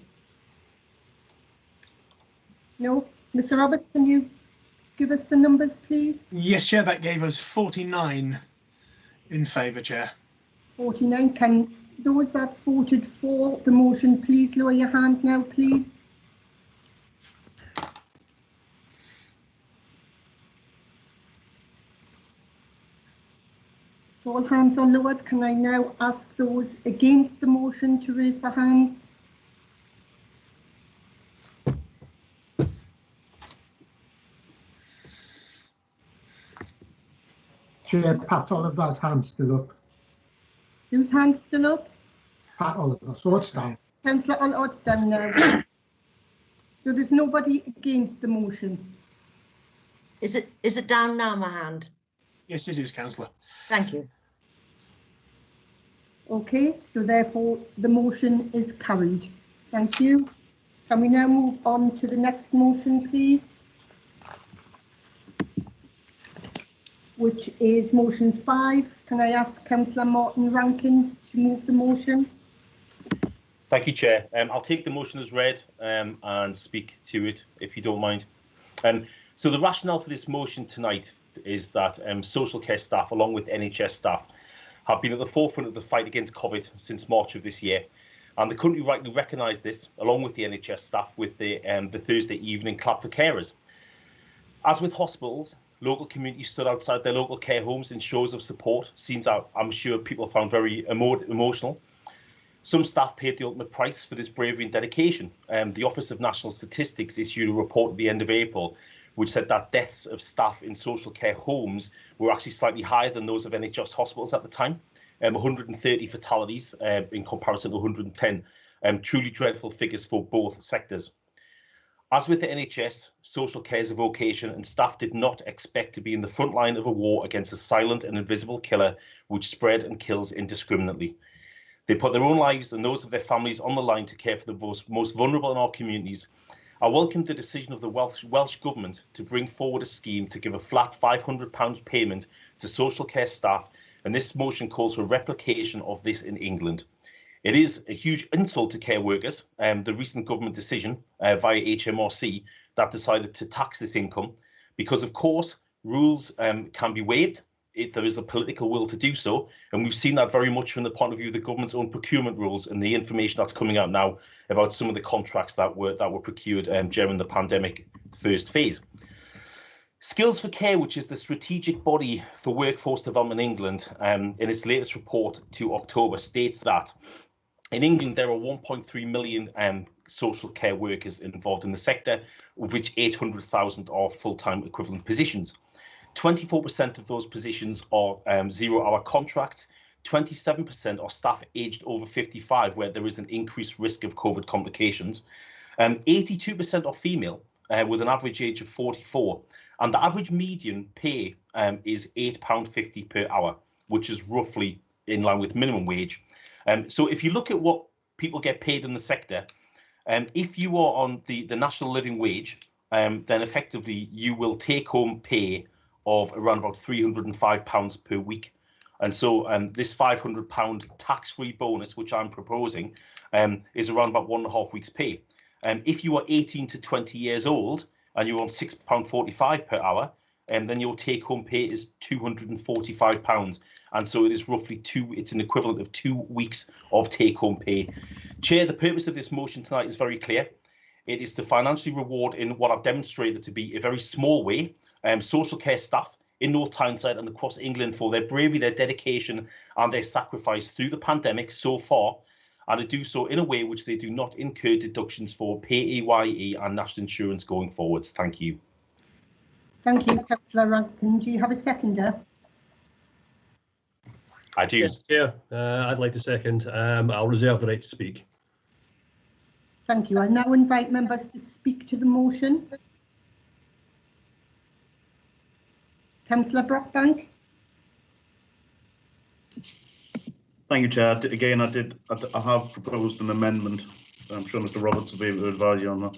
No? Mr. Roberts, can you give us the numbers, please? Yes, Chair, that gave us 49 in favour, Chair. 49. Can those that voted for the motion please lower your hand now, please? If all hands are lowered, can I now ask those against the motion to raise their hands? Chair, Pat Oliver's hand's still up. Whose hand's still up? Pat Oliver, so it's down. Councillor Oliver's down now. So there's nobody against the motion. Is it down now, my hand? Yes, it is, Councillor. Thank you. Okay, so therefore the motion is carried. Thank you. Can we now move on to the next motion, please? Which is motion 5. Can I ask Councillor Martin Rankin to move the motion? Thank you, Chair. I'll take the motion as read and speak to it, if you don't mind. So the rationale for this motion tonight is that social care staff, along with NHS staff, have been at the forefront of the fight against COVID since March of this year. And the country rightly recognised this, along with the NHS staff, with the Thursday evening clap for carers. As with hospitals, local communities stood outside their local care homes in shows of support, scenes I'm sure people found very emotional. Some staff paid the ultimate price for this bravery and dedication. The Office of National Statistics issued a report at the end of April, which said that deaths of staff in social care homes were actually slightly higher than those of NHS hospitals at the time. 130 fatalities in comparison to 110. Truly dreadful figures for both sectors. As with the NHS, social care is a vocation, and staff did not expect to be in the front line of a war against a silent and invisible killer which spread and kills indiscriminately. They put their own lives and those of their families on the line to care for the most vulnerable in our communities. I welcome the decision of the Welsh Government to bring forward a scheme to give a flat £500 payment to social care staff, and this motion calls for a replication of this in England. It is a huge insult to care workers, the recent government decision via HMRC that decided to tax this income, because of course rules can be waived if there is a political will to do so, and we've seen that very much from the point of view of the government's own procurement rules and the information that's coming out now about some of the contracts that were procured during the pandemic first phase. Skills for Care, which is the strategic body for workforce development in England, in its latest report to October, states that in England there are 1.3 million social care workers involved in the sector, of which 800,000 are full-time equivalent positions. 24% of those positions are 0-hour contracts. 27% are staff aged over 55, where there is an increased risk of COVID complications. 82% are female, with an average age of 44. And the average median pay is £8.50 per hour, which is roughly in line with minimum wage. So if you look at what people get paid in the sector, if you are on the national living wage, then effectively you will take home pay of around about £305 per week. And so this £500 tax-free bonus, which I'm proposing, is around about 1.5 weeks' pay. If you are 18 to 20 years old and you're on £6.45 per hour, then your take-home pay is £245. And so it is roughly it's an equivalent of 2 weeks of take-home pay. Chair, the purpose of this motion tonight is very clear. It is to financially reward, in what I've demonstrated to be a very small way, social care staff in North Tyneside and across England for their bravery, their dedication and their sacrifice through the pandemic so far, and to do so in a way which they do not incur deductions for PAYE and national insurance going forwards. Thank you. Thank you, Councillor Rankin. Do you have a seconder? I do. Yes, Chair. I'd like to second. I'll reserve the right to speak. Thank you. I'll now invite members to speak to the motion. Councillor Brockbank. Thank you, Chair. Again, I have proposed an amendment. I'm sure Mr. Roberts will be able to advise you on that.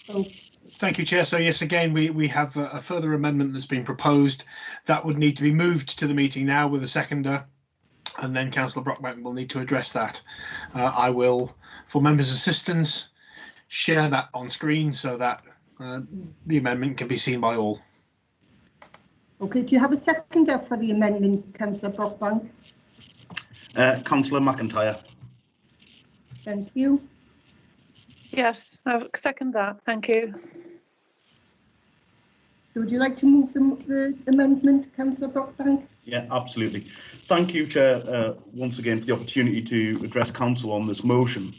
Oh. Thank you, Chair. So yes, again, we have a further amendment that's been proposed that would need to be moved to the meeting now with a seconder, and then Councillor Brockbank will need to address that. I will, for members' assistance, share that on screen so that the amendment can be seen by all. Okay, do you have a seconder for the amendment, Councillor Brockbank? Councillor McIntyre. Thank you. Yes, I second that. Thank you. So would you like to move the amendment, Councillor Brockbank? Yeah, absolutely. Thank you, Chair, once again for the opportunity to address Council on this motion,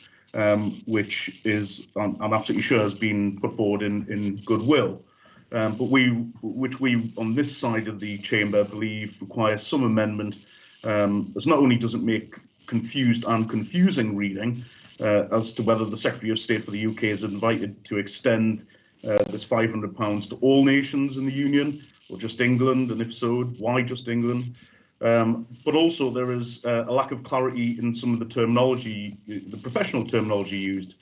which is, I'm absolutely sure, has been put forward in goodwill. But which we on this side of the chamber believe requires some amendment, as not only does it make confused and confusing reading as to whether the Secretary of State for the UK is invited to extend this £500 to all nations in the Union, or just England, and if so, why just England? But also there is a lack of clarity in some of the terminology, the professional terminology used.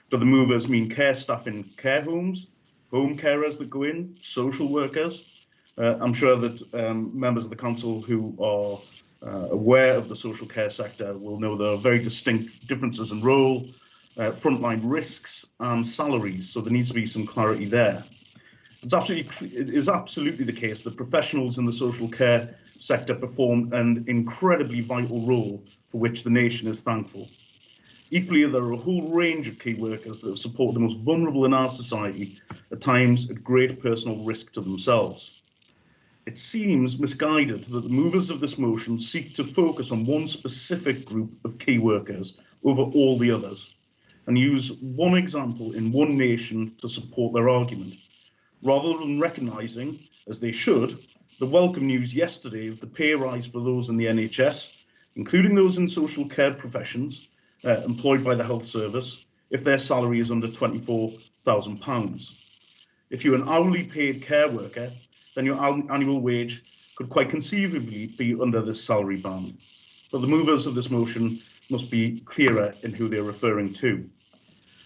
Do the movers mean care staff in care homes, home carers that go in, social workers? I'm sure that members of the council who are aware of the social care sector will know there are very distinct differences in role, frontline risks and salaries, so there needs to be some clarity there. It is absolutely the case that professionals in the social care sector perform an incredibly vital role for which the nation is thankful. Equally, there are a whole range of key workers that support the most vulnerable in our society, at times at great personal risk to themselves. It seems misguided that the movers of this motion seek to focus on one specific group of key workers over all the others, and use one example in one nation to support their argument, rather than recognising, as they should, the welcome news yesterday of the pay rise for those in the NHS, including those in social care professions employed by the health service, if their salary is under £24,000. If you're an hourly paid care worker, then your annual wage could quite conceivably be under this salary band. But the movers of this motion must be clearer in who they're referring to.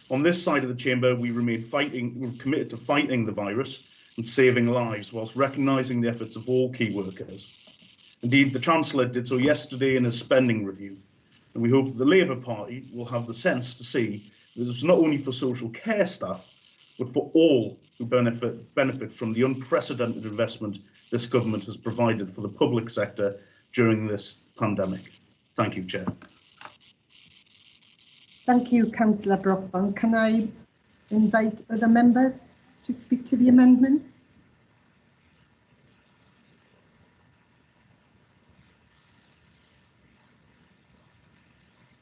On this side of the chamber, we're committed to fighting the virus and saving lives whilst recognising the efforts of all key workers. Indeed, the Chancellor did so yesterday in his spending review, and we hope that the Labour Party will have the sense to see that it's not only for social care staff, but for all who benefit from the unprecedented investment this government has provided for the public sector during this pandemic. Thank you, Chair. Thank you, Councillor Brockbank. Can I invite other members to speak to the amendment?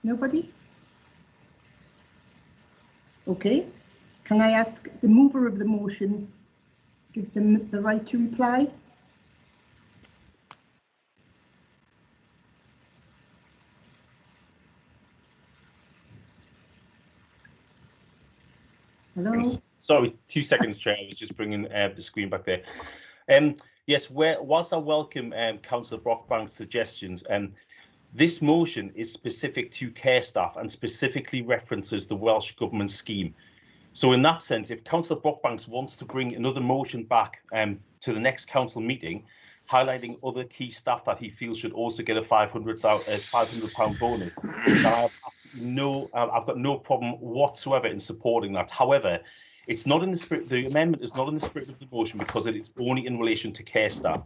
Nobody? Okay. Can I ask the mover of the motion, give them the right to reply? Hello? Sorry, 2 seconds, Chair. I was just bringing the screen back there. Yes, whilst I welcome Councillor Brockbank's suggestions, this motion is specific to care staff and specifically references the Welsh Government scheme. So in that sense, if Councillor Brockbank wants to bring another motion back to the next council meeting, highlighting other key staff that he feels should also get a £500 bonus, then I've got no problem whatsoever in supporting that. However, it's not in the spirit. The amendment is not in the spirit of the motion because it is only in relation to care staff.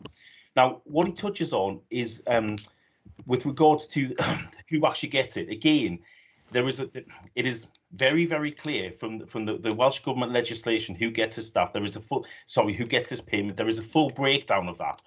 Now, what he touches on is with regards to who actually gets it. Again, it is very, very clear from the Welsh Government legislation who gets his staff. There is who gets his payment. There is a full breakdown of that.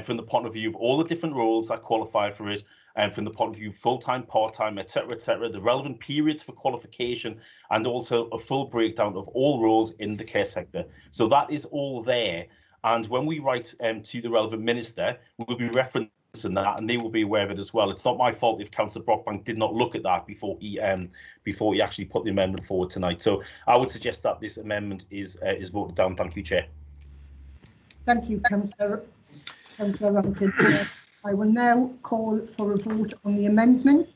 From the point of view of all the different roles that qualify for it, and from the point of view of full-time, part-time, etc., the relevant periods for qualification, and also a full breakdown of all roles in the care sector. So that is all there. And when we write to the relevant minister, we'll be referencing that, and they will be aware of it as well. It's not my fault if Councillor Brockbank did not look at that before he actually put the amendment forward tonight. So I would suggest that this amendment is voted down. Thank you, Chair. Thank you, Councillor Rankin. I will now call for a vote on the amendment.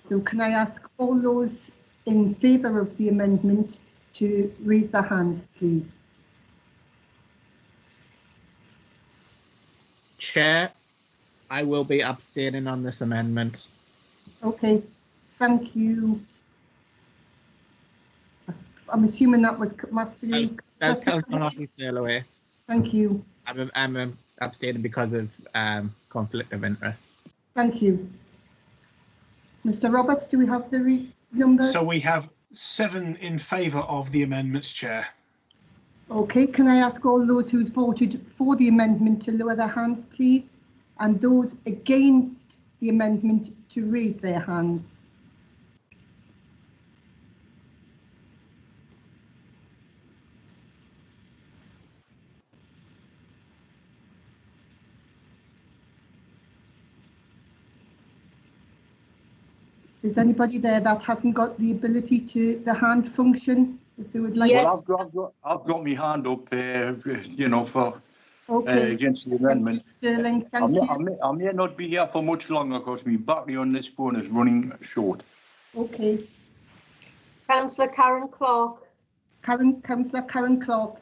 So can I ask all those in favour of the amendment to raise their hands, please? Chair, I will be abstaining on this amendment. Okay, thank you. I'm assuming that was Master Luke. That's Councillor Hockey-Sailaway. Thank you. I'm abstaining because of conflict of interest. Thank you. Mr. Roberts, do we have the numbers? So we have 7 in favour of the amendments, Chair. Okay, can I ask all those who's voted for the amendment to lower their hands, please? And those against the amendment to raise their hands. Is anybody there that hasn't got the ability to the hand function? If they would like. Yes. Well, I've got my hand up, you know, for against the amendment. Sterling, thank you. I may not be here for much longer because my battery on this phone is running short. Okay. Councillor Karen Clark. Councillor Karen Clark.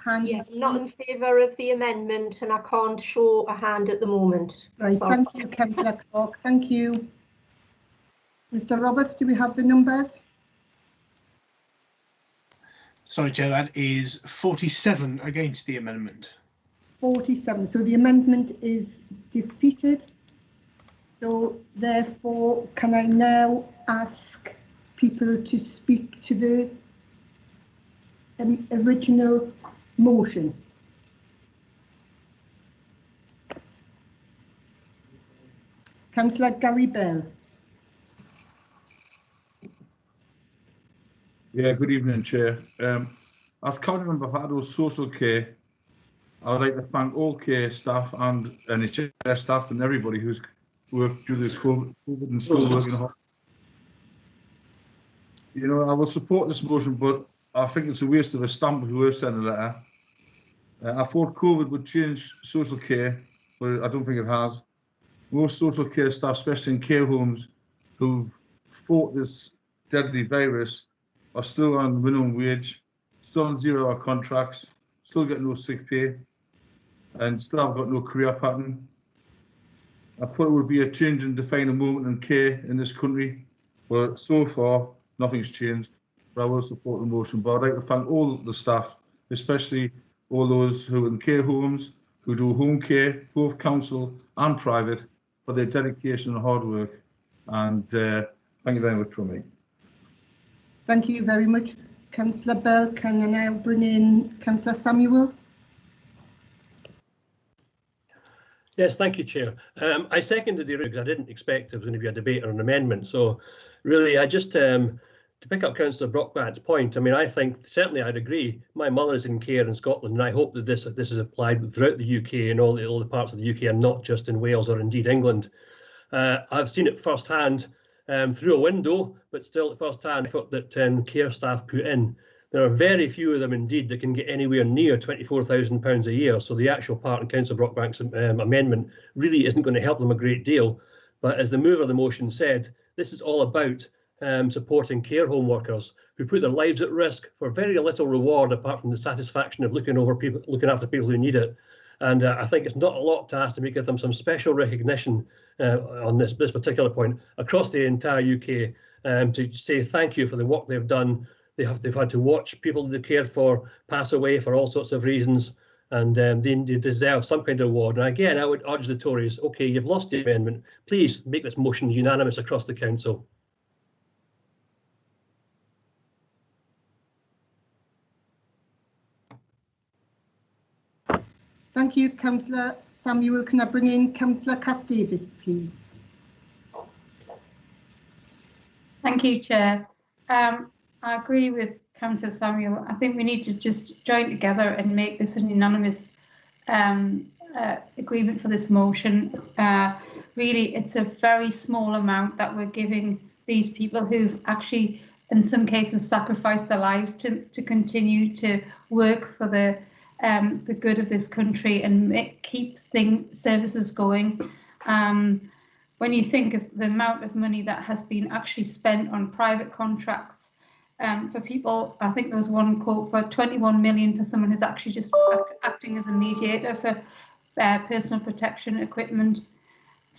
Hand. Yes, not in favour of the amendment, and I can't show a hand at the moment. Right. Sorry. Thank you, Councillor Clark. Thank you. Mr. Roberts, do we have the numbers? Sorry, Chair, that is 47 against the amendment. 47. So the amendment is defeated. So therefore, can I now ask people to speak to the original motion? Councillor Gary Bell. Yeah, good evening, Chair. As Councilmember Fado's social care, I would like to thank all care staff and NHS staff and everybody who's worked through this COVID and still working hard. You know, I will support this motion, but I think it's a waste of a stamp if we were sending a letter. I thought COVID would change social care, but I don't think it has. Most social care staff, especially in care homes, who've fought this deadly virus, are still on minimum wage, still on 0-hour contracts, still get no sick pay, and still have got no career pattern. I thought it would be a change and define a moment in care in this country, but so far nothing's changed. But I will support the motion. But I'd like to thank all the staff, especially all those who are in care homes, who do home care, both council and private, for their dedication and hard work. And thank you very much from me. Thank you very much, Councillor Bell. Can I now bring in Councillor Samuel? Yes, thank you, Chair. I seconded the because I didn't expect there was going to be a debate or an amendment. So really, I just, to pick up Councillor Brockbank's point, I mean, I think certainly I'd agree. My mother's in care in Scotland, and I hope that this is applied throughout the UK and all the parts of the UK and not just in Wales or indeed England. I've seen it firsthand through a window, but still at first hand effort that care staff put in. There are very few of them indeed that can get anywhere near £24,000 a year. So the actual part in Councillor Brockbank's amendment really isn't going to help them a great deal. But as the mover of the motion said, this is all about supporting care home workers who put their lives at risk for very little reward apart from the satisfaction of looking after people who need it. And I think it's not a lot to ask to give them some special recognition on this particular point across the entire UK, to say thank you for the work they've done. They've had to watch people they cared for pass away for all sorts of reasons, and they deserve some kind of award. And again, I would urge the Tories, OK, you've lost the amendment. Please make this motion unanimous across the council. Thank you, Councillor Samuel. Can I bring in Councillor Kath Davis, please? Thank you, Chair. I agree with Councillor Samuel. I think we need to just join together and make this an unanimous agreement for this motion. Really, it's a very small amount that we're giving these people who've actually, in some cases, sacrificed their lives to continue to work for the good of this country and keep services going. When you think of the amount of money that has been actually spent on private contracts for people, I think there was one quote for 21 million for someone who's actually just acting as a mediator for personal protection equipment.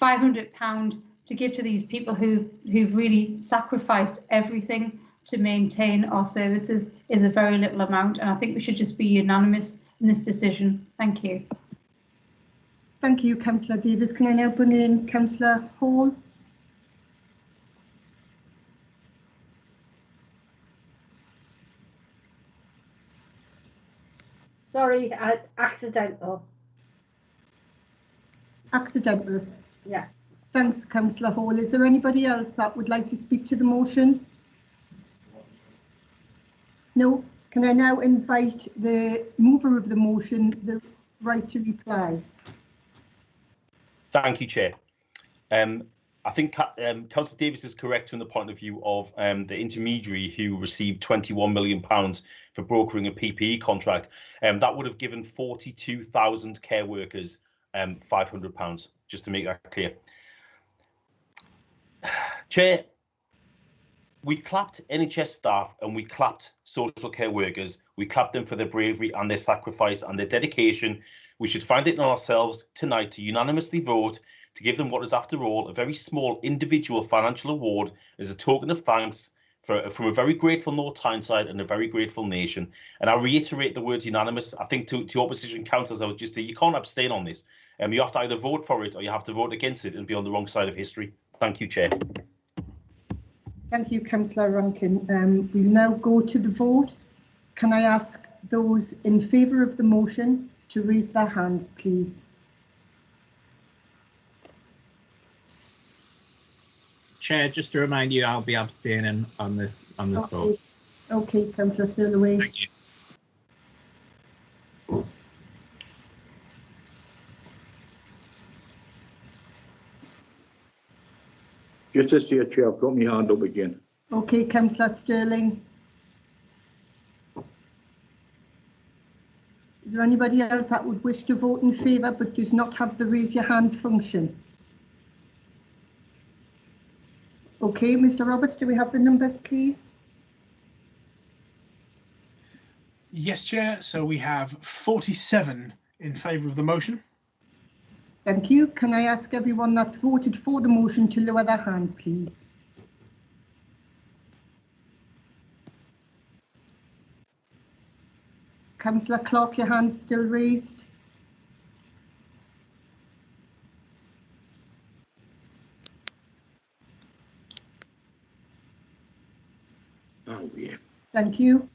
£500 to give to these people who've really sacrificed everything to maintain our services is a very little amount, and I think we should just be unanimous in this decision. Thank you. Thank you, Councillor Davis. Can I now bring in Councillor Hall? Sorry, accidental. Accidental. Yeah. Thanks, Councillor Hall. Is there anybody else that would like to speak to the motion? No. Can I now invite the mover of the motion, the right to reply? Thank you, Chair. I think Councillor Davis is correct from the point of view of the intermediary who received £21 million for brokering a PPE contract. That would have given 42,000 care workers £500, just to make that clear. Chair, we clapped NHS staff and we clapped social care workers. We clapped them for their bravery and their sacrifice and their dedication. We should find it in ourselves tonight to unanimously vote to give them what is, after all, a very small individual financial award as a token of thanks from a very grateful North Tyneside and a very grateful nation. And I reiterate the words unanimous. I think to opposition councillors, I would just say you can't abstain on this. You have to either vote for it or you have to vote against it and be on the wrong side of history. Thank you, Chair. Thank you, Councillor Rankin. We'll now go to the vote. Can I ask those in favour of the motion to raise their hands, please? Chair, just to remind you, I'll be abstaining on this vote. Okay, Councillor Thirlway. Thank you. Just to see a chair, I've got my hand up again. Okay, Councillor Sterling. Is there anybody else that would wish to vote in favour but does not have the raise your hand function? Okay, Mr. Roberts, do we have the numbers, please? Yes, Chair. So we have 47 in favour of the motion. Thank you. Can I ask everyone that's voted for the motion to lower their hand, please? Councillor Clark, your hand's still raised. Oh, yeah. Thank you.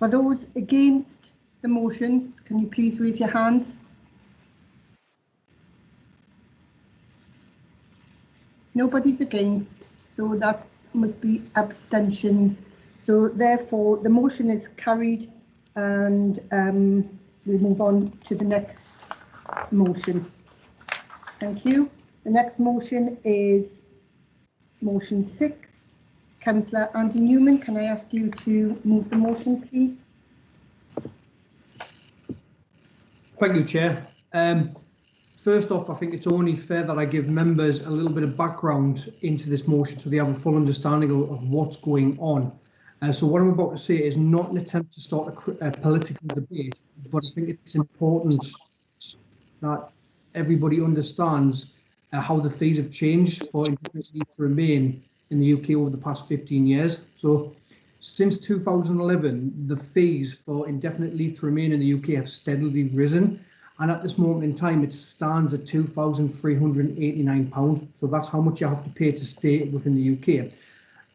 For those against the motion, can you please raise your hands? Nobody's against, so that must be abstentions. So therefore, the motion is carried, and we move on to the next motion. Thank you. The next motion is motion 6. Councillor Andy Newman, can I ask you to move the motion, please? Thank you, Chair. First off, I think it's only fair that I give members a little bit of background into this motion so they have a full understanding of what's going on. So what I'm about to say is not an attempt to start a political debate, but I think it's important that everybody understands how the fees have changed for indefinite leave to remain in the UK over the past 15 years. So since 2011, the fees for indefinite leave to remain in the UK have steadily risen. And at this moment in time, it stands at £2,389. So that's how much you have to pay to stay within the UK.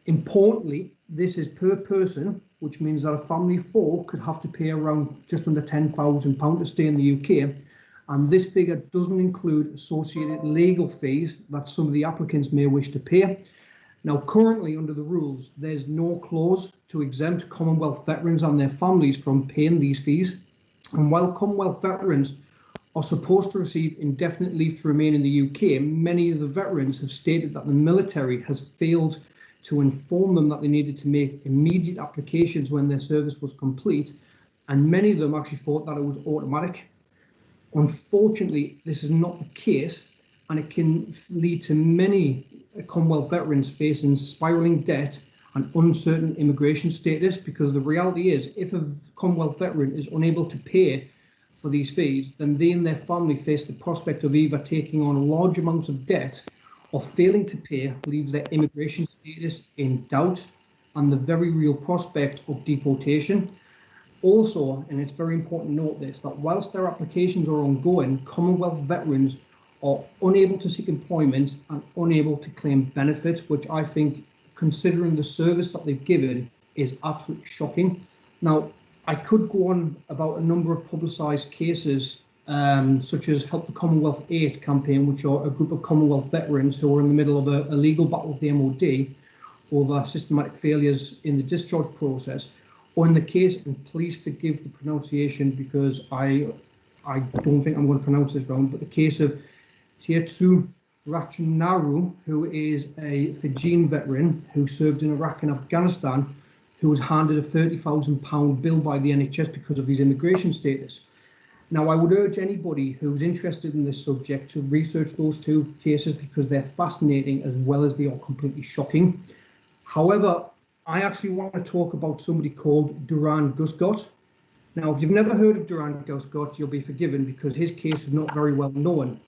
Importantly, this is per person, which means that a family of 4 could have to pay around just under £10,000 to stay in the UK. And this figure doesn't include associated legal fees that some of the applicants may wish to pay. Now, currently under the rules, there's no clause to exempt Commonwealth veterans and their families from paying these fees. And while Commonwealth veterans are supposed to receive indefinite leave to remain in the UK, many of the veterans have stated that the military has failed to inform them that they needed to make immediate applications when their service was complete, and many of them actually thought that it was automatic. Unfortunately, this is not the case, and it can lead to many Commonwealth veterans facing spiralling debt and uncertain immigration status, because the reality is, if a Commonwealth veteran is unable to pay for these fees, then they and their family face the prospect of either taking on large amounts of debt or failing to pay leaves their immigration status in doubt and the very real prospect of deportation. Also, and it's very important to note this, that whilst their applications are ongoing, Commonwealth veterans are unable to seek employment and unable to claim benefits, which I think, considering the service that they've given, is absolutely shocking. Now, I could go on about a number of publicised cases, such as Help the Commonwealth 8 campaign, which are a group of Commonwealth veterans who are in the middle of a legal battle with the MOD over systematic failures in the discharge process, or in the case, and please forgive the pronunciation because I don't think I'm going to pronounce this wrong, but the case of Tietsu Ratchanaru, who is a Fijian veteran who served in Iraq and Afghanistan, who was handed a £30,000 bill by the NHS because of his immigration status. Now, I would urge anybody who's interested in this subject to research those 2 cases because they're fascinating as well as they are completely shocking. However, I actually want to talk about somebody called Duran Guscott. Now, if you've never heard of Duran Guscott, you'll be forgiven because his case is not very well known.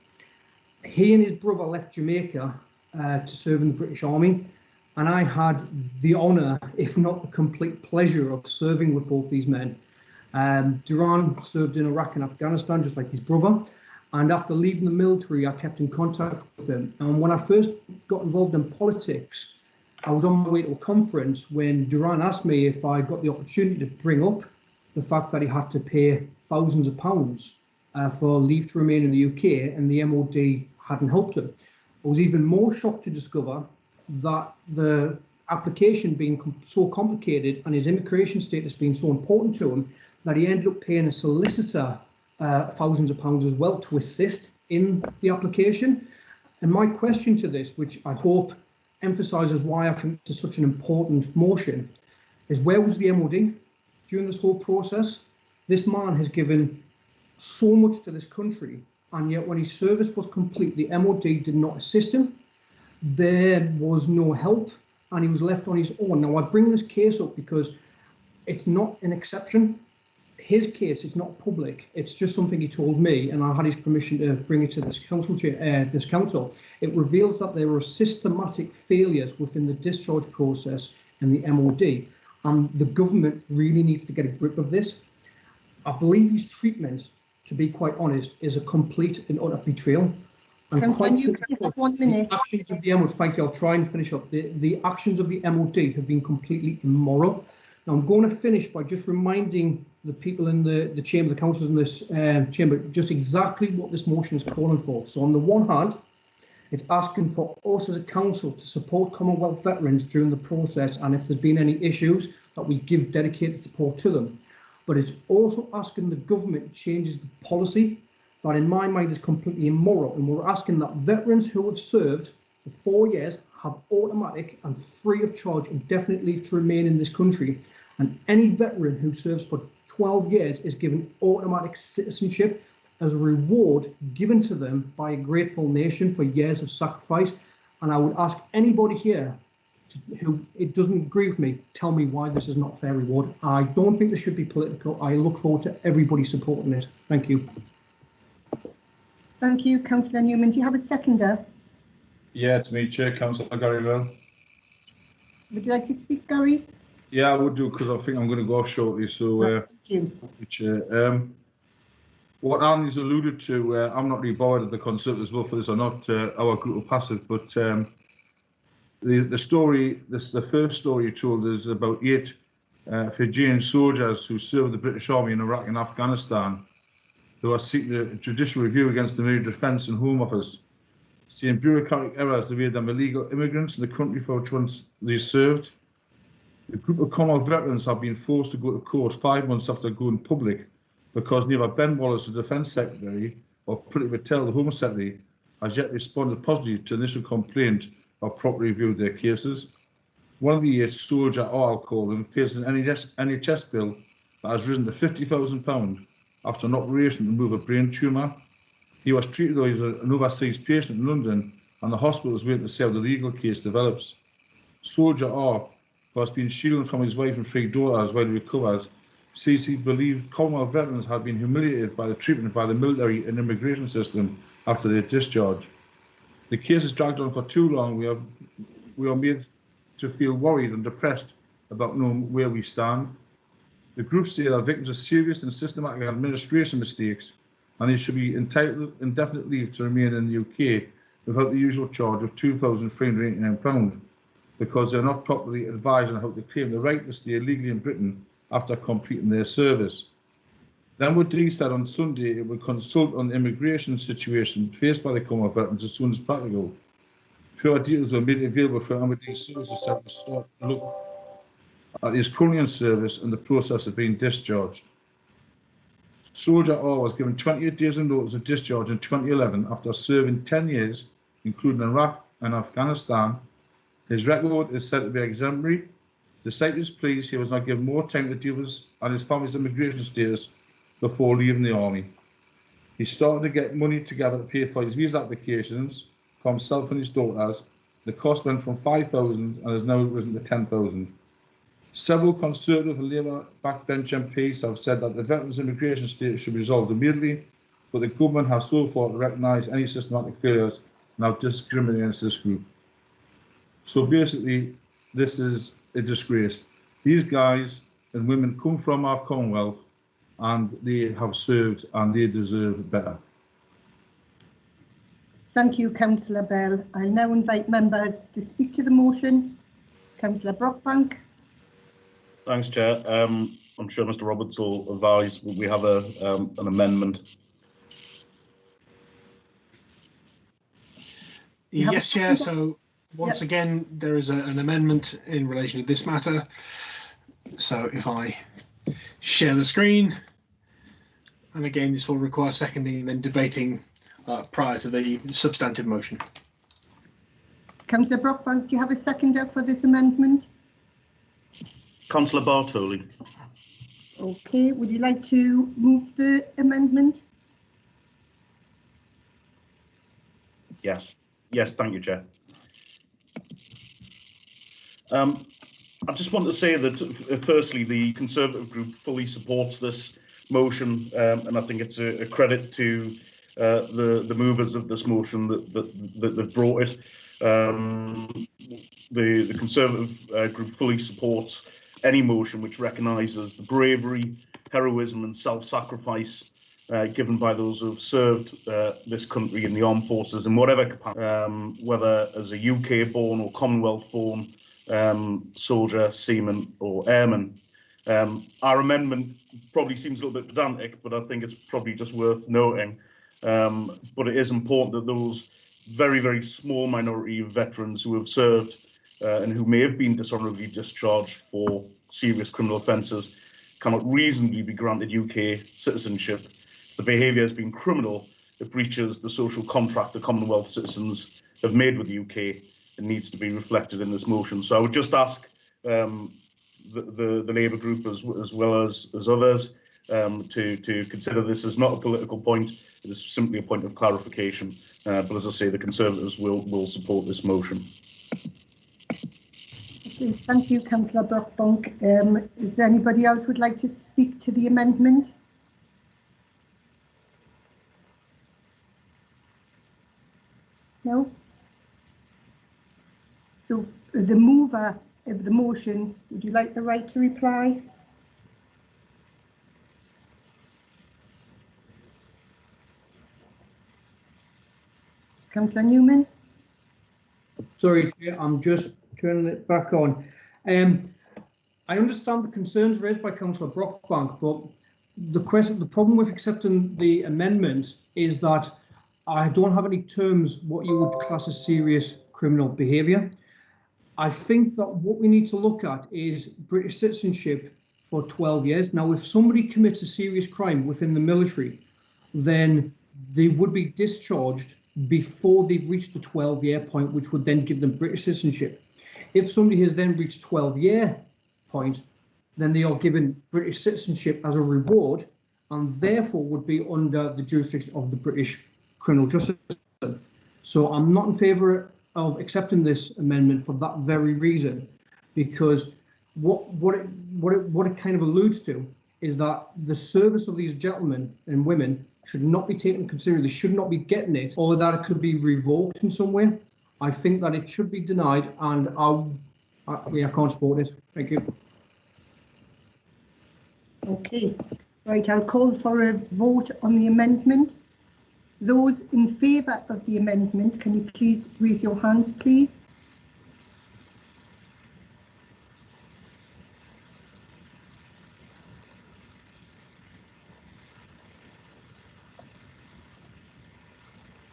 He and his brother left Jamaica to serve in the British Army, and I had the honour, if not the complete pleasure, of serving with both these men. Duran served in Iraq and Afghanistan, just like his brother, and after leaving the military, I kept in contact with him. And when I first got involved in politics, I was on my way to a conference when Duran asked me if I got the opportunity to bring up the fact that he had to pay thousands of pounds for leave to remain in the UK, and the MOD hadn't helped him. I was even more shocked to discover that the application being so complicated and his immigration status being so important to him that he ended up paying a solicitor thousands of pounds as well to assist in the application. And my question to this, which I hope emphasises why I think this is such an important motion, is where was the MOD during this whole process? This man has given so much to this country, and yet when his service was complete, the MOD did not assist him. There was no help, and he was left on his own. Now, I bring this case up because it's not an exception. his case is not public. It's just something he told me, and I had his permission to bring it to this council. It reveals that there are systematic failures within the discharge process in the MOD, and the government really needs to get a grip of this. I believe his treatment, to be quite honest, is a complete and utter betrayal. And Councillor Newman, you have 1 minute. The actions of the MOD, thank you, I'll try and finish up. The actions of the MOD have been completely immoral. Now, I'm going to finish by just reminding the people in the chamber, the councillors in this chamber, just exactly what this motion is calling for. So on the one hand, it's asking for us as a council to support Commonwealth veterans during the process, and if there's been any issues, that we give dedicated support to them. But it's also asking the government changes the policy that in my mind is completely immoral, and we're asking that veterans who have served for 4 years have automatic and free of charge indefinite leave to remain in this country, and any veteran who serves for 12 years is given automatic citizenship as a reward given to them by a grateful nation for years of sacrifice. And I would ask anybody here who it doesn't agree with me, tell me why this is not a fair reward. I don't think this should be political. I look forward to everybody supporting it. Thank you. Thank you, Councillor Newman. Do you have a seconder? Yeah, it's me, Chair, Councillor Gary Bell. Would you like to speak, Gary? Yeah, I would do, because I think I'm going to go off shortly. So, thank you. Chair. What Annie's alluded to, I'm not really bothered if the Conservatives vote for this or not. Our group are passive, but the story, the first story you told is about 8 Fijian soldiers who served the British Army in Iraq and Afghanistan, who are seeking a judicial review against the Ministry of Defence and Home Office, saying bureaucratic errors have made them illegal immigrants in the country for which once they served. The group of Commonwealth veterans have been forced to go to court 5 months after going public because neither Ben Wallace, the Defence Secretary, or Priti Patel, the Home Secretary, has yet responded positively to the initial complaint or properly reviewed their cases. One of the 8, Soldier R, I'll call him, faces an NHS bill that has risen to £50,000 after an operation to remove a brain tumour. He was treated though he's an overseas patient in London, and the hospital is waiting to see how the legal case develops. Soldier R, who has been shielded from his wife and 3 daughters while he recovers, says he believed Commonwealth veterans had been humiliated by the treatment by the military and immigration system after their discharge. The case has dragged on for too long. We are made to feel worried and depressed about knowing where we stand. The group say that victims of serious and systematic administration mistakes, and they should be entitled indefinite leave to remain in the UK without the usual charge of £2,389 because they're not properly advised on how to claim the right to stay illegally in Britain after completing their service. Then MOD said on Sunday it would consult on the immigration situation faced by the Commonwealth veterans as soon as practical. Further details were made available for MOD services to start to look at his currently in service and the process of being discharged. Soldier R was given 28 days of notice of discharge in 2011 after serving 10 years, including Iraq and Afghanistan. His record is said to be exemplary. Despite his pleas, he was not given more time to deal with his family's immigration status before leaving the army. He started to get money together to pay for his visa applications for himself and his daughters. The cost went from 5,000 and has now risen to 10,000. Several Conservative and Labour backbench MPs have said that the veterans' immigration status should be resolved immediately, but the government has so far recognised any systematic failures and have discriminated against this group. So basically, this is a disgrace. These guys and women come from our Commonwealth and they have served and they deserve better. Thank you, Councillor Bell. I'll now invite members to speak to the motion. Councillor Brockbank. Thanks, Chair. I'm sure Mr. Roberts will advise. We have an amendment. Yes, Chair. So once again, there is an amendment in relation to this matter. So if I share the screen, and again, this will require seconding and then debating prior to the substantive motion. Councillor Brockbank, do you have a seconder for this amendment? Councillor Bartoli. Okay, would you like to move the amendment? Yes. Yes, thank you, Chair. I just want to say that, firstly, the Conservative group fully supports this. motion, and I think it's a credit to the movers of this motion that brought it. The Conservative group fully supports any motion which recognises the bravery, heroism and self-sacrifice given by those who have served this country in the armed forces in whatever capacity, whether as a UK-born or Commonwealth-born soldier, seaman or airman. Our amendment probably seems a little bit pedantic, but I think it's probably just worth noting. But it is important that those very, very small minority of veterans who have served and who may have been dishonourably discharged for serious criminal offences cannot reasonably be granted UK citizenship. The behaviour has been criminal. It breaches the social contract the Commonwealth citizens have made with the UK and needs to be reflected in this motion. So I would just ask the Labour group as well as others to consider this as not a political point. It is simply a point of clarification. But as I say, the Conservatives will support this motion. Okay, thank you, Councillor Brockbank. Is there anybody else who would like to speak to the amendment? No? So the mover of the motion, would you like the right to reply? Councillor Newman? Sorry, Chair, I'm just turning it back on. I understand the concerns raised by Councillor Brockbank, but the problem with accepting the amendment is that I don't have any terms what you would class as serious criminal behaviour. I think that what we need to look at is British citizenship for 12 years. Now, if somebody commits a serious crime within the military, then they would be discharged before they've reached the 12-year point, which would then give them British citizenship. If somebody has then reached 12-year point, then they are given British citizenship as a reward and therefore would be under the jurisdiction of the British criminal justice system. So I'm not in favour of accepting this amendment for that very reason, because what it kind of alludes to is that the service of these gentlemen and women should not be taken into consideration. They should not be getting it, or that it could be revoked in some way. I think that it should be denied, and I can't support it. Thank you. Okay, right, I'll call for a vote on the amendment. Those in favour of the amendment, can you please raise your hands, please?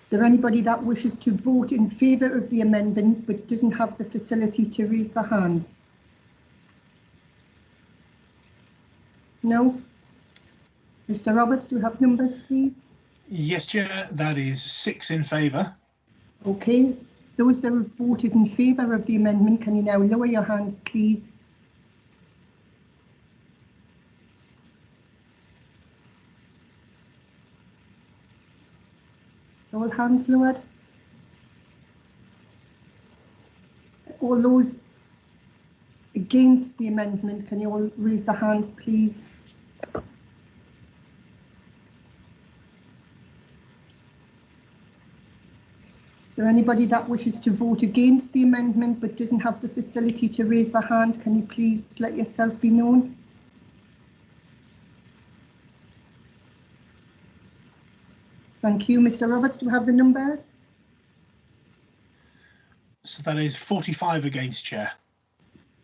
Is there anybody that wishes to vote in favour of the amendment but doesn't have the facility to raise the hand? No? Mr. Roberts, do you have numbers, please? Yes, Chair, that is 6 in favour. Okay, those that have voted in favour of the amendment, can you now lower your hands, please? All hands lowered. All those against the amendment, can you all raise the hands, please? Is there anybody that wishes to vote against the amendment but doesn't have the facility to raise the hand? Can you please let yourself be known? Thank you. Mr. Roberts, do you have the numbers? So that is 45 against, Chair.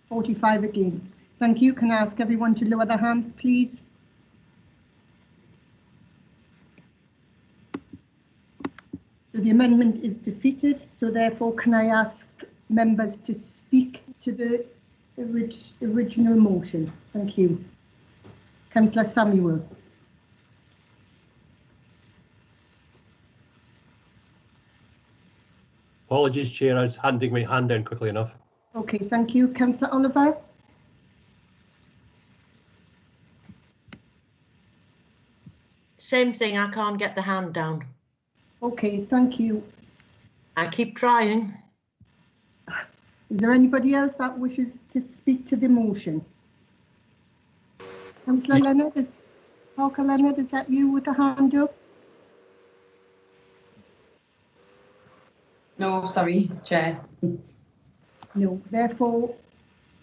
45 against. Thank you. Can I ask everyone to lower their hands, please? So the amendment is defeated. So therefore, can I ask members to speak to the original motion? Thank you. Councillor Samuel. Apologies, Chair, I was handing my hand down quickly enough. Okay, thank you. Councillor Oliver? Same thing, I can't get the hand down. Okay, thank you. I keep trying. Is there anybody else that wishes to speak to the motion? Councillor Leonard, Parker Leonard, is that you with the hand up? No, sorry, Chair. No, therefore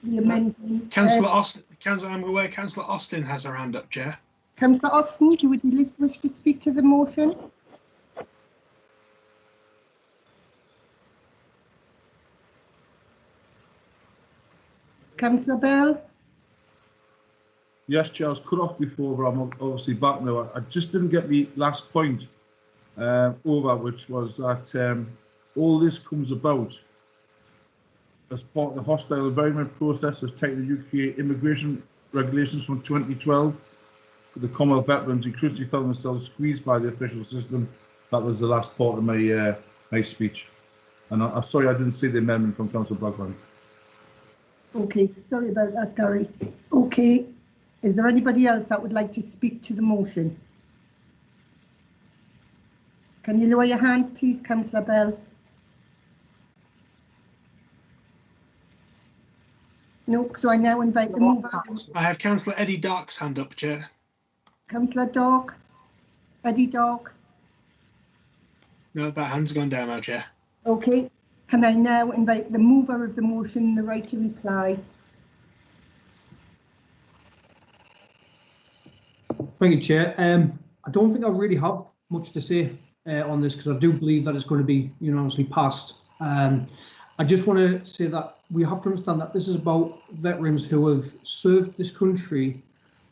the amendment. Councillor Austin, I'm aware Councillor Austin has her hand up, Chair. Councillor Austin, do you wish to speak to the motion? Councillor Bell? Yes, Chair, I was cut off before, but I'm obviously back now. I just didn't get the last point over, which was that all this comes about as part of the hostile environment process of tightening UK immigration regulations from 2012. The Commonwealth veterans increasingly found themselves squeezed by the official system. That was the last part of my my speech. And I'm sorry I didn't see the amendment from Councillor Blackburn. Okay, sorry about that, Gary. Okay, is there anybody else that would like to speak to the motion? Can you lower your hand, please, Councillor Bell? No, so I now invite the mover. I have Councillor Eddie Dark's hand up, Chair. Councillor Dark, Eddie Dark. No, that hand's gone down now, Chair. Okay, can I now invite the mover of the motion, the right to reply? Thank you, Chair. I don't think I really have much to say on this because I do believe that it's going to be unanimously passed. I just want to say that we have to understand that this is about veterans who have served this country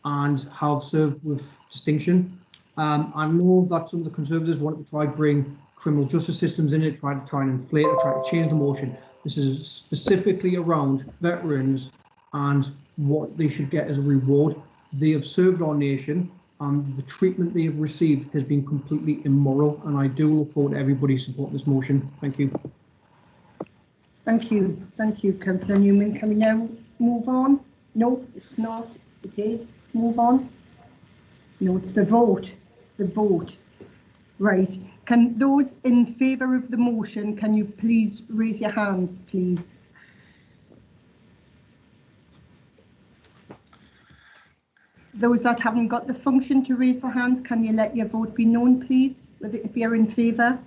and have served with distinction. I know that some of the Conservatives wanted to try to bring criminal justice systems in it, try and inflate it, try to change the motion. This is specifically around veterans and what they should get as a reward. They have served our nation and the treatment they have received has been completely immoral, and I do look forward to everybody supporting this motion. Thank you. Thank you, Councillor Newman. Can we now move on? No, it's not. It is. Move on. No, it's the vote. The vote. Right. Can those in favour of the motion, can you please raise your hands, please? Those that haven't got the function to raise their hands, can you let your vote be known, please, if you're in favour?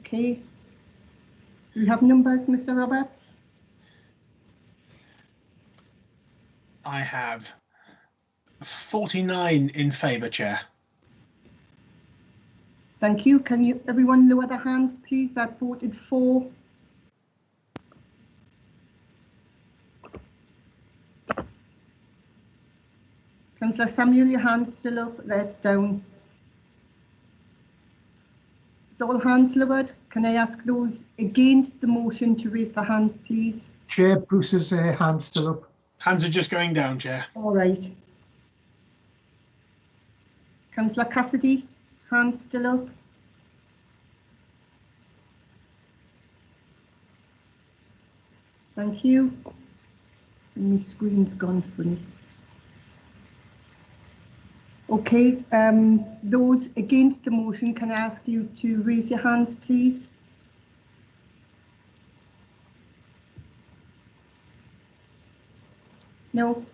Okay. We have numbers, Mr. Roberts? I have 49 in favour, Chair. Thank you. Can you everyone lower their hands, please, that voted for? Councillor Samuel, your hand's still up. That's down. Is all hands lowered? Can I ask those against the motion to raise their hands, please? Chair, Bruce's hand's still up. Hands are just going down, Chair. All right. Councillor Cassidy, hands still up. Thank you. And my screen's gone funny. Okay, those against the motion, can I ask you to raise your hands, please? No?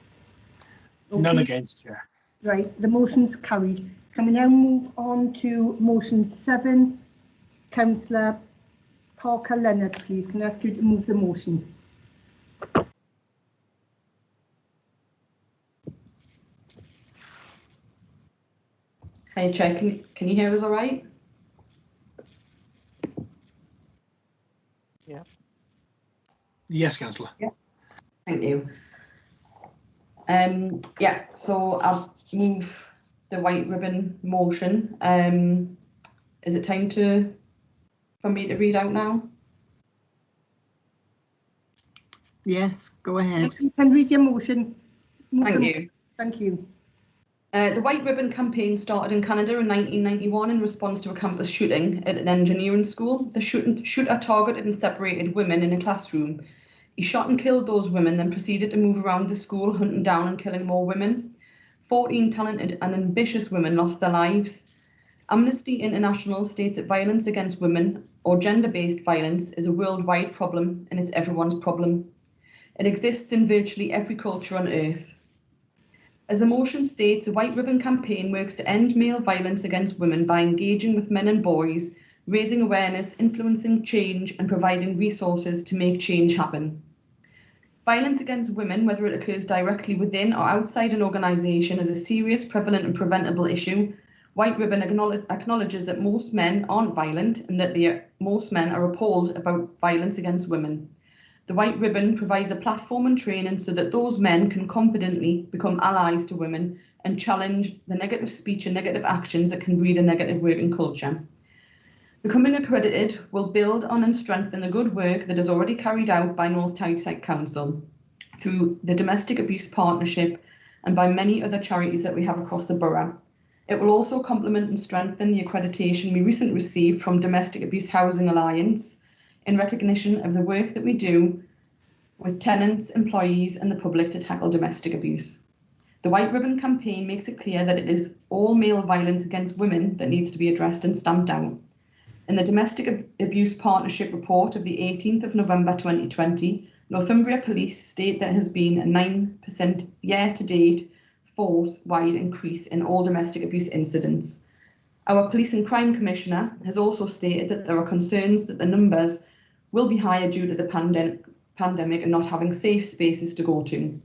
Okay. None against, Chair. Right, the motion's carried. Can we now move on to motion 7? Councillor Parker Leonard, please. Can I ask you to move the motion? Hi, Chair, can you hear us all right? Yeah. Yes, Councillor. Yeah. Thank you. Yeah, so I'll move the white ribbon motion. Is it time for me to read out now? Yes, go ahead. Yes, you can read your motion. Thank you. Thank you. The White Ribbon campaign started in Canada in 1991 in response to a campus shooting at an engineering school. The shooter targeted and separated women in a classroom. He shot and killed those women, then proceeded to move around the school, hunting down and killing more women. 14 talented and ambitious women lost their lives. Amnesty International states that violence against women or gender-based violence is a worldwide problem and it's everyone's problem. It exists in virtually every culture on earth. As the motion states, the White Ribbon Campaign works to end male violence against women by engaging with men and boys, raising awareness, influencing change, and providing resources to make change happen. Violence against women, whether it occurs directly within or outside an organisation, is a serious, prevalent and preventable issue. White Ribbon acknowledges that most men aren't violent and that most men are appalled about violence against women. The White Ribbon provides a platform and training so that those men can confidently become allies to women and challenge the negative speech and negative actions that can breed a negative working culture. Becoming accredited will build on and strengthen the good work that is already carried out by North Tyneside Council through the Domestic Abuse Partnership and by many other charities that we have across the borough. It will also complement and strengthen the accreditation we recently received from Domestic Abuse Housing Alliance in recognition of the work that we do with tenants, employees and the public to tackle domestic abuse. The White Ribbon Campaign makes it clear that it is all male violence against women that needs to be addressed and stamped out. In the Domestic Abuse Partnership report of the 18th of November 2020, Northumbria Police state there has been a 9% year-to-date force-wide increase in all domestic abuse incidents. Our Police and Crime Commissioner has also stated that there are concerns that the numbers will be higher due to the pandemic and not having safe spaces to go to.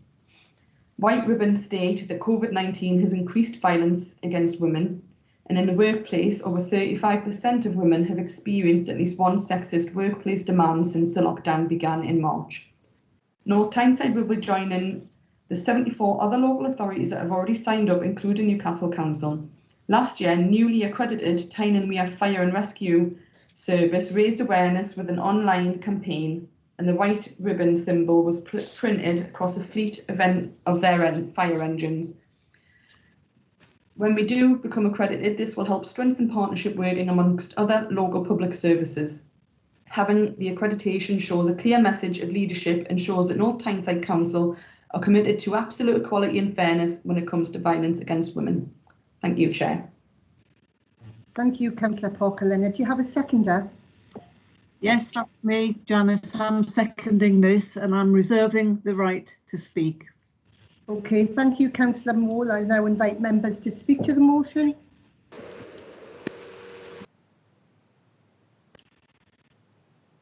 White Ribbon state that COVID-19 has increased violence against women, and in the workplace, over 35% of women have experienced at least one sexist workplace demand since the lockdown began in March. North Tyneside will be joining the 74 other local authorities that have already signed up, including Newcastle Council. Last year, newly accredited Tyne and Wear Fire and Rescue Service raised awareness with an online campaign, and the white ribbon symbol was printed across a fleet of their fire engines. When we do become accredited, this will help strengthen partnership working amongst other local public services. Having the accreditation shows a clear message of leadership and shows that North Tyneside Council are committed to absolute equality and fairness when it comes to violence against women. Thank you, Chair. Thank you, Councillor Parker-Leonard. Do you have a seconder? Yes, that's me, Janice. I'm seconding this and I'm reserving the right to speak. Okay, thank you, Councillor Moore. I'll now invite members to speak to the motion.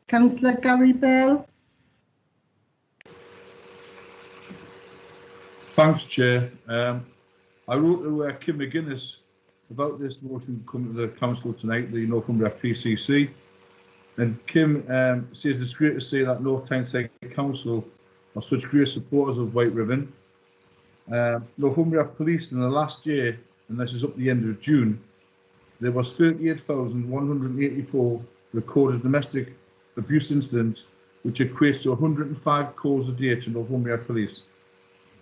Councillor Gary Bell. Thanks, Chair. I wrote to Kim McGuinness about this motion coming to the council tonight, the Northumbria PCC. And Kim says it's great to see that North Tyneside Council are such great supporters of White Ribbon. Northumbria Police in the last year, and this is up to the end of June, there was 38,184 recorded domestic abuse incidents, which equates to 105 calls a day to Northumbria Police.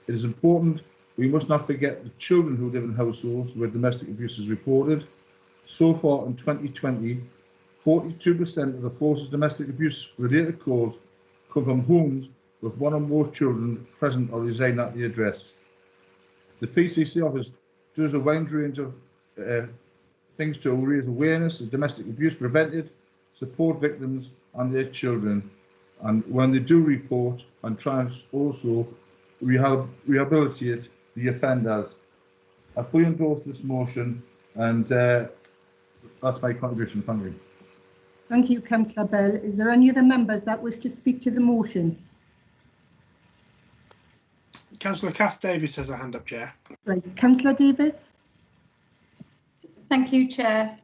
It is important we must not forget the children who live in households where domestic abuse is reported. So far in 2020, 42% of the force's domestic abuse related calls come from homes with one or more children present or residing at the address. The PCC office does a wide range of things to raise awareness of domestic abuse prevented, support victims and their children, and when they do report, and try and also rehabilitate the offenders. I fully endorse this motion, and that's my contribution. Thank you. Thank you, Councillor Bell. Is there any other members that wish to speak to the motion? Councillor Kath Davis has a hand up, Chair. Right, Councillor Davis. Thank you, Chair.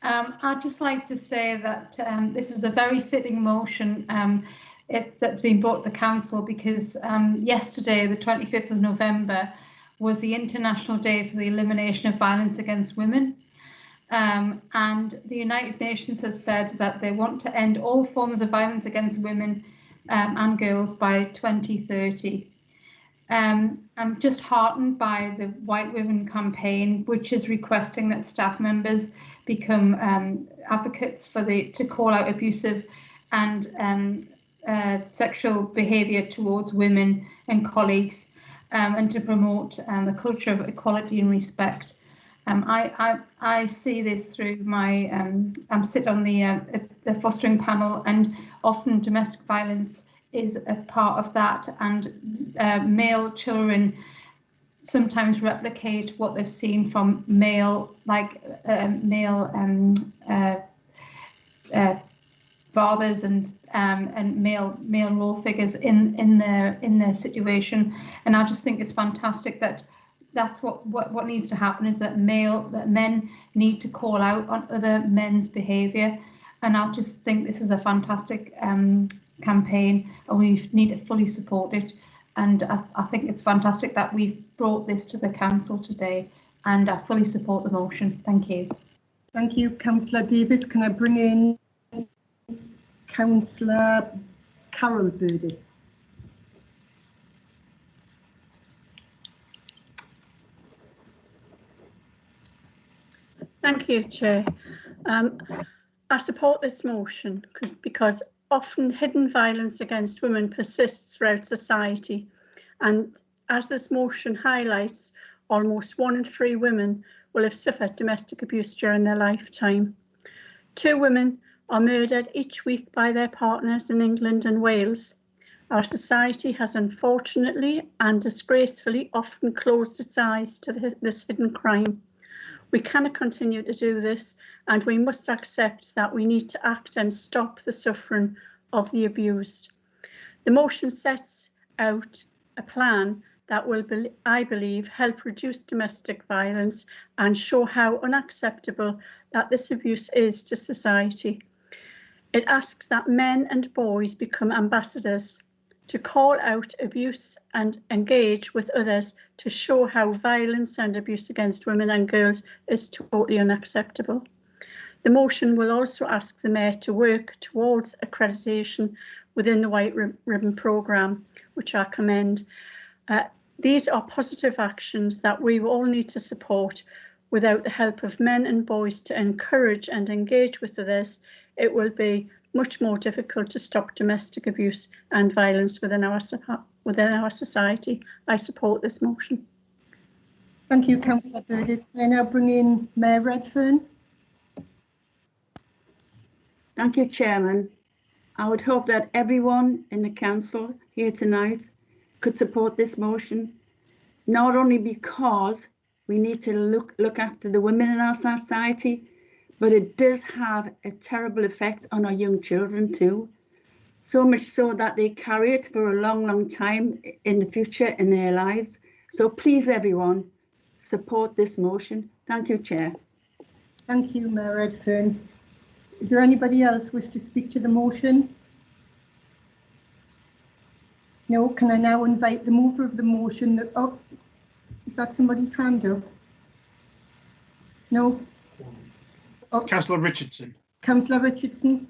I'd just like to say that this is a very fitting motion that's been brought to the council because yesterday, the 25th of November, was the International Day for the Elimination of Violence Against Women. And the United Nations has said that they want to end all forms of violence against women and girls by 2030. I'm just heartened by the White Ribbon Campaign, which is requesting that staff members become advocates to call out abusive and sexual behaviour towards women and colleagues, and to promote the culture of equality and respect. I see this through my, I'm sit on the fostering panel, and often domestic violence is a part of that, and male children sometimes replicate what they've seen from male fathers and male role figures in their situation. And I just think it's fantastic that that's what needs to happen, is that men need to call out on other men's behaviour. And I just think this is a fantastic campaign, and we need to fully support it. And I think it's fantastic that we've brought this to the council today, and I fully support the motion. Thank you. Thank you, Councillor Davis. Can I bring in Councillor Carol Burdis? Thank you, Chair. I support this motion because often hidden violence against women persists throughout society, and as this motion highlights, almost 1 in 3 women will have suffered domestic abuse during their lifetime. 2 women are murdered each week by their partners in England and Wales. Our society has unfortunately and disgracefully often closed its eyes to this hidden crime. We cannot continue to do this, and we must accept that we need to act and stop the suffering of the abused. The motion sets out a plan that will, I believe, help reduce domestic violence and show how unacceptable that this abuse is to society. It asks that men and boys become ambassadors to call out abuse and engage with others to show how violence and abuse against women and girls is totally unacceptable. The motion will also ask the Mayor to work towards accreditation within the White Ribbon programme, which I commend. These are positive actions that we all need to support. Without the help of men and boys to encourage and engage with others, it will be much more difficult to stop domestic abuse and violence within our society. I support this motion. Thank you, Councillor Burdis. Can I now bring in Mayor Redfern? Thank you, Chairman. I would hope that everyone in the council here tonight could support this motion, not only because we need to look after the women in our society, but it does have a terrible effect on our young children too. So much so that they carry it for a long, long time in the future in their lives. So please, everyone, support this motion. Thank you, Chair. Thank you, Mayor Redfern. Is there anybody else wish to speak to the motion? No. Can I now invite the mover of the motion? Oh, is that somebody's hand up? No. Oh. Councillor Richardson. Councillor Richardson,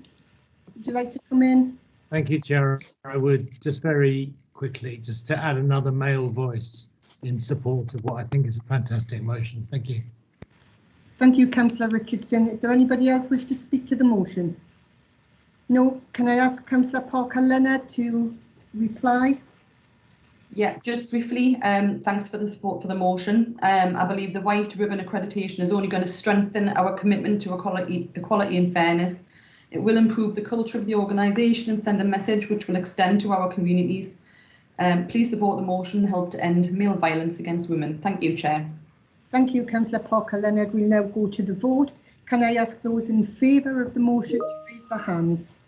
would you like to come in? Thank you, Chair. I would just very quickly, just to add another male voice in support of what I think is a fantastic motion. Thank you. Thank you, Councillor Richardson. Is there anybody else wish to speak to the motion? No. Can I ask Councillor Parker-Leonard to reply? Yeah, just briefly, thanks for the support for the motion. I believe the White Ribbon accreditation is only going to strengthen our commitment to equality and fairness. It will improve the culture of the organisation and send a message which will extend to our communities. Please support the motion and help to end male violence against women. Thank you, Chair. Thank you, Councillor Parker-Leonard. We'll now go to the vote. Can I ask those in favour of the motion to raise their hands?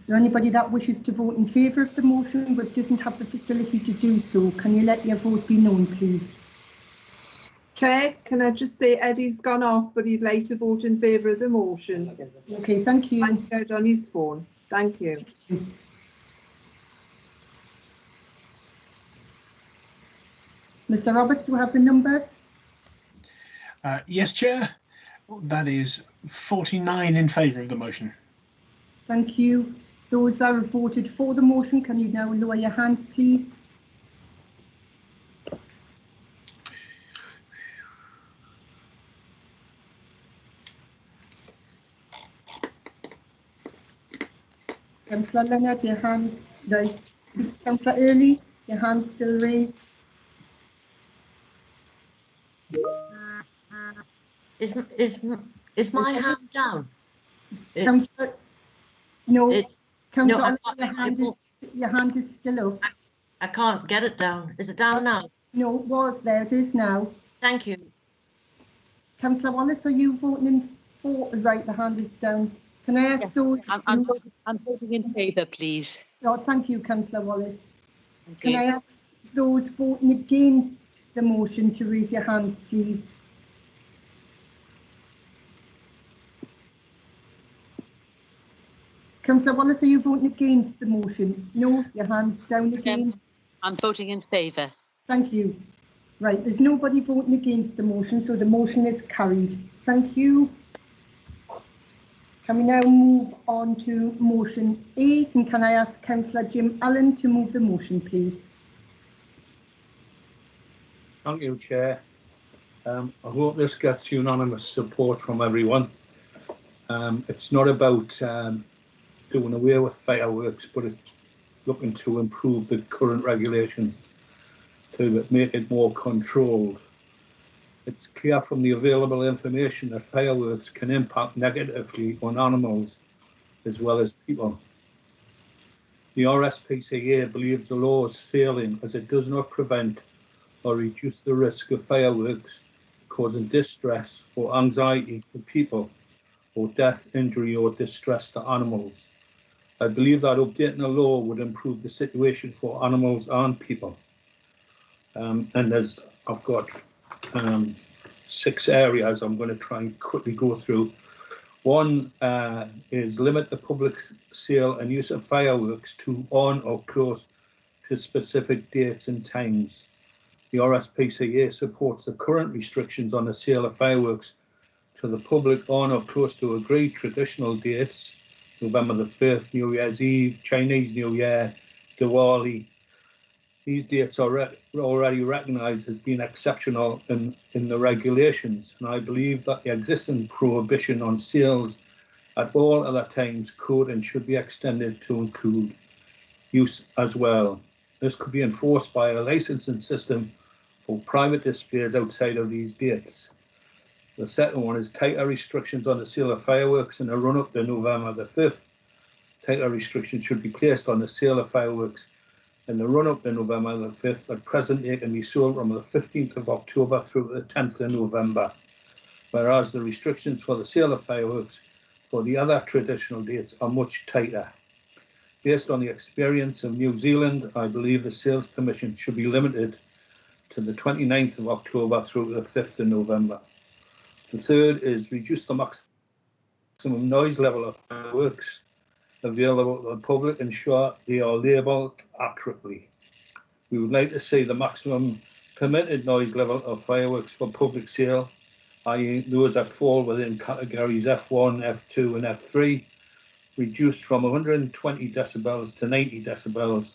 Is there anybody that wishes to vote in favour of the motion but doesn't have the facility to do so? Can you let your vote be known, please? Chair, can I just say Eddie's gone off, but he'd like to vote in favour of the motion. Okay, thank you. Find out on his phone. Thank you. Thank you. Mr. Roberts, do you have the numbers? Yes, Chair. That is 49 in favour of the motion. Thank you. Those that have voted for the motion, can you now lower your hands, please? Councillor Leonard, your hand, right. Councillor Early, your hand's still raised. Is my hand down? Councillor, no, Councillor, no, your hand is still up. I can't get it down. Is it down now? No, it was there. It is now. Thank you. Councillor Wallace, are you voting in for? Right, the hand is down. Can I ask those? I'm voting in favour, please. Oh, thank you, Councillor Wallace. Thank Can you. I ask those voting against the motion to raise your hands, please? Councillor Wallace, are you voting against the motion? No, your hand's down again. I'm voting in favour. Thank you. Right, there's nobody voting against the motion, so the motion is carried. Thank you. Can we now move on to motion 8, and can I ask Councillor Jim Allen to move the motion, please? Thank you, Chair. I hope this gets unanimous support from everyone. It's not about doing away with fireworks, but it's looking to improve the current regulations to make it more controlled. It's clear from the available information that fireworks can impact negatively on animals as well as people. The RSPCA believes the law is failing as it does not prevent or reduce the risk of fireworks causing distress or anxiety to people or death, injury or distress to animals. I believe that updating the law would improve the situation for animals and people. And as I've got 6 areas I'm going to try and quickly go through. One is limit the public sale and use of fireworks to on or close to specific dates and times. The RSPCA supports the current restrictions on the sale of fireworks to the public on or close to agreed traditional dates, November the 5th, New Year's Eve, Chinese New Year, Diwali. These dates are already recognised as being exceptional in the regulations, and I believe that the existing prohibition on sales at all other times could and should be extended to include use as well. This could be enforced by a licensing system for private displays outside of these dates. The second one is tighter restrictions on the sale of fireworks in the run-up to November the 5th. Tighter restrictions should be placed on the sale of fireworks in the run-up to November the 5th. At present, they can be sold from the 15th of October through the 10th of November, whereas the restrictions for the sale of fireworks for the other traditional dates are much tighter. Based on the experience of New Zealand, I believe the sales permission should be limited to the 29th of October through the 5th of November. The third is reduce the maximum noise level of fireworks available to the public, ensure they are labelled accurately. We would like to see the maximum permitted noise level of fireworks for public sale, i.e. those that fall within categories F1, F2 and F3, reduced from 120 decibels to 90 decibels,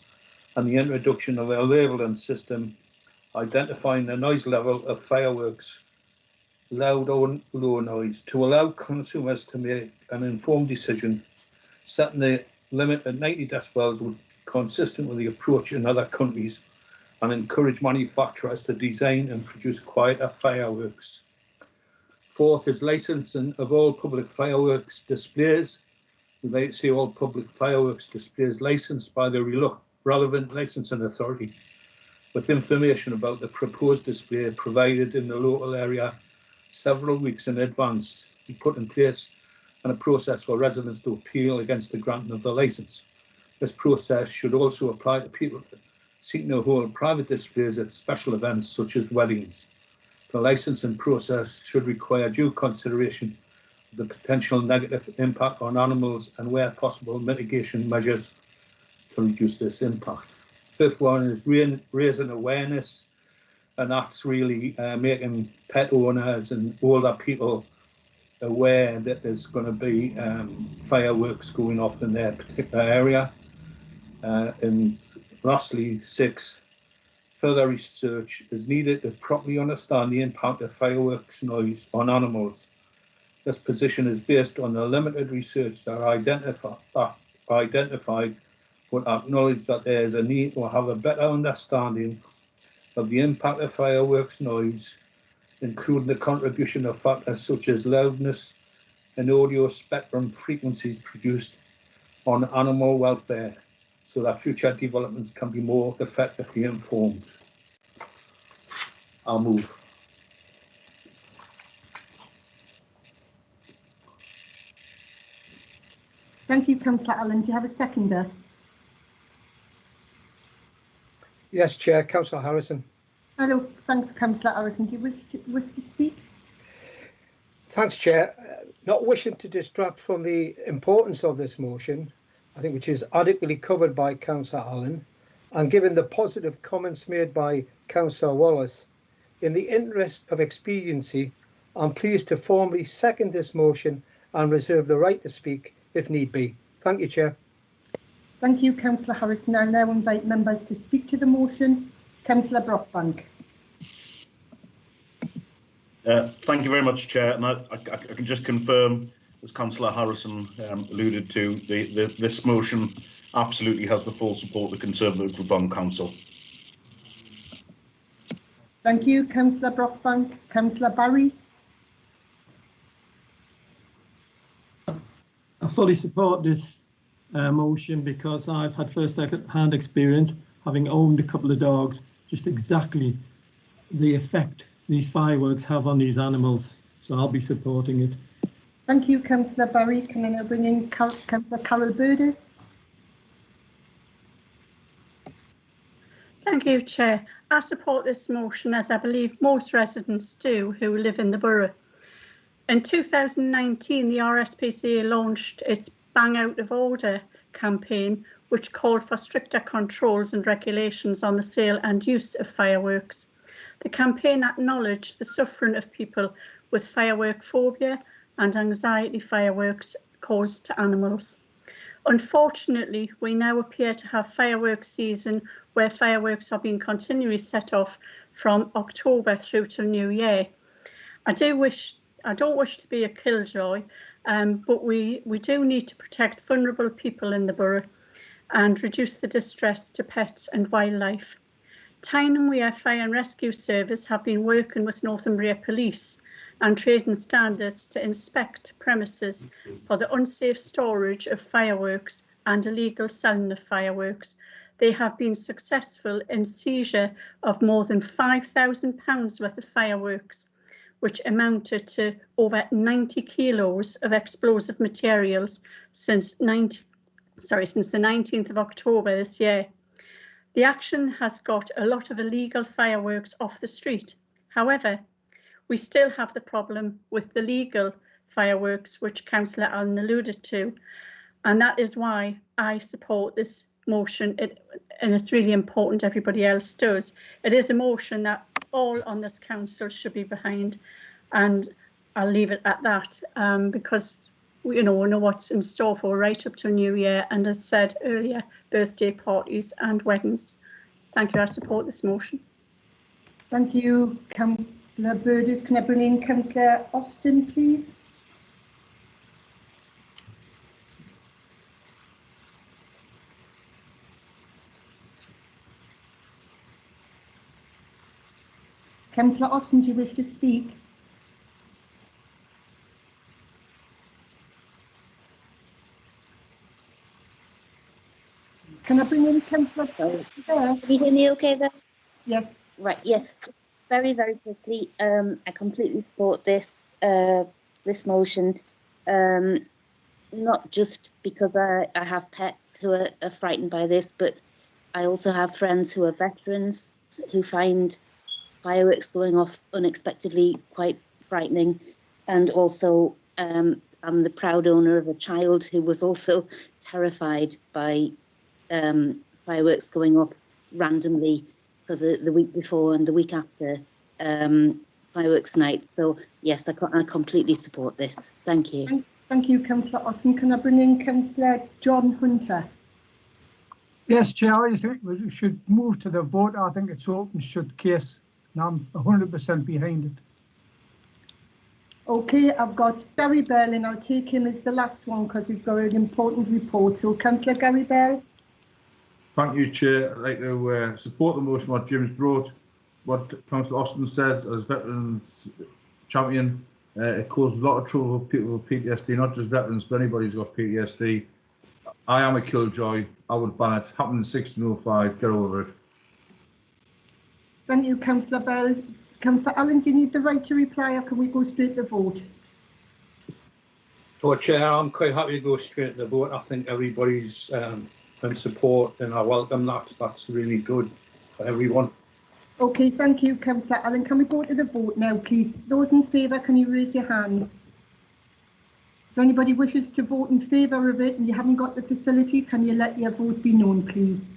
and the introduction of a labelling system identifying the noise level of fireworks, loud or low noise, to allow consumers to make an informed decision. Setting the limit at 90 decibels would be consistent with the approach in other countries and encourage manufacturers to design and produce quieter fireworks. Fourth is licensing of all public fireworks displays. We'd like to see all public fireworks displays licensed by the relevant licensing authority, with information about the proposed display provided in the local area several weeks in advance. Be put in place and a process for residents to appeal against the granting of the licence. This process should also apply to people seeking to hold private displays at special events such as weddings. The licensing process should require due consideration of the potential negative impact on animals and, where possible, mitigation measures to reduce this impact. Fifth one is raising awareness, and that's really making pet owners and older people aware that there's going to be fireworks going off in their particular area. And lastly, 6, further research is needed to properly understand the impact of fireworks noise on animals. This position is based on the limited research that identified, but acknowledge that there is a need to have a better understanding of the impact of fireworks noise, including the contribution of factors such as loudness and audio spectrum frequencies produced on animal welfare, so that future developments can be more effectively informed. I'll move. Thank you, Councillor Allen. Do you have a seconder? Yes, Chair, Councillor Harrison. Hello, thanks, Councillor Harrison. Do you wish to speak? Thanks, Chair. Not wishing to distract from the importance of this motion, I think which is adequately covered by Councillor Allen, and given the positive comments made by Councillor Wallace, in the interest of expediency, I'm pleased to formally second this motion and reserve the right to speak if need be. Thank you, Chair. Thank you, Councillor Harrison. I'll now invite members to speak to the motion. Councillor Brockbank. Thank you very much, Chair. And I can just confirm, as Councillor Harrison alluded to, this motion absolutely has the full support of the Conservative Group on Council. Thank you, Councillor Brockbank. Councillor Barry. I fully support this motion because I've had first-hand experience, having owned a couple of dogs, just exactly the effect these fireworks have on these animals. So I'll be supporting it. Thank you, Councillor Barry. Can I now bring in Councillor Carol Burdis? Thank you, Chair. I support this motion, as I believe most residents do who live in the borough. In 2019, the RSPCA launched its Bang Out of Order campaign, which called for stricter controls and regulations on the sale and use of fireworks. The campaign acknowledged the suffering of people with firework phobia and anxiety fireworks caused to animals. Unfortunately, we now appear to have fireworks season where fireworks are being continually set off from October through to New Year. I don't wish to be a killjoy, but we do need to protect vulnerable people in the borough and reduce the distress to pets and wildlife. Tyne and Wear Fire and Rescue Service have been working with Northumbria Police and Trading Standards to inspect premises for the unsafe storage of fireworks and illegal selling of fireworks. They have been successful in seizure of more than £5,000 worth of fireworks, which amounted to over 90 kilos of explosive materials since the 19th of October this year. The action has got a lot of illegal fireworks off the street. However, we still have the problem with the legal fireworks, which Councillor Allen alluded to, and that is why I support this motion, and it's really important everybody else does. It is a motion that all on this council should be behind, and I'll leave it at that because we know what's in store for right up to New Year, and as said earlier, birthday parties and weddings. Thank you. I support this motion. Thank you, Councillor Burdis. Can I bring in Councillor Austin, please? Councillor Austin, do you wish to speak? Can I bring in Councillor there? Can you hear me okay there? Yes. Right, yes. Very, very quickly, I completely support this this motion, not just because I have pets who are frightened by this, but I also have friends who are veterans who find fireworks going off unexpectedly quite frightening, and also I'm the proud owner of a child who was also terrified by fireworks going off randomly for the week before and the week after fireworks night. So yes, I completely support this. Thank you. Thank you, Councillor Austin. Can I bring in Councillor John Hunter? Yes, Chair, I think we should move to the vote. I think it's open shut case, and I'm 100% behind it. Okay, I've got Gary Bell and I'll take him as the last one because we've got an important report. So Councillor Gary Bell. Thank you, Chair. I'd like to support the motion what Jim's brought. What Councillor Austin said as veterans champion, it causes a lot of trouble for people with PTSD, not just veterans, but anybody who's got PTSD. I am a killjoy. I would ban it. Happened in 1605. Get over it. Thank you, Councillor Bell. Councillor Allen, do you need the right to reply or can we go straight to the vote? So, Chair, I'm quite happy to go straight to the vote. I think everybody's in support and I welcome that. That's really good for everyone. Okay, thank you, Councillor Allen. Can we go to the vote now, please? Those in favour, can you raise your hands? If anybody wishes to vote in favour of it and you haven't got the facility, can you let your vote be known, please?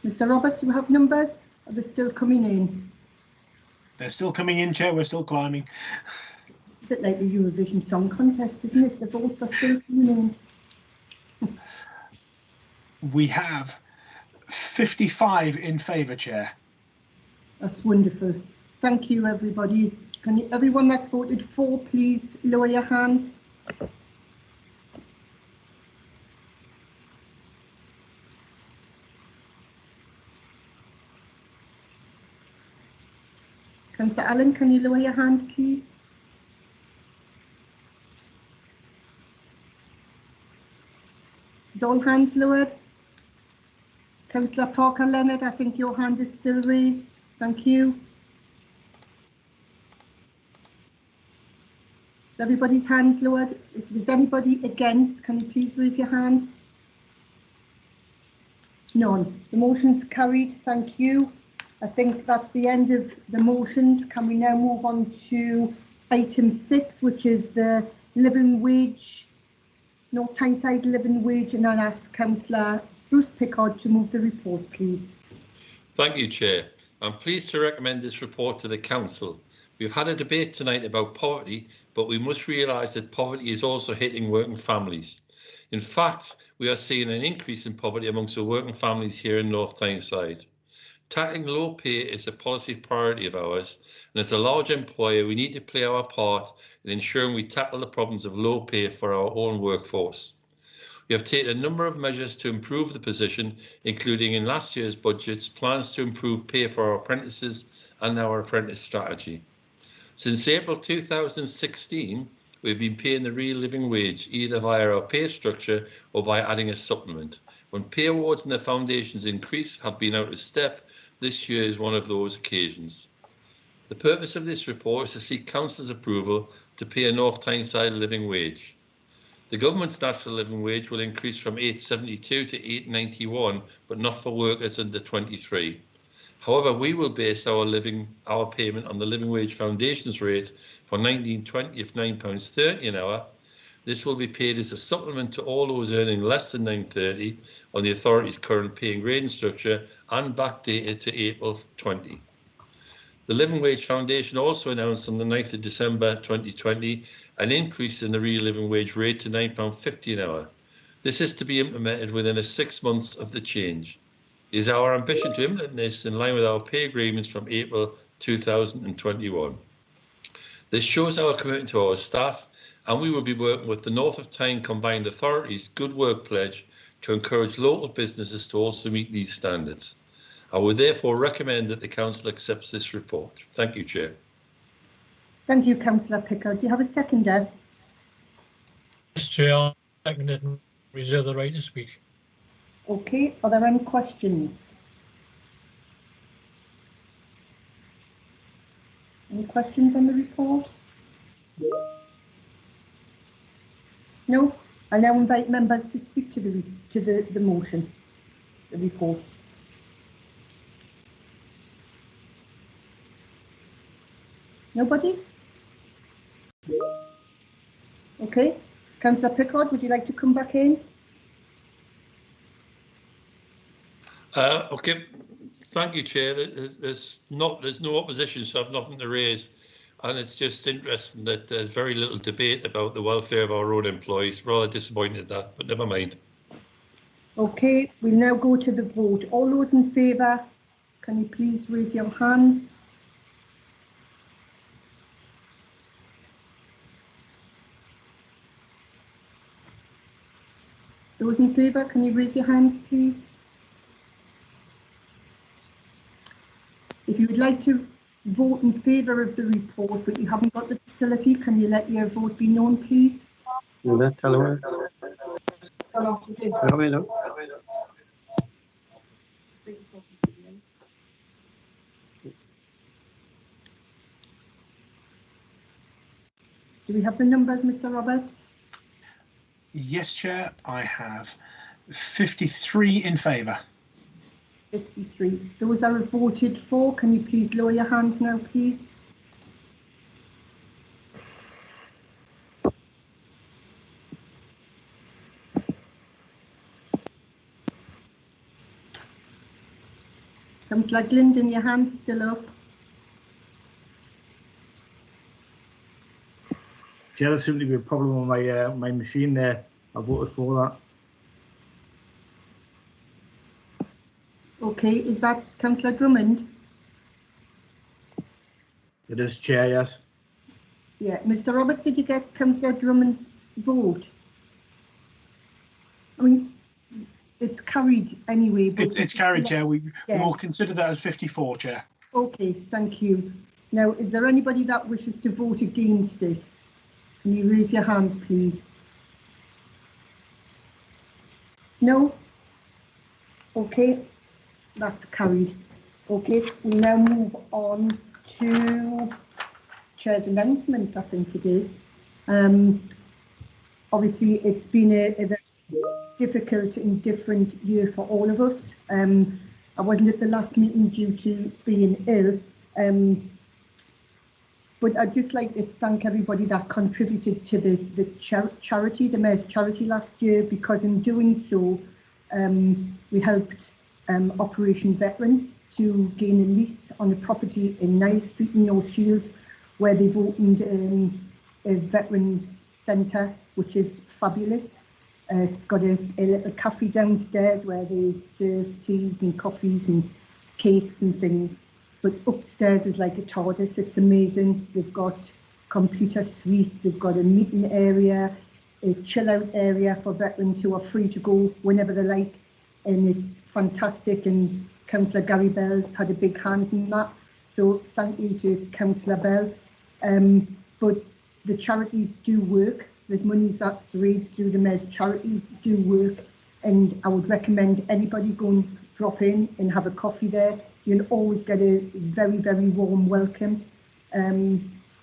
Mr. Roberts, do you have numbers? Are they still coming in? They're still coming in, Chair. We're still climbing. A bit like the Eurovision Song Contest, isn't it? The votes are still coming in. We have 55 in favour, Chair. That's wonderful. Thank you, everybody. Can you, everyone that's voted for, please lower your hand. Councillor Allen, can you lower your hand, please? Is all hands lowered? Councillor Parker Leonard, I think your hand is still raised. Thank you. Is everybody's hand lowered? If there's anybody against, can you please raise your hand? None. The motion's carried. Thank you. I think that's the end of the motions. Can we now move on to item 6, which is the living wage, North Tyneside living wage, and I'll ask Councillor Bruce Pickard to move the report, please. Thank you, Chair. I'm pleased to recommend this report to the Council. We've had a debate tonight about poverty, but we must realise that poverty is also hitting working families. In fact, we are seeing an increase in poverty amongst the working families here in North Tyneside. Tackling low pay is a policy priority of ours, and as a large employer, we need to play our part in ensuring we tackle the problems of low pay for our own workforce. We have taken a number of measures to improve the position, including in last year's budgets, plans to improve pay for our apprentices and our apprentice strategy. Since April 2016, we've been paying the real living wage, either via our pay structure or by adding a supplement. When pay awards and the foundations increase have been out of step, this year is one of those occasions. The purpose of this report is to seek Council's approval to pay a North Tyneside living wage. The government's national living wage will increase from £8.72 to £8.91, but not for workers under 23. However, we will base our payment on the Living Wage Foundation's rate for 1920 of £9.30 an hour. This will be paid as a supplement to all those earning less than £9.30 on the authority's current pay and grading structure and backdated to April 20. The Living Wage Foundation also announced on the 9th of December 2020 an increase in the real living wage rate to £9.50 an hour. This is to be implemented within 6 months of the change. It is our ambition to implement this in line with our pay agreements from April 2021. This shows our commitment to our staff, and we will be working with the North of Tyne Combined Authorities Good Work Pledge to encourage local businesses to also meet these standards. I would therefore recommend that the Council accepts this report. Thank you, Chair. Thank you, Councillor Pickard. Do you have a seconder? Yes, Chair, I second it and reserve the right to speak. Okay, are there any questions? Any questions on the report? No? I'll now invite members to speak to the motion, the report. Nobody? Okay. Councillor Pickard, would you like to come back in? Okay. Thank you, Chair. There's no opposition, so I've nothing to raise. and it's just interesting that there's very little debate about the welfare of our road employees. Rather disappointed at that, but never mind. Okay, we'll now go to the vote. All those in favour, can you please raise your hands? Those in favour, can you raise your hands, please? If you would like to vote in favour of the report, but you haven't got the facility, can you let your vote be known, please? Do we have the numbers, Mr. Roberts? Yes, Chair, I have 53 in favour. 53. Those that have voted for, can you please lower your hands now, please? Councillor Glindon, your hand's still up. Chair, there seemed to be a problem on my machine there. I voted for that. Okay, is that Councillor Drummond? It is, Chair, yes. Yeah, Mr. Roberts, did you get Councillor Drummond's vote? I mean, it's carried anyway. But it's carried, Chair. We will consider that as 54, Chair. Okay, thank you. Now, is there anybody that wishes to vote against it? Can you raise your hand, please? No? Okay, that's carried. Okay, we'll now move on to Chair's announcements, I think it is. Obviously, it's been a very difficult and different year for all of us. I wasn't at the last meeting due to being ill. But I'd just like to thank everybody that contributed to the charity, the Mayor's Charity last year, because in doing so, we helped Operation Veteran to gain a lease on a property in Niles Street in North Shields, where they've opened a Veterans Centre, which is fabulous. It's got a little cafe downstairs where they serve teas and coffees and cakes and things. But upstairs is like a TARDIS. It's amazing. They've got computer suite. They've got a meeting area, a chill out area for veterans who are free to go whenever they like. And it's fantastic. And Councillor Gary Bell's had a big hand in that. So thank you to Councillor Bell. But the charities do work. The monies that's raised through the Mayor's Charities do work. And I would recommend anybody go and drop in and have a coffee there. You'll always get a very, very warm welcome.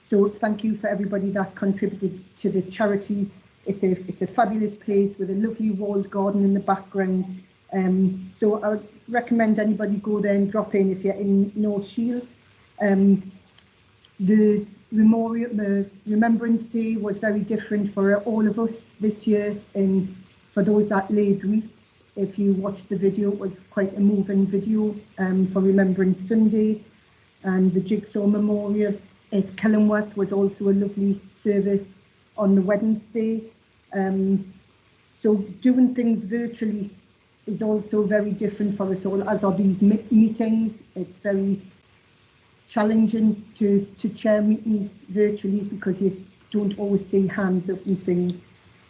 So thank you for everybody that contributed to the charities. It's a fabulous place with a lovely walled garden in the background. So I would recommend anybody go there and drop in if you're in North Shields. The Remembrance Day was very different for all of us this year, and for those that laid wreaths. If you watched the video, it was quite a moving video for Remembrance Sunday, and the Jigsaw Memorial at Killingworth was also a lovely service on the Wednesday. So doing things virtually is also very different for us all, as are these meetings. It's very challenging to chair meetings virtually because you don't always see hands up and things.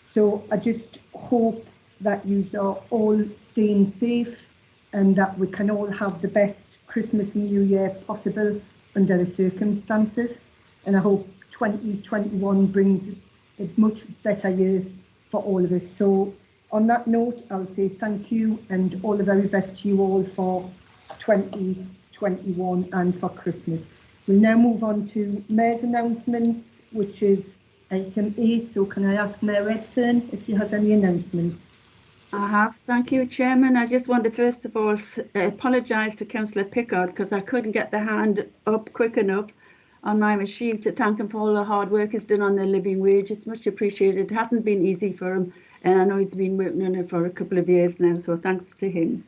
So I just hope that you are all staying safe and that we can all have the best Christmas and New Year possible under the circumstances. And I hope 2021 brings a much better year for all of us. So on that note, I'll say thank you and all the very best to you all for 2021 and for Christmas. We'll now move on to Mayor's announcements, which is item 8. So can I ask Mayor Redfern if he has any announcements? I have. Thank you, Chairman. I just want to first of all apologise to Councillor Pickard because I couldn't get the hand up quick enough on my machine to thank him for all the hard work he's done on their living wage. It's much appreciated. It hasn't been easy for him, and I know he's been working on it for a couple of years now, so thanks to him.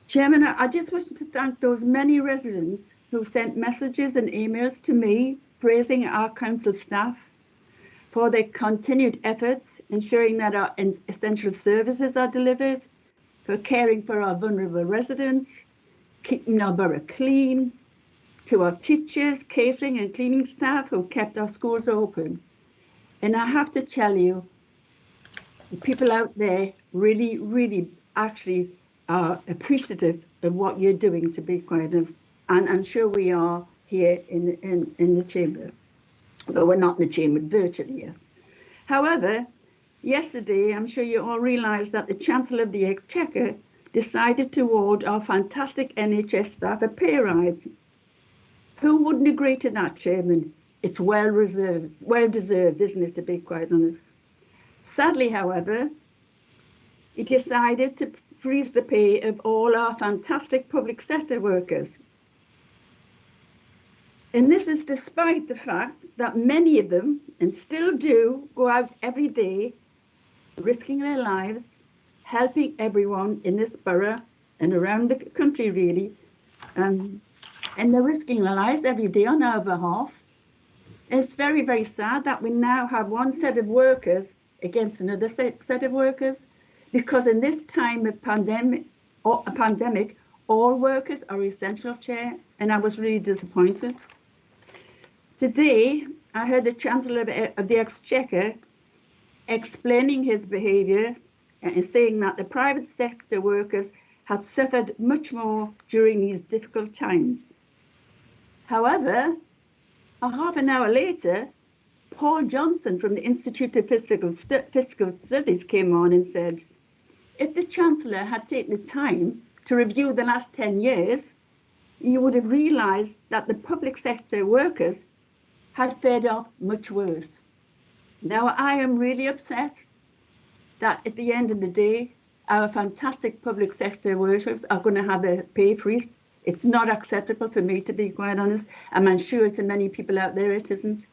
Chairman, I just wanted to thank those many residents who sent messages and emails to me praising our council staff for their continued efforts, ensuring that our essential services are delivered, for caring for our vulnerable residents, keeping our borough clean, to our teachers, catering and cleaning staff who kept our schools open. And I have to tell you, the people out there really, really actually are appreciative of what you're doing, to be quite honest. And I'm sure we are here in the chamber. But we're not in the chamber, virtually, yes. However, yesterday, I'm sure you all realised that the Chancellor of the Exchequer decided to award our fantastic NHS staff a pay rise. Who wouldn't agree to that, Chairman? It's well deserved, isn't it, to be quite honest? Sadly, however, he decided to freeze the pay of all our fantastic public sector workers. And this is despite the fact that many of them, and still do, go out every day, risking their lives, helping everyone in this borough and around the country, really. And they're risking their lives every day on our behalf. It's very, very sad that we now have one set of workers against another set of workers, because in this time of pandemic, all workers are essential, Chair, and I was really disappointed. Today, I heard the Chancellor of the Exchequer explaining his behaviour and saying that the private sector workers had suffered much more during these difficult times. However, a half an hour later, Paul Johnson from the Institute of Fiscal Studies came on and said, if the Chancellor had taken the time to review the last 10 years, you would have realised that the public sector workers had fared off much worse. Now, I am really upset that at the end of the day, our fantastic public sector workers are going to have their pay freezed. It's not acceptable for me, to be quite honest, and I'm sure to many people out there it isn't.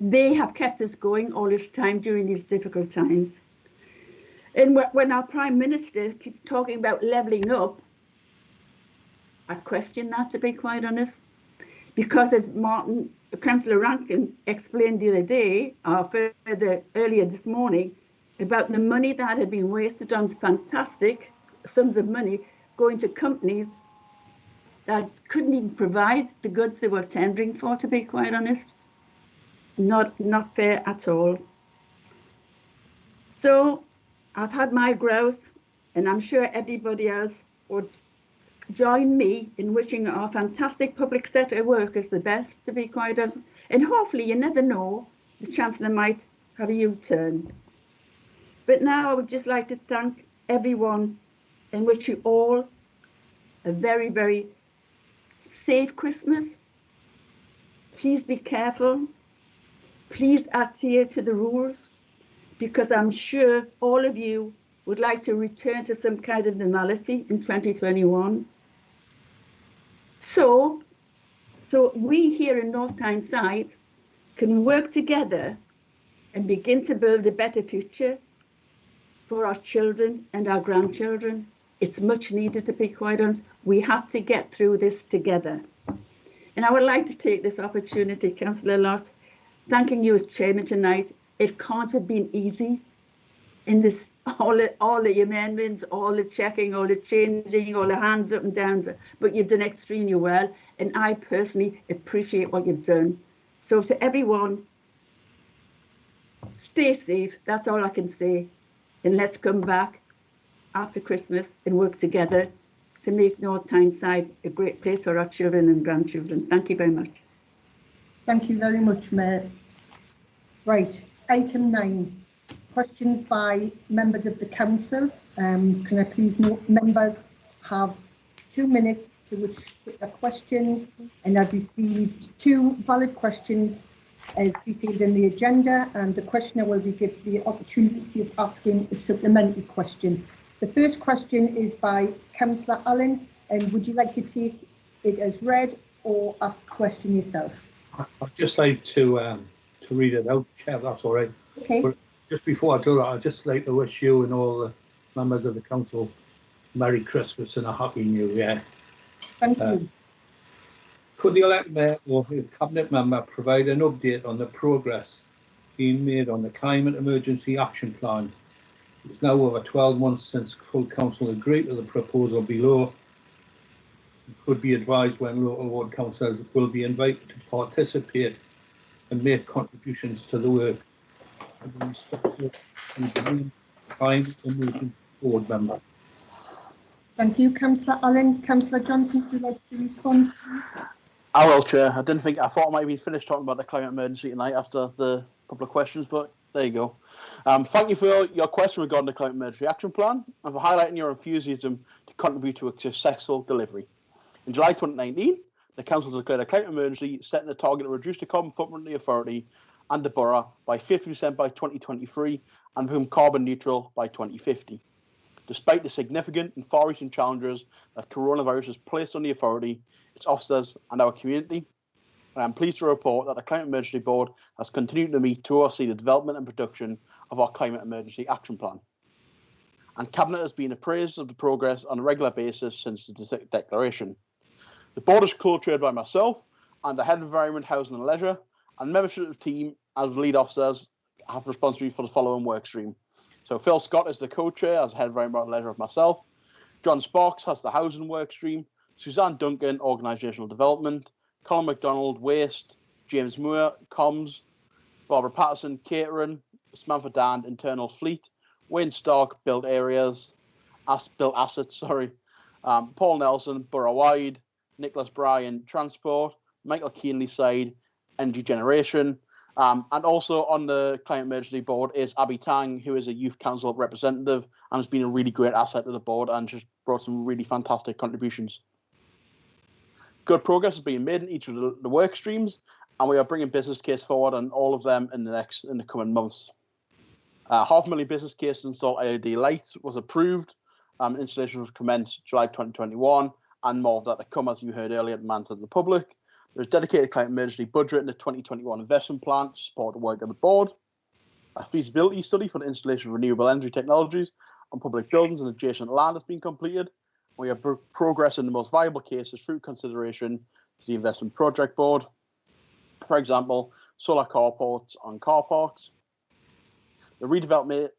They have kept us going all this time during these difficult times. And when our Prime Minister keeps talking about levelling up, I question that, to be quite honest, because as Councillor Rankin explained the other day, or further earlier this morning, about the money that had been wasted on fantastic sums of money going to companies that couldn't even provide the goods they were tendering for, to be quite honest. Not fair at all. So I've had my grouse, and I'm sure everybody else would join me in wishing our fantastic public sector workers the best, to be quite honest. And hopefully, you never know, the Chancellor might have a U-turn. But now I would just like to thank everyone and wish you all a very, very safe Christmas. Please be careful. Please adhere to the rules, because I'm sure all of you would like to return to some kind of normality in 2021. So we here in North Tyneside can work together and begin to build a better future for our children and our grandchildren. It's much needed, to be quite honest. We have to get through this together. And I would like to take this opportunity, Councillor Lott, thanking you as Chairman tonight. It can't have been easy in this, all the amendments, all the checking, all the changing, all the hands up and downs, but you've done extremely well. And I personally appreciate what you've done. So to everyone, stay safe. That's all I can say. And let's come back after Christmas and work together to make North Tyneside a great place for our children and grandchildren. Thank you very much. Thank you very much, Mayor. Right, item 9, questions by members of the council. Can I please note members have 2 minutes to which put their questions, and I've received 2 valid questions as detailed in the agenda, and the questioner will be given the opportunity of asking a supplementary question. The first question is by Councillor Allen, and would you like to take it as read or ask the question yourself? I'd just like to read it out, Chair, if that's all right. Okay. But just before I do that, I'd just like to wish you and all the members of the council Merry Christmas and a Happy New Year. Thank you. Could the elected mayor or a cabinet member provide an update on the progress being made on the Climate Emergency Action Plan? It's now over 12 months since full council agreed to the proposal below. It could be advised when local ward councillors will be invited to participate and make contributions to the work. Climate Emergency Board member. Thank you, Councillor Allen. Councillor Johnson, would you like to respond, please? I will, Chair. I thought I might be finished talking about the climate emergency tonight after the couple of questions, but there you go. Thank you for your question regarding the Climate Emergency Action Plan and for highlighting your enthusiasm to contribute to a successful delivery. In July 2019, the Council declared a climate emergency, setting a target to reduce the carbon footprint of the authority and the borough by 50% by 2023 and become carbon neutral by 2050. Despite the significant and far-reaching challenges that coronavirus has placed on the authority, its officers and our community, I am pleased to report that the Climate Emergency Board has continued to meet to oversee the development and production of our Climate Emergency Action Plan. And Cabinet has been appraised of the progress on a regular basis since the declaration. The Board is co-chaired by myself and the Head of Environment, Housing and Leisure, and membership of the team as lead officers have responsibility for the following work stream. So Phil Scott is the co-chair as Head of Environment and Leisure of myself. John Sparks has the housing work stream. Suzanne Duncan, Organisational Development, Colin MacDonald, Waste, James Moore, Comms, Barbara Patterson, Catering, Samantha Dan, Internal Fleet, Wayne Stark, Built Areas, Built Assets, Paul Nelson, Borough-wide, Nicholas Bryan, Transport, Michael Keenley side, Energy Generation, and also on the Climate Emergency Board is Abby Tang, who is a Youth Council representative and has been a really great asset to the board and just brought some really fantastic contributions. Good progress is being made in each of the work streams, and we are bringing business case forward on all of them in the coming months. $500,000 business case to install LED lights was approved. Installation was commenced July 2021, and more of that to come, as you heard earlier, demands of the public. There's a dedicated climate emergency budget in the 2021 investment plan to support the work of the board. A feasibility study for the installation of renewable energy technologies on public buildings and adjacent land has been completed. We are progressing the most viable cases through consideration to the investment project board. For example, solar carports on car parks. The redevelopment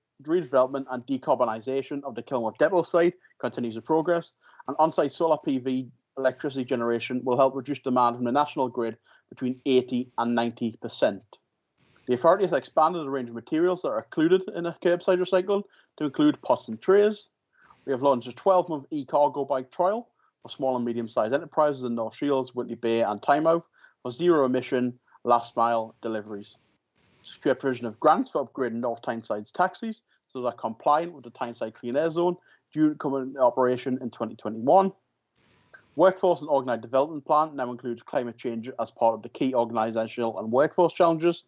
and decarbonisation of the Kilmore Depot site continues to progress, and on-site solar PV electricity generation will help reduce demand from the national grid between 80 and 90%. The authority has expanded the range of materials that are included in a curbside recycling to include pots and trays. We have launched a 12-month e-cargo bike trial for small and medium-sized enterprises in North Shields, Whitley Bay and Tynemouth for zero-emission last-mile deliveries. Secure provision of grants for upgrading North Tyneside taxis so they're compliant with the Tyneside Clean Air Zone due to come into operation in 2021. Workforce and Organised Development Plan now includes climate change as part of the key organisational and workforce challenges.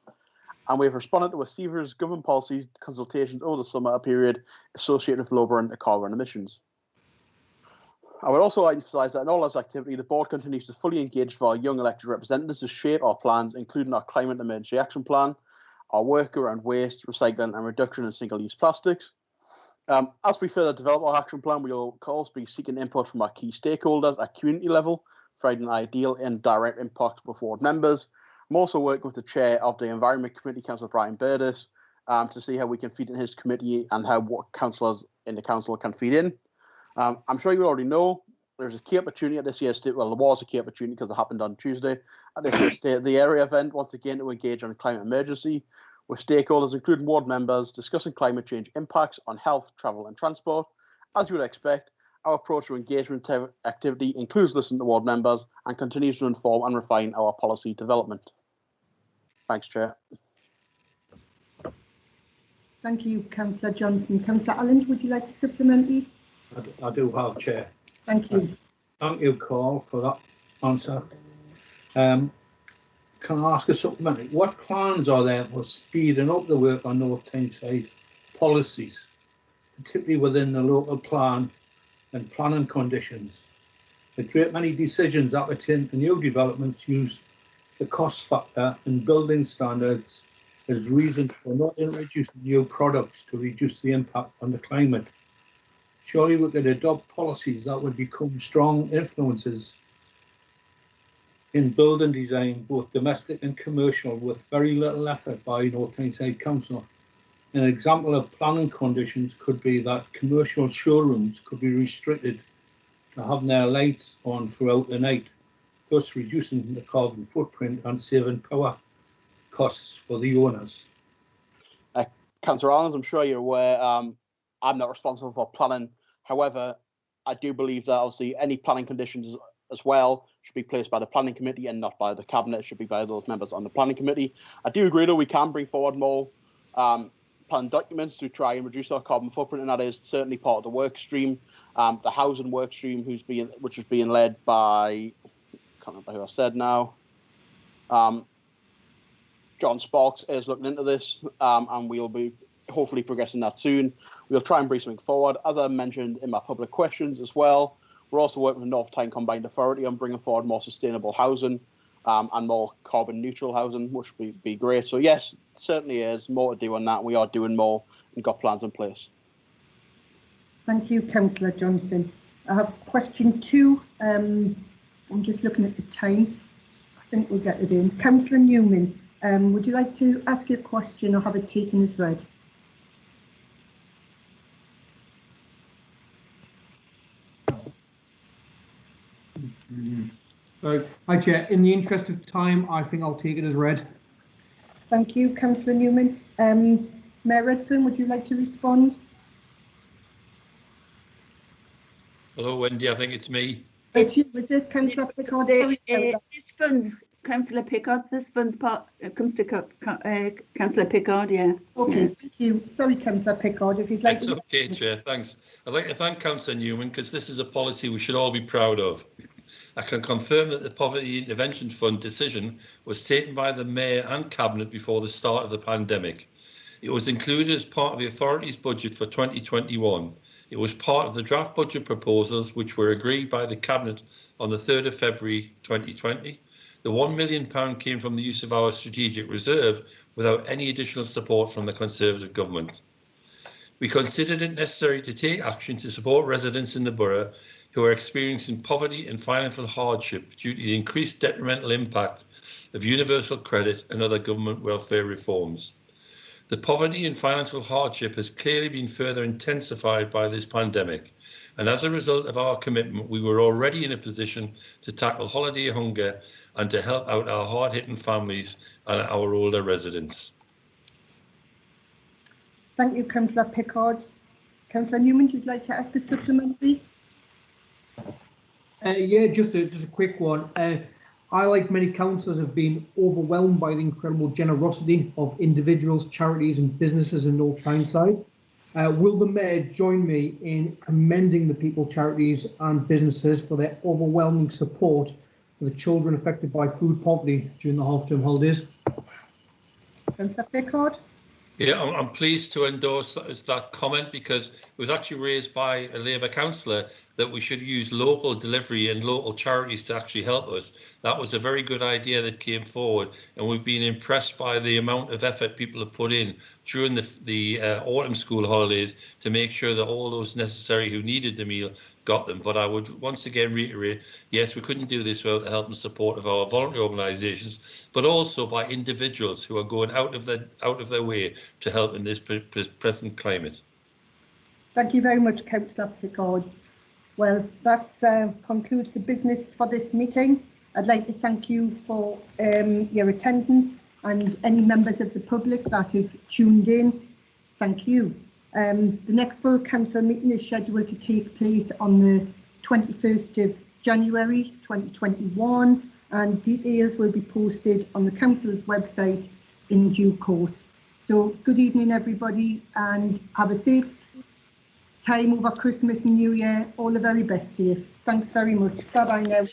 And we have responded to a series of government policies consultations over the summer period associated with lowering the carbon emissions. I would also emphasise that in all this activity, the board continues to fully engage with our young elected representatives to shape our plans, including our Climate Emergency Action Plan, our work around waste, recycling and reduction in single-use plastics. As we further develop our action plan, we will of course be seeking input from our key stakeholders at community level, providing an ideal and direct impact with ward members. I'm also working with the chair of the Environment Committee, Councillor Brian Burdis, to see how we can feed in his committee and how what councillors in the council can feed in. I'm sure you already know there's a key opportunity at this year's state. Well, there was a key opportunity because it happened on Tuesday at this year's State of the Area event, once again to engage on climate emergency with stakeholders, including ward members, discussing climate change impacts on health, travel and transport. As you would expect, our approach to engagement activity includes listening to ward members and continues to inform and refine our policy development. Thanks, Chair. Thank you, Councillor Johnson. Councillor Allen, would you like to supplement me? I do have, Chair. Thank you. Thank you, Carl, for that answer. Can I ask a supplementary? What plans are there for speeding up the work on North Tyneside policies, particularly within the local plan and planning conditions? A great many decisions that pertain to new developments use the cost factor and building standards as reasons for not introducing new products to reduce the impact on the climate. Surely we could adopt policies that would become strong influences in building design, both domestic and commercial, with very little effort by North Tyneside Council. An example of planning conditions could be that commercial showrooms could be restricted to have their lights on throughout the night, thus reducing the carbon footprint and saving power costs for the owners. Councillor Allen, I'm sure you're aware, I'm not responsible for planning. However, I do believe that obviously any planning conditions as well should be placed by the planning committee and not by the cabinet. It should be by those members on the planning committee. I do agree though we can bring forward more plan documents to try and reduce our carbon footprint, and that is certainly part of the work stream. The housing work stream, which is being led by, I can't remember who I said now. John Sparks is looking into this, and we'll be hopefully progressing that soon. We'll try and bring something forward. As I mentioned in my public questions as well, we're also working with North Tyne Combined Authority on bringing forward more sustainable housing and more carbon neutral housing, which would be great. So yes, certainly is more to do on that. We are doing more and got plans in place. Thank you, Councillor Johnson. I have question 2. I'm just looking at the time. I think we'll get it in. Councillor Newman, would you like to ask your question or have it taken as read? Hi, Chair. In the interest of time, I think I'll take it as read. Thank you, Councillor Newman. Mayor Redfern, would you like to respond? Hello, Wendy. I think it's me. It's you, is it, Councillor Pickard? This funds, Councillor Pickard, this funds part comes to Councillor Pickard, yeah. Okay, thank you. Sorry, Councillor Pickard, if you'd like It's to... okay, Chair, thanks. I'd like to thank Councillor Newman because this is a policy we should all be proud of. I can confirm that the Poverty Intervention Fund decision was taken by the Mayor and Cabinet before the start of the pandemic. It was included as part of the authority's budget for 2021. It was part of the draft budget proposals which were agreed by the Cabinet on the 3rd of February 2020. The £1 million came from the use of our strategic reserve without any additional support from the Conservative government. We considered it necessary to take action to support residents in the borough who are experiencing poverty and financial hardship due to the increased detrimental impact of universal credit and other government welfare reforms. The poverty and financial hardship has clearly been further intensified by this pandemic, and as a result of our commitment, we were already in a position to tackle holiday hunger and to help out our hard-hitting families and our older residents. Thank you, Councillor Pickard. Councillor Newman, would you like to ask a supplementary? Yeah, just a quick one. I, like many councillors, have been overwhelmed by the incredible generosity of individuals, charities and businesses in North Tyneside. Will the Mayor join me in commending the people, charities and businesses for their overwhelming support for the children affected by food poverty during the half-term holidays? Councillor Pickard. Yeah, I'm pleased to endorse that comment because it was actually raised by a Labour councillor that we should use local delivery and local charities to actually help us. That was a very good idea that came forward, and we've been impressed by the amount of effort people have put in during the autumn school holidays to make sure that all those necessary who needed the meal got them. But I would once again reiterate, yes, we couldn't do this without the help and support of our voluntary organisations, but also by individuals who are going out of their way to help in this present climate. Thank you very much, Councillor Pickard. Well, that concludes the business for this meeting. I'd like to thank you for your attendance and any members of the public that have tuned in. Thank you. The next full council meeting is scheduled to take place on the 21st of January 2021, and details will be posted on the council's website in due course. So good evening, everybody, and have a safe time over Christmas and New Year. All the very best to you. Thanks very much. Bye bye now.